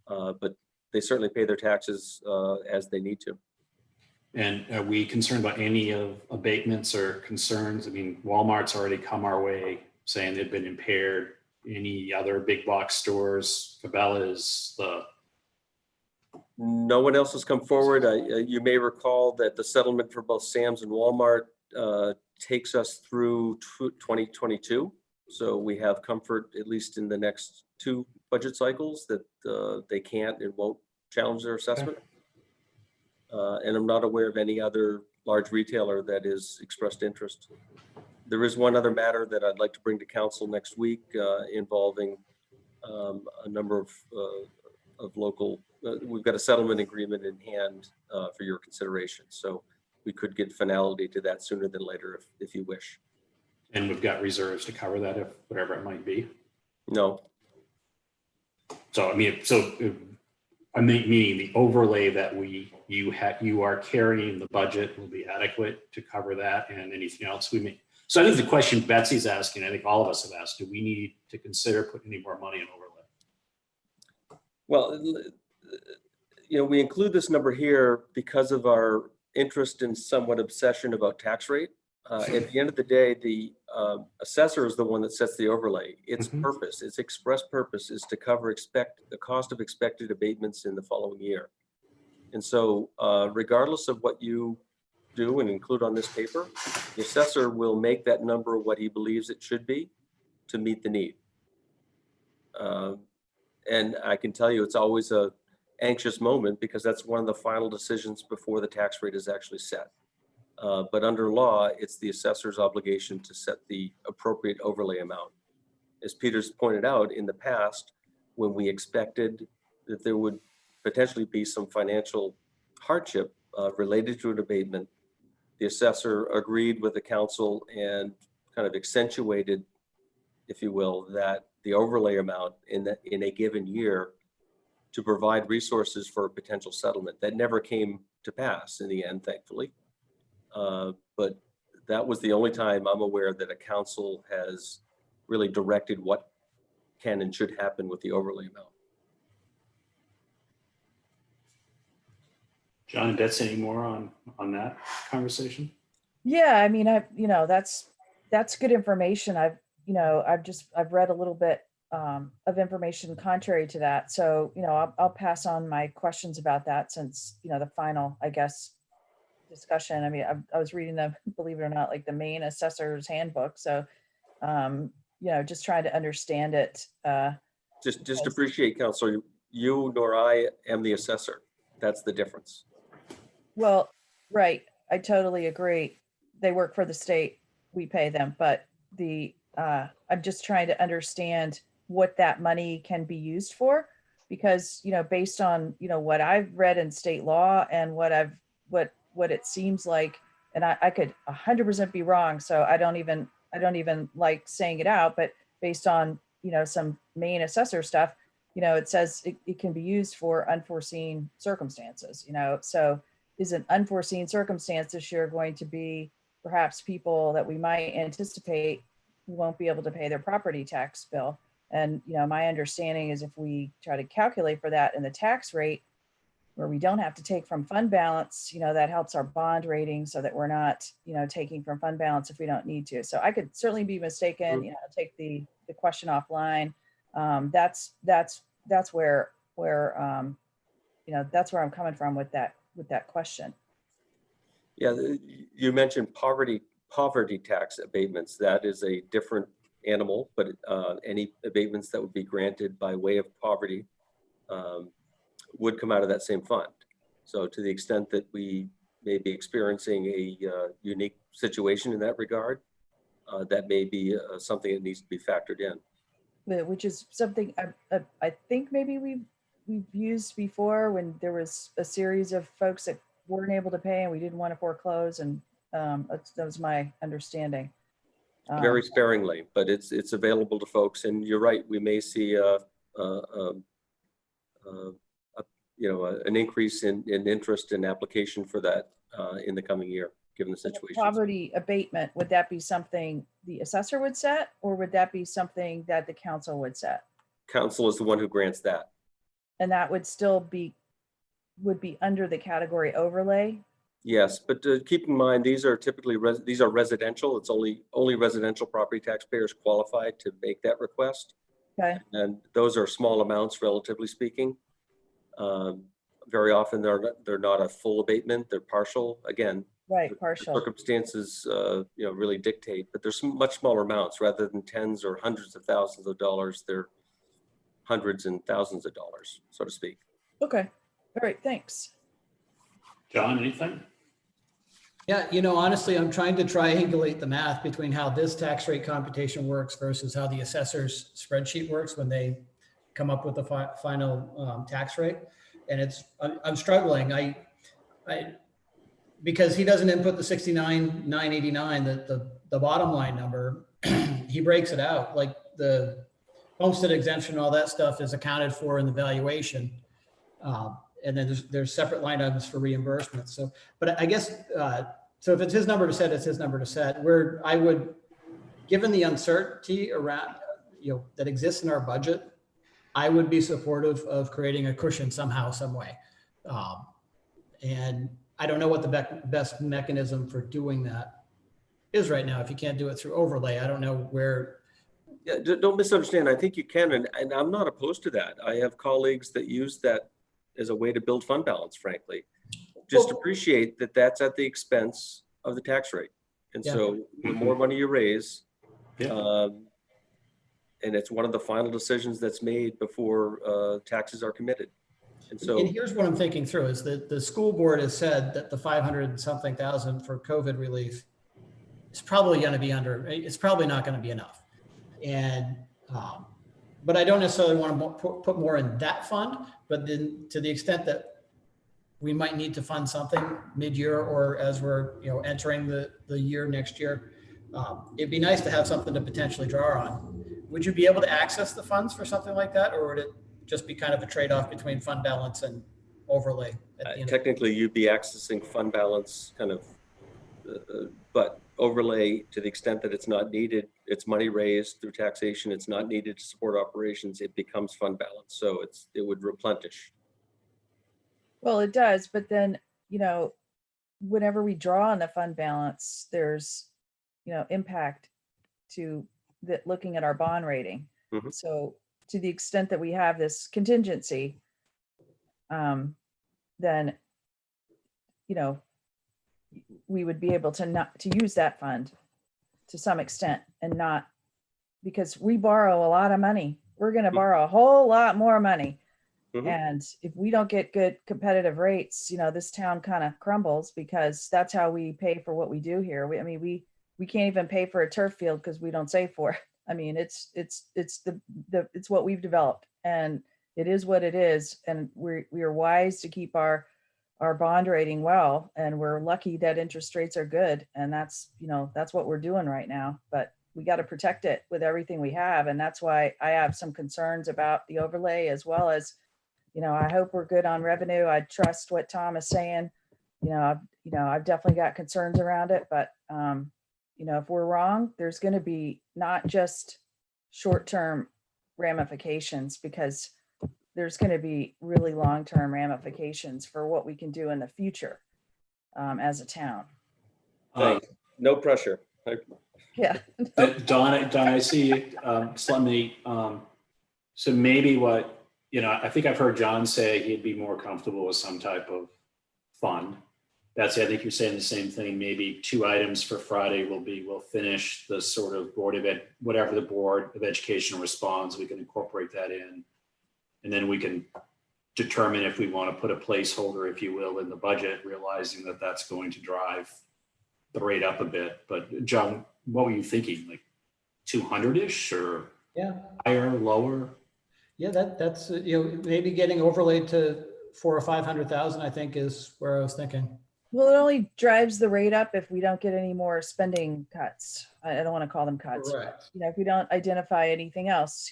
But they certainly pay their taxes as they need to. And are we concerned about any of abatements or concerns? I mean, Walmart's already come our way saying they've been impaired. Any other big box stores, Cabela's, No one else has come forward. You may recall that the settlement for both Sam's and Walmart takes us through 2022. So we have comfort, at least in the next 2 budget cycles, that they can't and won't challenge their assessment. And I'm not aware of any other large retailer that has expressed interest. There is one other matter that I'd like to bring to council next week involving a number of local, we've got a settlement agreement in hand for your consideration. So we could get finality to that sooner than later if you wish. and we've got reserves to cover that, if whatever it might be. No, So, I mean, meaning the overlay that you are carrying the budget will be adequate to cover that and anything else we may. So I think the question Betsy's asking, I think all of us have asked, do we need to consider putting any more money in overlay? well, we include this number here because of our interest and somewhat obsession about tax rate. At the end of the day, the assessor is the one that sets the overlay. Its purpose, its express purpose is to cover the cost of expected abatements in the following year. And so regardless of what you do and include on this paper, the assessor will make that number what he believes it should be to meet the need. And I can tell you it's always a anxious moment because that's one of the final decisions before the tax rate is actually set. But under law, it's the assessor's obligation to set the appropriate overlay amount. As Peter's pointed out, in the past, when we expected that there would potentially be some financial hardship related to an abatement, the assessor agreed with the council and kind of accentuated, if you will, that the overlay amount in a given year to provide resources for a potential settlement. That never came to pass in the end, thankfully. But that was the only time I'm aware that a council has really directed what can and should happen with the overlay amount. John and Betsy, any more on that conversation? Yeah, I mean, that's good information. I've read a little bit of information contrary to that. So, I'll pass on my questions about that since, the final, I guess, discussion. I mean, I was reading believe it or not, like the main assessor's handbook. So, just trying to understand it. Just appreciate, Counselor, you nor I am the assessor. That's the difference. Well, right. I totally agree. They work for the state. We pay them, but I'm just trying to understand what that money can be used for, because, based on, what I've read in state law and what it seems like, and I could 100% be wrong. So I don't even like saying it out, but based on, some main assessor stuff, it says it can be used for unforeseen circumstances, so is an unforeseen circumstance this year going to be perhaps people that we might anticipate who won't be able to pay their property tax bill? And, my understanding is if we try to calculate for that in the tax rate, where we don't have to take from fund balance, that helps our bond rating so that we're not, taking from fund balance if we don't need to. So I could certainly be mistaken, take the question offline. That's where that's where I'm coming from with that question. Yeah, you mentioned poverty tax abatements. That is a different animal, but any abatements that would be granted by way of poverty would come out of that same fund. So to the extent that we may be experiencing a unique situation in that regard, that may be something that needs to be factored in. Which is something I think maybe we've used before when there was a series of folks that weren't able to pay and we didn't want to foreclose, and that was my understandanding. Very sparingly, but it's available to folks. And you're right, we may see an increase in interest and application for that in the coming year, given the situation. Poverty abatement, would that be something the assessor would set, or would that be something that the council would set? Council is the one who grants that. And that would still would be under the category overlay? Yes, but keep in mind, these are typically residential. It's only residential property taxpayers qualify to make that request. Okay. And those are small amounts, relatively speaking. Very often they're not a full abatement, they're partial. Again, Right, the partial. circumstances really dictate, but there's much smaller amounts rather than tens or hundreds of thousands of dollars. They're hundreds and thousands of dollars, so to speak. Okay, all right, thanks. John, anything? Yeah, honestly, I'm trying to triangulate the math between how this tax rate computation works versus how the assessor's spreadsheet works when they come up with the final tax rate. And I'm struggling. I because he doesn't input the 69,989, the bottom line number, he breaks it out. Like the homestead exemption, all that stuff is accounted for in the valuation. And then there's separate line items for reimbursement. So, but I guess, so if it's his number to set, it's his number to set. Where I would, given the uncertainty around, that exists in our budget, I would be supportive of creating a cushion somehow, some way. And I don't know what the best mechanism for doing that is right now. If you can't do it through overlay, I don't know where. Yeah, don't misunderstand. I think you can, and I'm not opposed to that. I have colleagues that use that as a way to build fund balance, frankly. Just appreciate that that's at the expense of the tax rate. And so the more money you raise, and it's one of the final decisions that's made before taxes are committed. And so, and here's what I'm thinking through is that the school board has said that the 500-something thousand for COVID relief is probably going to be it's probably not going to be enough. And, but I don't necessarily want to put more in that fund, but then to the extent that we might need to fund something mid-year or as we're, entering the year next year, it'd be nice to have something to potentially draw on. Would you be able to access the funds for something like that? Or would it just be kind of a trade-off between fund balance and overlay? At the end technically, you'd be accessing fund balance kind of, but overlay to the extent that it's not needed, it's money raised through taxation, it's not needed to support operations, it becomes fund balance. So it would replenish. Well, it does, but then, whenever we draw on the fund balance, there's, impact to looking at our bond rating. Mhm. So to the extent that we have this contingency, then, we would be able to use that fund to some extent and not, because we borrow a lot of money. We're going to borrow a whole lot more money. Mhm. And if we don't get good competitive rates, this town kind of crumbles, because that's how we pay for what we do here. We can't even pay for a turf field because we don't save for it. It's what we've developed, and it is what it is. And we are wise to keep our bond rating well, and we're lucky that interest rates are good. And that's what we're doing right now, but we got to protect it with everything we have. And that's why I have some concerns about the overlay, as well as, I hope we're good on revenue. I trust what Tom is saying. I've definitely got concerns around it, but if we're wrong, there's going to be not just short-term ramifications, because there's going to be really long-term ramifications for what we can do in the future as a town. Thanks. No pressure. Yeah. Don, I see you. So let me, so maybe what, I think I've heard John say he'd be more comfortable with some type of fund. Betsy, I think you're saying the same thing. Maybe 2 items for Friday will be, we'll finish the sort of whatever the Board of Education responds, we can incorporate that in. And then we can determine if we want to put a placeholder, if you will, in the budget, realizing that that's going to drive the rate up a bit. But John, what were you thinking? Like 200-ish or Yeah. higher, lower? Yeah, that's, maybe getting overlaid to 400,000 or 500,000, I think is where I was thinking. Well, it only drives the rate up if we don't get any more spending cuts. I don't want to call them cuts. Correct. But, if we don't identify anything else,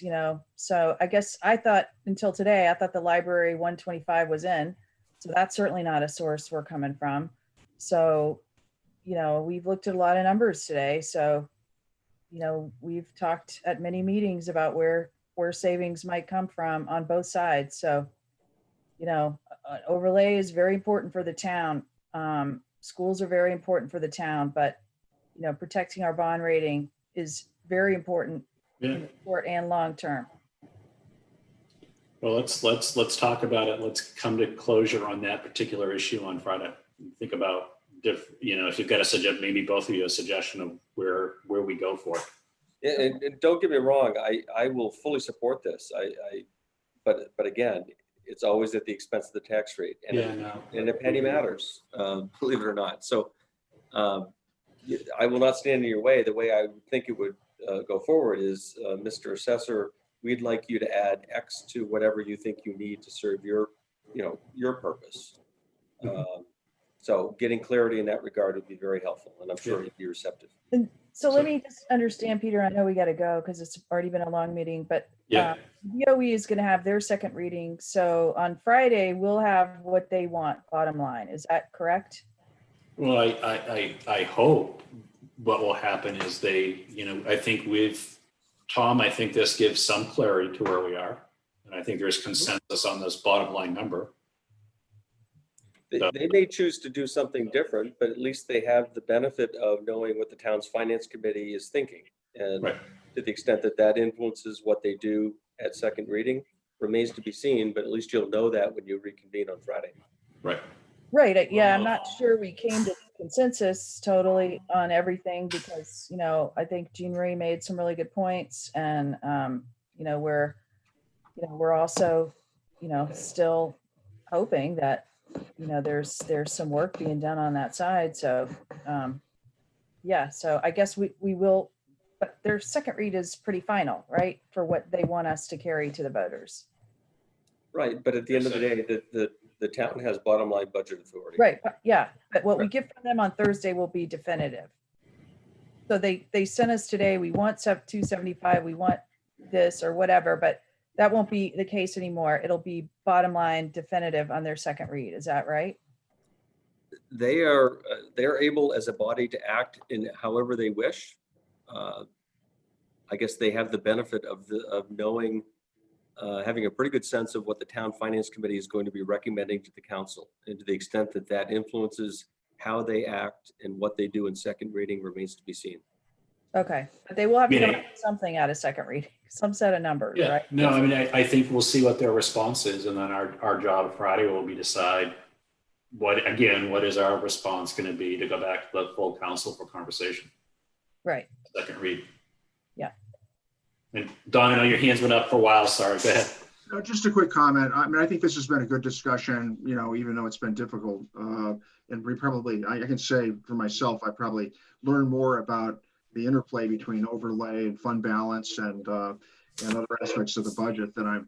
so I guess I thought until today, I thought the library 125 was in. So that's certainly not a source we're coming from. So, we've looked at a lot of numbers today. So, we've talked at many meetings about where savings might come from on both sides. So, an overlay is very important for the town. Schools are very important for the town, but protecting our bond rating is very important in the short and long term. Well, let's talk about it. Let's come to closure on that particular issue on Friday. Think about if you've got a suggestion, maybe both of you a suggestion of where we go for it. Yeah, and don't get me wrong, I will fully support this. But again, it's always at the expense of the tax rate, and a penny matters, believe it or not. So I will not stand in your way. The way I would think it would go forward is, Mr. Assessor, we'd like you to add X to whatever you think you need to serve your purpose. So getting clarity in that regard would be very helpful, and I'm sure he'd be receptive. And so let me just understand, Peter, I know we got to go because it's already been a long meeting, but DOE is going to have their second reading. So on Friday, we'll have what they want, bottom line. Is that correct? Well, I hope what will happen is I think with Tom, I think this gives some clarity to where we are. And I think there's consensus on this bottom line number. They may choose to do something different, but at least they have the benefit of knowing what the town's finance committee is thinking. And to the extent that that influences what they do at second reading remains to be seen, but at least you'll know that when you reconvene on Friday. Right. Yeah, I'm not sure we came to consensus totally on everything because, I think Jean Marie made some really good points and, we're also, still hoping that, there's some work being done on that side. So, so I guess we will, but their second read is pretty final, right? For what they want us to carry to the voters. Right. But at the end of the day, the town has bottom line budget authority. Right. Yeah. But what we get from them on Thursday will be definitive. So they sent us today, we want 275, we want this or whatever, but that won't be the case anymore. It'll be bottom line definitive on their second read. Is that right? They're able as a body to act in however they wish. I guess they have the benefit of knowing, having a pretty good sense of what the town finance committee is going to be recommending to the council, and to the extent that that influences how they act and what they do in second reading remains to be seen. Okay, but they will have to come up with something out of second reading, some set of numbers, right? No, I think we'll see what their response is, and then our job Friday will be decide what is our response going to be to go back to the full council for conversation. Right. Second read. Yeah. And Don, I know your hand's been up for a while. Sorry, go ahead. No, just a quick comment. I think this has been a good discussion, even though it's been difficult. And we probably, I can say for myself, I probably learned more about the interplay between overlay and fund balance and other aspects of the budget than I,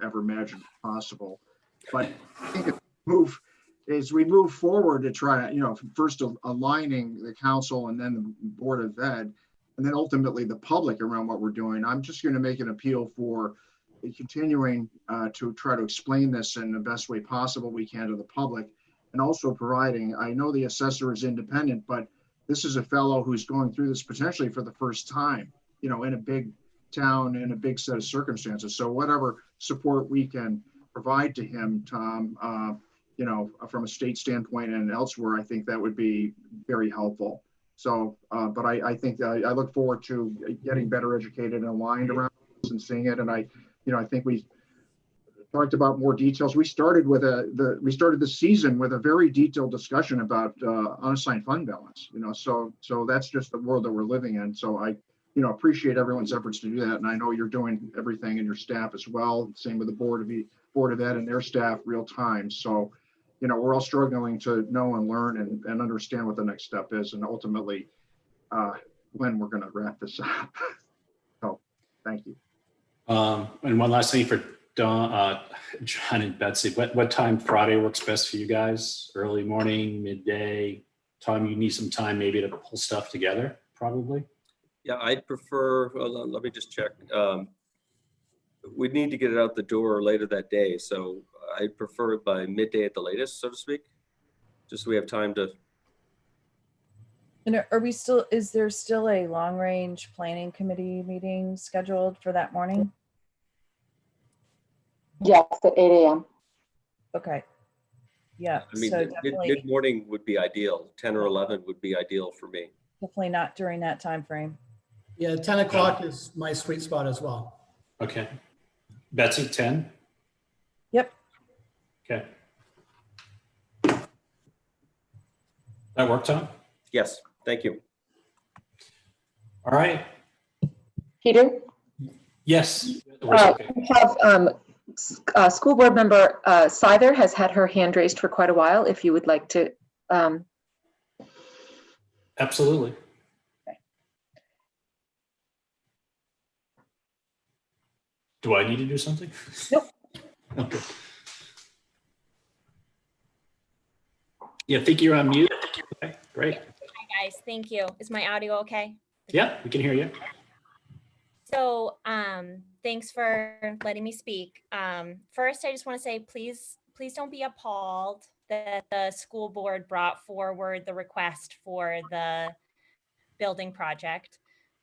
ever imagined possible. But I think as we move forward to try to, first aligning the council and then the Board of Ed, and then ultimately the public around what we're doing, I'm just going to make an appeal for continuing to try to explain this in the best way possible we can to the public, and also providing, I know the assessor is independent, but this is a fellow who's going through this potentially for the first time, in a big town, in a big set of circumstances. So whatever support we can provide to him, Tom, from a state standpoint and elsewhere, I think that would be very helpful. So, but I think I look forward to getting better educated and aligned around this and seeing it. And I think we talked about more details. We started the season with a very detailed discussion about unassigned fund balance. So that's just the world that we're living in. So I appreciate everyone's efforts to do that, and I know you're doing everything, and your staff as well. Same with the Board of Ed and their staff, real time. So we're all struggling to know and learn and understand what the next step is, and ultimately when we're going to wrap this up. So thank you. And one last thing for John and Betsy. What time Friday works best for you guys? Early morning, midday? Tom, you need some time maybe to pull stuff together, probably? Yeah, I'd prefer, let me just check. We'd need to get it out the door later that day. So I'd prefer it by midday at the latest, so to speak. Just so we have time to. And is there still a long range planning committee meeting scheduled for that morning? Yes, at 8 a.m. Okay. Yeah, I mean, so definitely, mid-morning would be ideal. 10 or 11 would be ideal for me. definitely not during that time frame. Yeah, 10 o'clock is my sweet spot as well. Okay. Betsy, 10? Yep. Okay. That work, Tom? Yes, thank you. All right. Peter, Yes. we have school board member Seither has had her hand raised for quite a while. If you would like to. Absolutely. Do I need to do something? Nope. Okay. Yeah, I think you're on mute. Okay, great. Hi guys, thank you. Is my audio okay? Yeah, we can hear you. So thanks for letting me speak. First, I just want to say, please don't be appalled that the school board brought forward the request for the building project.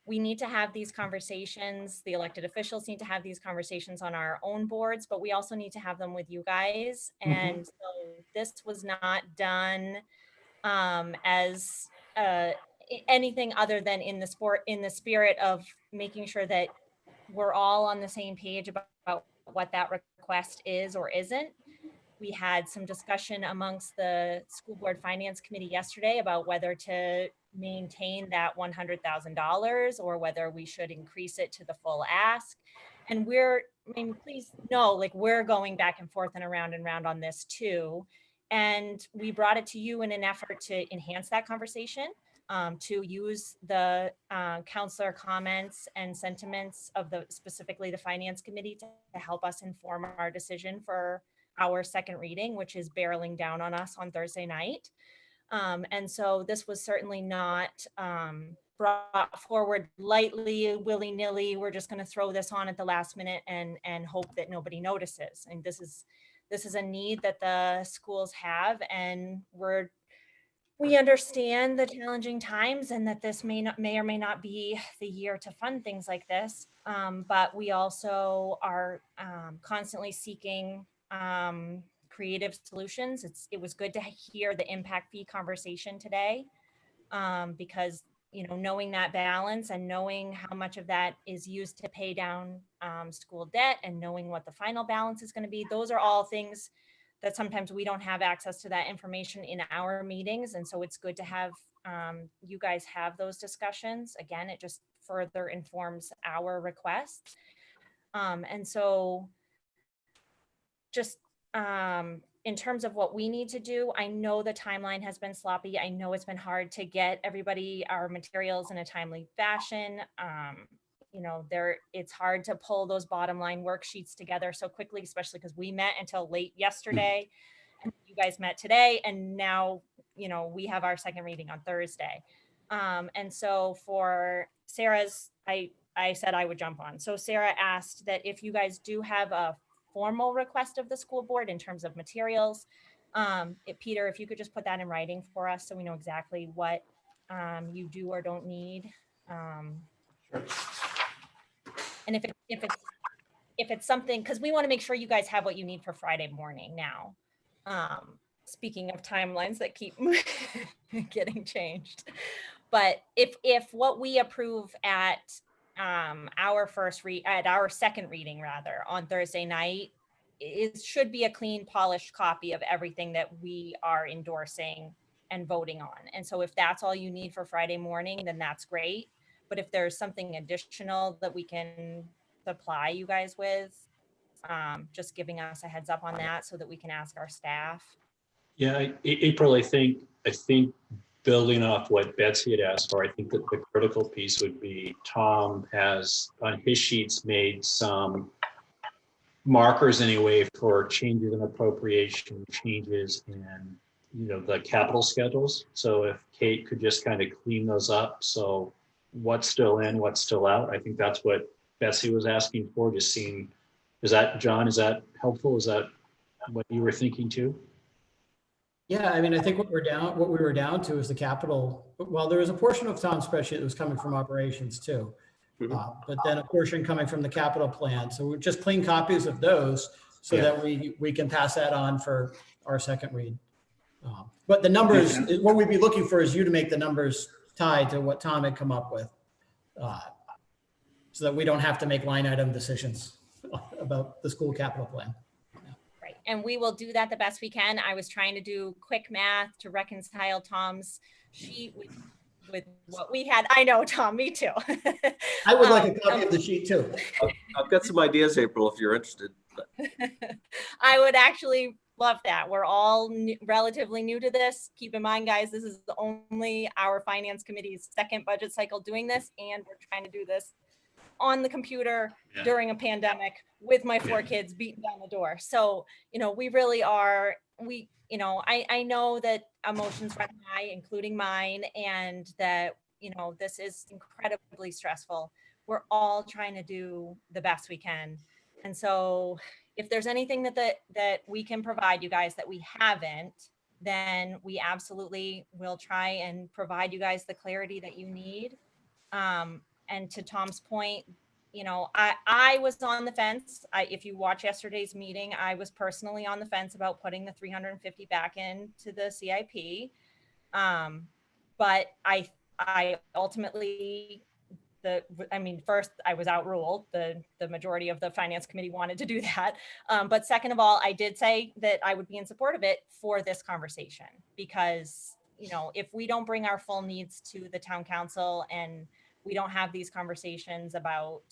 We need to have these conversations. The elected officials need to have these conversations on our own boards, but we also need to have them with you guys. And so this was not done as anything other than in the spirit of making sure that we're all on the same page about what that request is or isn't. We had some discussion amongst the school board finance committee yesterday about whether to maintain that $100,000 or whether we should increase it to the full ask. And please know, like, we're going back and forth and around on this too. And we brought it to you in an effort to enhance that conversation, to use the counselor comments and sentiments of specifically the finance committee to help us inform our decision for our second reading, which is barreling down on us on Thursday night. And so this was certainly not brought forward lightly, willy-nilly. We're just going to throw this on at the last minute and hope that nobody notices. And this is a need that the schools have, and we understand the challenging times and that this may or may not be the year to fund things like this. But we also are constantly seeking creative solutions. It was good to hear the impact fee conversation today, because knowing that balance and knowing how much of that is used to pay down school debt and knowing what the final balance is going to be, those are all things that sometimes we don't have access to that information in our meetings. And so it's good to have you guys have those discussions. Again, it just further informs our requests. And so just in terms of what we need to do, I know the timeline has been sloppy. I know it's been hard to get everybody our materials in a timely fashion. It's hard to pull those bottom line worksheets together so quickly, especially because we met until late yesterday and you guys met today. And now, we have our second reading on Thursday. And so for Sarah's, I said I would jump on. So Sarah asked that if you guys do have a formal request of the school board in terms of materials, Peter, if you could just put that in writing for us so we know exactly what you do or don't need. Sure. And if it's if it's something, because we want to make sure you guys have what you need for Friday morning now. Speaking of timelines that keep getting changed. But if what we approve at our second reading rather on Thursday night, it should be a clean, polished copy of everything that we are endorsing and voting on. And so if that's all you need for Friday morning, then that's great. But if there's something additional that we can supply you guys with, just giving us a heads up on that so that we can ask our staff. Yeah, April, I think building off what Betsy had asked for, I think that the critical piece would be Tom has on his sheets made some markers anyway for changes in appropriation, changes in, the capital schedules. So if Kate could just kind of clean those up. So what's still in, what's still out. I think that's what Betsy was asking for, just seeing, John, is that helpful? Is that what you were thinking too? Yeah, I mean, I think what we were down to is the capital. Well, there was a portion of Tom's spreadsheet that was coming from operations too. But then a portion coming from the capital plan. So we're just clean copies of those so that we can pass that on for our second read. But the numbers, what we'd be looking for is you to make the numbers tied to what Tom had come up with. So that we don't have to make line item decisions about the school capital plan. Right. And we will do that the best we can. I was trying to do quick math to reconcile Tom's sheet with what we had. I know, Tom, me too. I would like a copy of the sheet too. I've got some ideas, April, if you're interested. I would actually love that. We're all relatively new to this. Keep in mind, guys, this is only our finance committee's second budget cycle doing this, and we're trying to do this on the computer during a pandemic with my 4 kids beating down the door. So, we really are, I know that emotions run high, including mine, and that, this is incredibly stressful. We're all trying to do the best we can. And so if there's anything that we can provide you guys that we haven't, then we absolutely will try and provide you guys the clarity that you need. And to Tom's point, I was on the fence. If you watch yesterday's meeting, I was personally on the fence about putting the 350 back into the CIP. But I ultimately, first I was outruled. The majority of the finance committee wanted to do that. But second of all, I did say that I would be in support of it for this conversation, because, if we don't bring our full needs to the town council and we don't have these conversations about,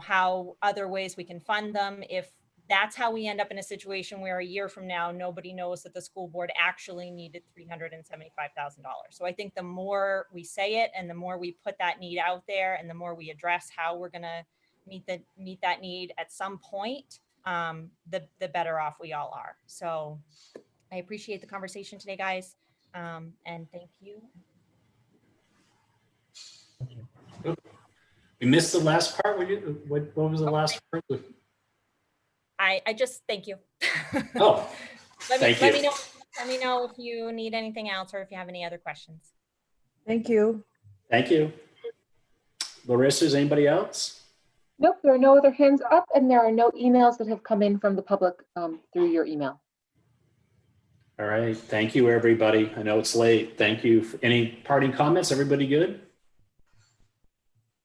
how other ways we can fund them, if that's how we end up in a situation where a year from now, nobody knows that the school board actually needed $375,000. So I think the more we say it and the more we put that need out there and the more we address how we're going to meet that need at some point, the better off we all are. So I appreciate the conversation today, guys. And thank you. We missed the last part. What was the last part? I just thank you. Oh, let thank you. Me know if you need anything else or if you have any other questions. Thank you. Thank you. Larissa, is anybody else? Nope, there are no other hands up, and there are no emails that have come in from the public through your email. All right. Thank you, everybody. I know it's late. Thank you. Any parting comments? Everybody good?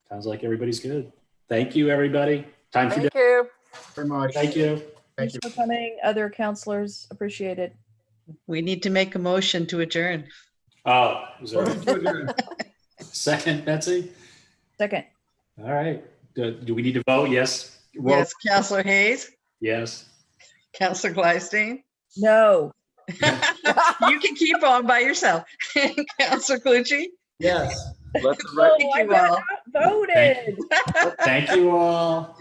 Sounds like everybody's good. Thank you, everybody. Time for Thank you. Very much. Thank you. Thanks for coming, other counselors. Appreciate it. We need to make a motion to adjourn. Oh, is there a second, Betsy? Second. All right. Do we need to vote? Yes. Roll. Yes, Counselor Hayes, Yes. Counselor Glystein. No. You can keep on by yourself. Counselor Clucci. Yes. Let's Thank you all. Voted. Thank you all.